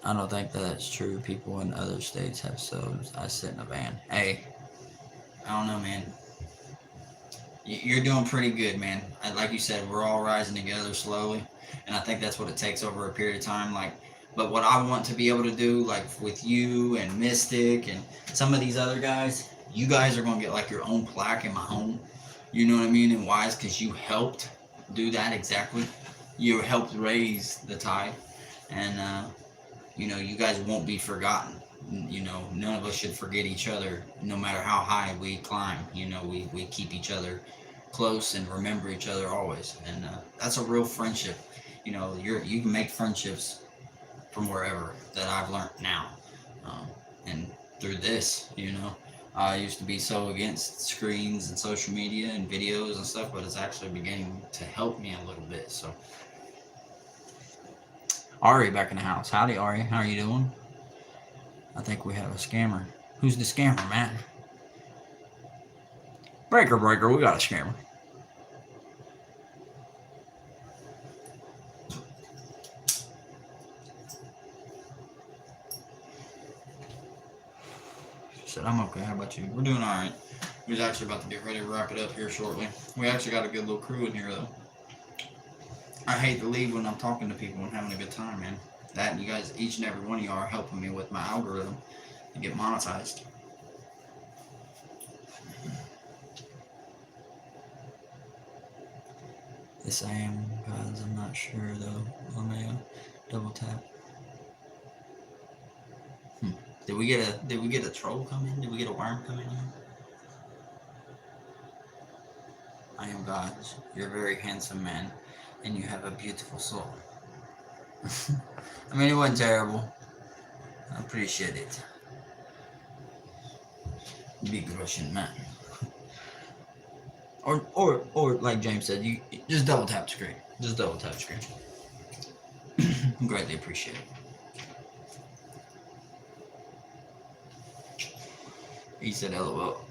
I don't think that's true. People in other states have subs. I sit in a van. Hey, I don't know, man. You're doing pretty good, man. Like you said, we're all rising together slowly, and I think that's what it takes over a period of time. But what I want to be able to do, like with you and Mystic and some of these other guys, you guys are going to get like your own plaque in my home. You know what I mean? And why? Is because you helped do that exactly. You helped raise the tide. And, you guys won't be forgotten. None of us should forget each other, no matter how high we climb. We keep each other close and remember each other always. And that's a real friendship. You can make friendships from wherever that I've learned now. And through this, I used to be so against screens and social media and videos and stuff, but it's actually beginning to help me a little bit. So, Ari back in the house. Howdy, Ari. How are you doing? I think we have a scammer. Who's the scammer, Matt? Breaker, we got a scammer. Said, I'm okay. How about you? We're doing all right. We're actually about to get ready to wrap it up here shortly. We actually got a good little crew in here, though. I hate to leave when I'm talking to people and having a good time, man. That and you guys, each and every one of you are helping me with my algorithm to get monetized. Yes, I am, guys. I'm not sure, though. Let me double tap. Did we get a troll come in? Did we get a worm come in here? I am God. You're a very handsome man, and you have a beautiful soul. I mean, it wasn't terrible. I appreciate it. big Russian man. Or like James said, you just double tap the screen. Just double tap the screen. Greatly appreciate it. He said LOL.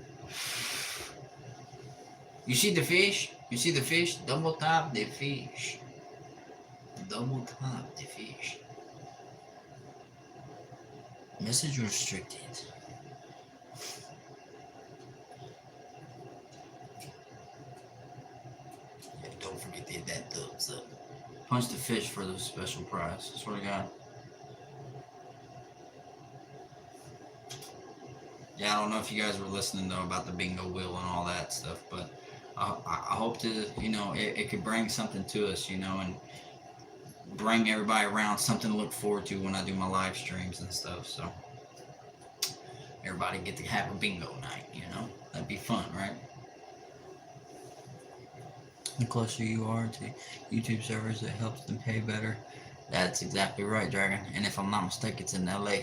You see the fish? You see the fish? Double tap the fish. Double tap the fish. Message restricted. Yeah, don't forget to hit that thumbs up. Punch the fish for the special prize. I swear to God. Yeah, I don't know if you guys were listening though about the bingo wheel and all that stuff, but I hope to, you know, it could bring something to us, you know, and bring everybody around, something to look forward to when I do my live streams and stuff. So everybody get to have a bingo night, you know, that'd be fun, right? The closer you are to YouTube servers, it helps them pay better. That's exactly right, Dragon. And if I'm not mistaken, it's in LA.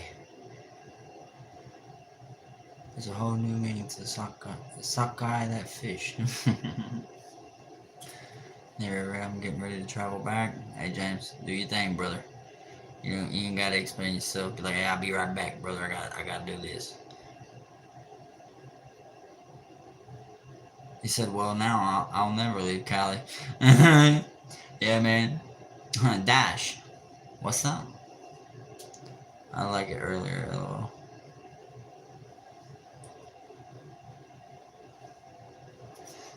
There's a whole new meaning to sockeye that fish. There, I'm getting ready to travel back. Hey James, do your thing, brother. You ain't gotta explain yourself. Be like, hey, I'll be right back, brother. I gotta do this. He said, well, now I'll never leave Cali. Yeah, man. Dash, what's up? I like it earlier, lol.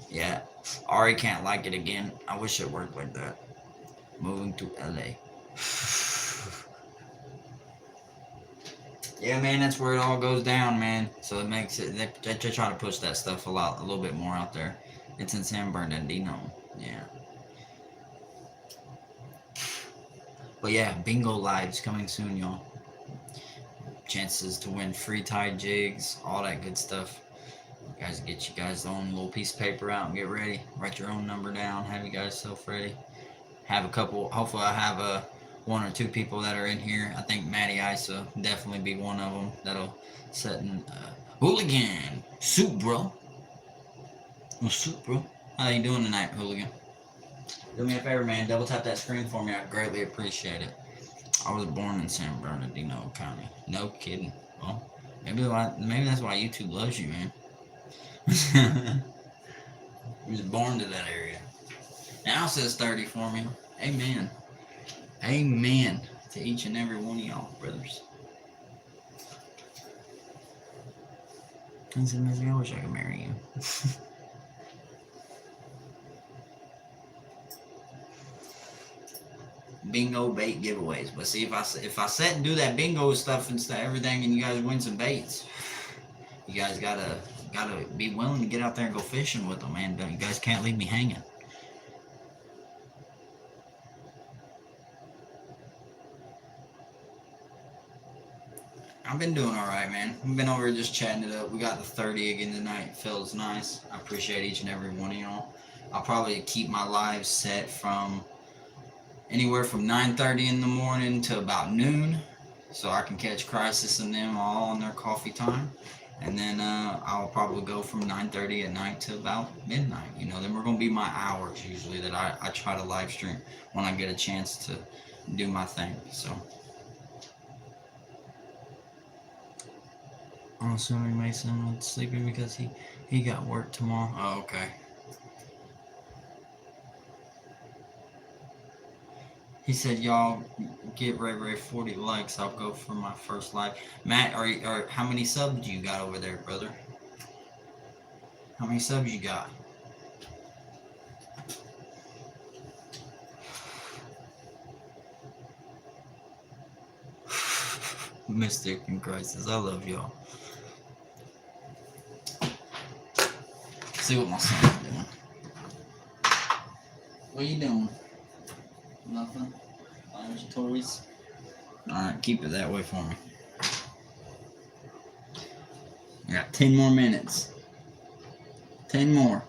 Yeah, Ari can't like it again. I wish it worked like that. Moving to LA. Yeah, man, that's where it all goes down, man. So it makes it, they try to push that stuff a little bit more out there. It's in San Bernardino, yeah. But yeah, bingo lives coming soon, y'all. Chances to win free tide jigs, all that good stuff. You guys get you guys own little piece of paper out and get ready. Write your own number down. Have you guys self ready. Have a couple. Hopefully, I have one or two people that are in here. I think Matty Isa definitely be one of them. That'll set in Hooligan soup, bro. What's up, bro? How you doing tonight, Hooligan? Do me a favor, man. Double tap that screen for me. I greatly appreciate it. I was born in San Bernardino County. No kidding. Well, maybe that's why YouTube loves you, man. He was born to that area. Now it says 30 for me. Amen. Amen to each and every one of y'all, brothers. I said, Missy, I wish I could marry you. Bingo bait giveaways. But see, if I sit and do that bingo stuff and stuff, everything, and you guys win some baits, you guys gotta be willing to get out there and go fishing with them, man. You guys can't leave me hanging. I've been doing all right, man. We've been over here just chatting it up. We got the 30 again tonight. Feels nice. I appreciate each and every one of y'all. I'll probably keep my lives set from anywhere from 9:30 in the morning to about noon, so I can catch Crisis and them all on their coffee time. And then I'll probably go from 9:30 at night to about midnight. You know, then we're gonna be my hours usually that I try to live stream when I get a chance to do my thing. So I'm assuming Mason was sleeping because he got work tomorrow. Oh, okay. He said, y'all get RayRay 40 likes. I'll go for my first live. Matt, how many subs you got over there, brother? How many subs you got? Mystic and Crisis, I love y'all. See what my son's doing. What are you doing? Nothing? There's toys. Alright, keep it that way for me. I got 10 more minutes. 10 more.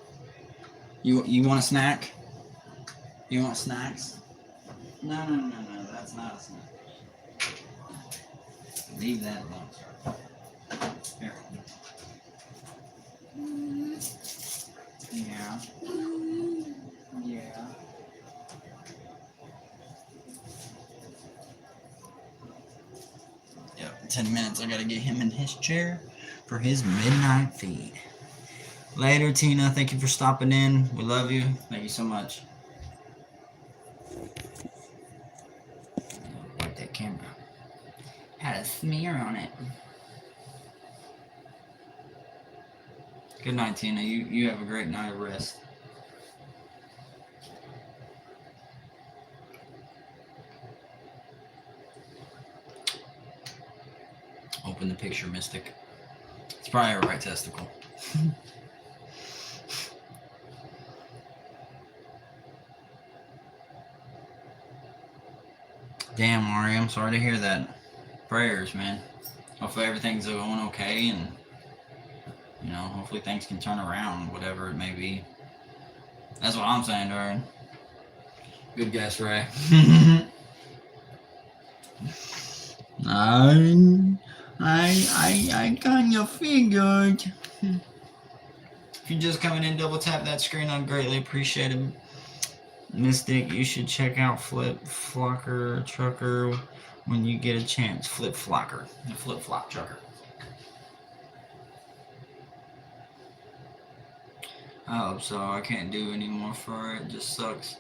You want a snack? You want snacks? No, that's not a snack. Leave that alone, sir. Here. 10 minutes. I gotta get him in his chair for his midnight feed. Later, Tina. Thank you for stopping in. We love you. Thank you so much. Wipe that camera. Had a smear on it. Good night, Tina. You have a great night of rest. Open the picture, Mystic. It's probably a right testicle. Damn, Ari, I'm sorry to hear that. Prayers, man. Hopefully everything's going okay, and you know, hopefully things can turn around, whatever it may be. That's what I'm saying, Darren. Good guess, Ray. I kind of figured. If you're just coming in, double tap that screen. I'd greatly appreciate it. Mystic, you should check out Flip Flocker Trucker when you get a chance. Flip Flocker, the Flip Flop Trucker. I hope so. I can't do any more for it. It just sucks.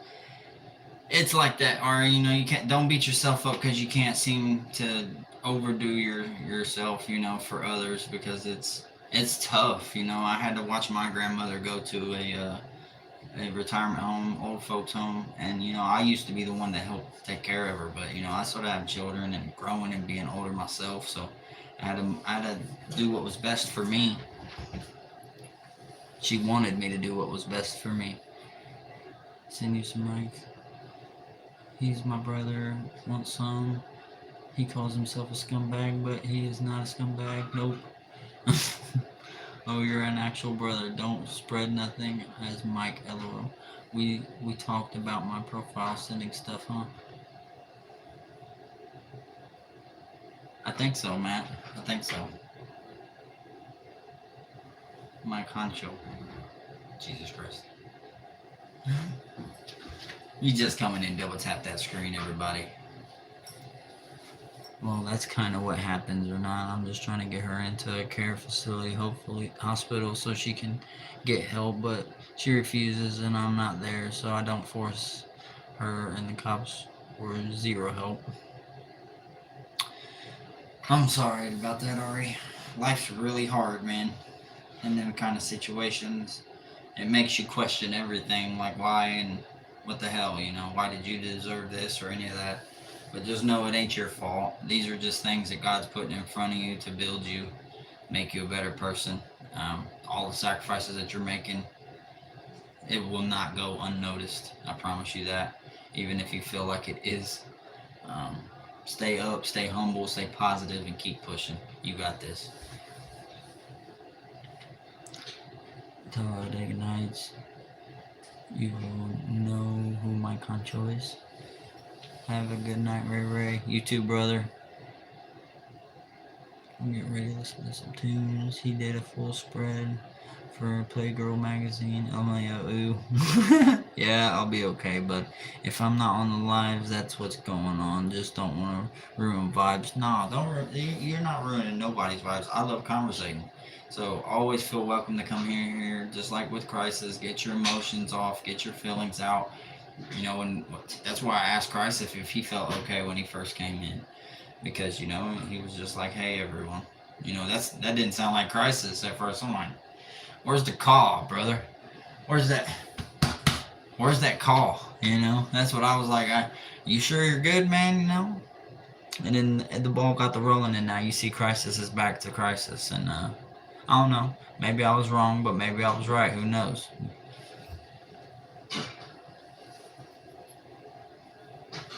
It's like that, Ari. You know, you can't. Don't beat yourself up because you can't seem to overdo yourself. You know, for others, because it's tough. You know, I had to watch my grandmother go to a retirement home, old folks home, and you know, I used to be the one that helped take care of her. But you know, I sort of have children and growing and being older myself, so I had to do what was best for me. She wanted me to do what was best for me. Send you some rights. He's my brother. Want some? He calls himself a scumbag, but he is not a scumbag. Nope. Oh, you're an actual brother. Don't spread nothing. As Mike LOL. We talked about my profile sending stuff, huh? I think so, Matt. I think so. Mike Honcho. Jesus Christ. You just coming in, double tap that screen, everybody. Well, that's kind of what happens or not. I'm just trying to get her into a care facility, hopefully hospital, so she can get help, but she refuses and I'm not there, so I don't force her, and the cops were zero help. I'm sorry about that, Ari. Life's really hard, man. In them kind of situations, it makes you question everything, like why and what the hell, you know, why did you deserve this or any of that? But just know it ain't your fault. These are just things that God's putting in front of you to build you, make you a better person. All the sacrifices that you're making, it will not go unnoticed. I promise you that. Even if you feel like it is. Stay up, stay humble, stay positive, and keep pushing. You got this. Talladega Nights. You know who my concho is. Have a good night, RayRay. You too, brother. I'm getting ready to listen to some tunes. He did a full spread for Playgirl magazine. I'm like, ooh. Yeah, I'll be okay, but if I'm not on the lives, that's what's going on. Just don't want to ruin vibes. No, you're not ruining nobody's vibes. I love conversating. So always feel welcome to come here, just like with Crisis. Get your emotions off, get your feelings out. You know, and that's why I asked Crisis if he felt okay when he first came in. Because, you know, he was just like, hey, everyone. You know, that didn't sound like Crisis at first. I'm like, where's the call, brother? Where's that call? You know, that's what I was like. You sure you're good, man? You know? And then the ball got the rolling, and now you see Crisis is back to Crisis. And I don't know. Maybe I was wrong, but maybe I was right. Who knows?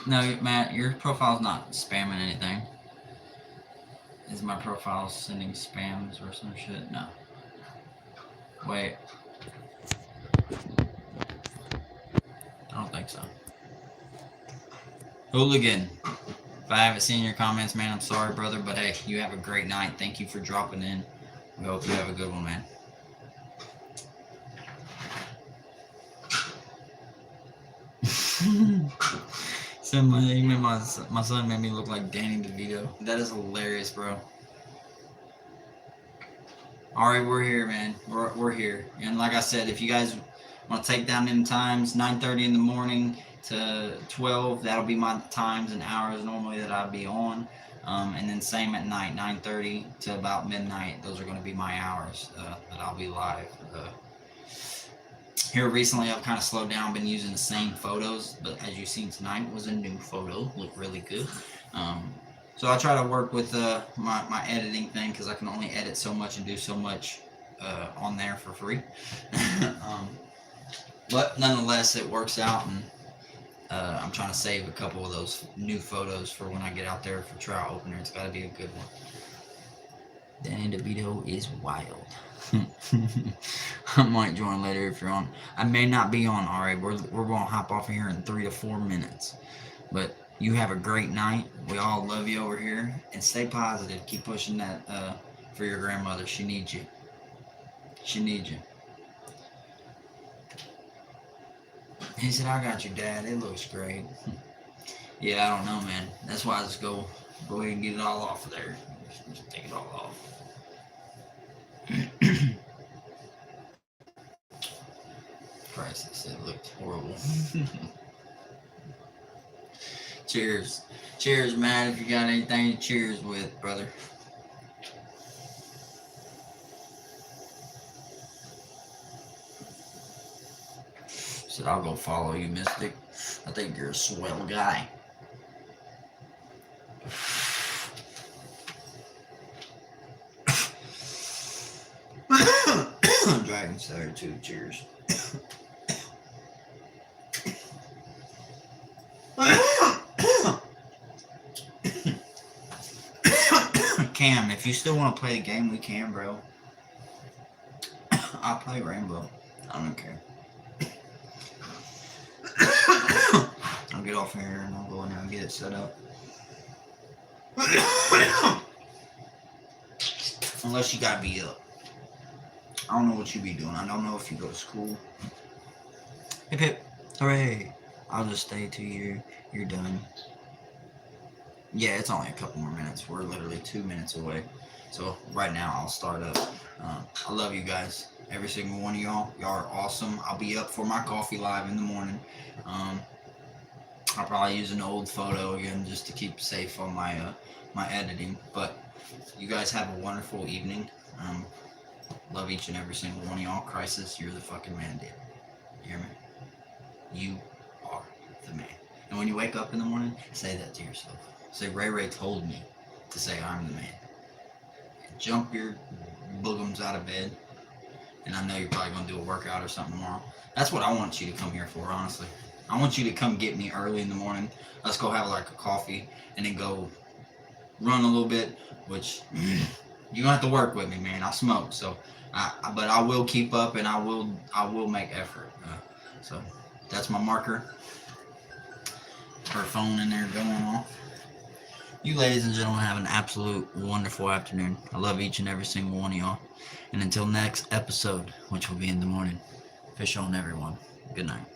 No, Matt, your profile's not spamming anything. Is my profile sending spams or some shit? No. Wait. I don't think so. Hooligan. If I haven't seen your comments, man, I'm sorry, brother. But hey, you have a great night. Thank you for dropping in. We hope you have a good one, man. My son made me look like Danny DeVito. That is hilarious, bro. All right, we're here, man. We're here. And like I said, if you guys want to take down them times, 9:30 in the morning to 12, that'll be my times and hours normally that I'll be on. And then same at night, 9:30 to about midnight. Those are going to be my hours that I'll be live. Here recently, I've kind of slowed down, been using the same photos, but as you've seen tonight was a new photo, looked really good. So I try to work with my editing thing because I can only edit so much and do so much on there for free. But nonetheless, it works out, and I'm trying to save a couple of those new photos for when I get out there for trout opener. It's got to be a good one. Danny DeVito is wild. I might join later if you're on. I may not be on. All right, we're going to hop off here in 3 to 4 minutes. But you have a great night. We all love you over here. And stay positive. Keep pushing that for your grandmother. She needs you. She needs you. He said, I got you, Dad. It looks great. Yeah, I don't know, man. That's why I just go ahead and get it all off of there. Just take it all off. Christ, this it looked horrible. Cheers. Cheers, Matt, if you got anything to cheers with, brother. Said, I'll go follow you, Mystic. I think you're a swell guy. Dragon Slayer 2, cheers. Cam, if you still want to play the game, we can, bro. I'll play Rainbow. I don't care. I'll get off here and I'll go in there and get it set up. Unless you gotta be up. I don't know what you be doing. I don't know if you go to school. Hip hip. Hooray. I'll just stay till you're done. Yeah, it's only a couple more minutes. We're literally 2 minutes away. So right now I'll start up. I love you guys. Every single one of y'all. Y'all are awesome. I'll be up for my coffee live in the morning. I'll probably use an old photo again just to keep safe on my my editing. But you guys have a wonderful evening. Love each and every single one of y'all. Crisis, you're the fucking man, dude. You hear me? You are the man. And when you wake up in the morning, say that to yourself. Say, RayRay told me to say I'm the man. And jump your boogums out of bed. And I know you're probably going to do a workout or something tomorrow. That's what I want you to come here for, honestly. I want you to come get me early in the morning. Let's go have like a coffee and then go run a little bit, which you don't have to work with me, man. I smoke, so but I will keep up and I will make effort. So that's my marker. Her phone in there going off. You ladies and gentlemen have an absolute wonderful afternoon. I love each and every single one of y'all. And until next episode, which will be in the morning, fish on everyone. Good night.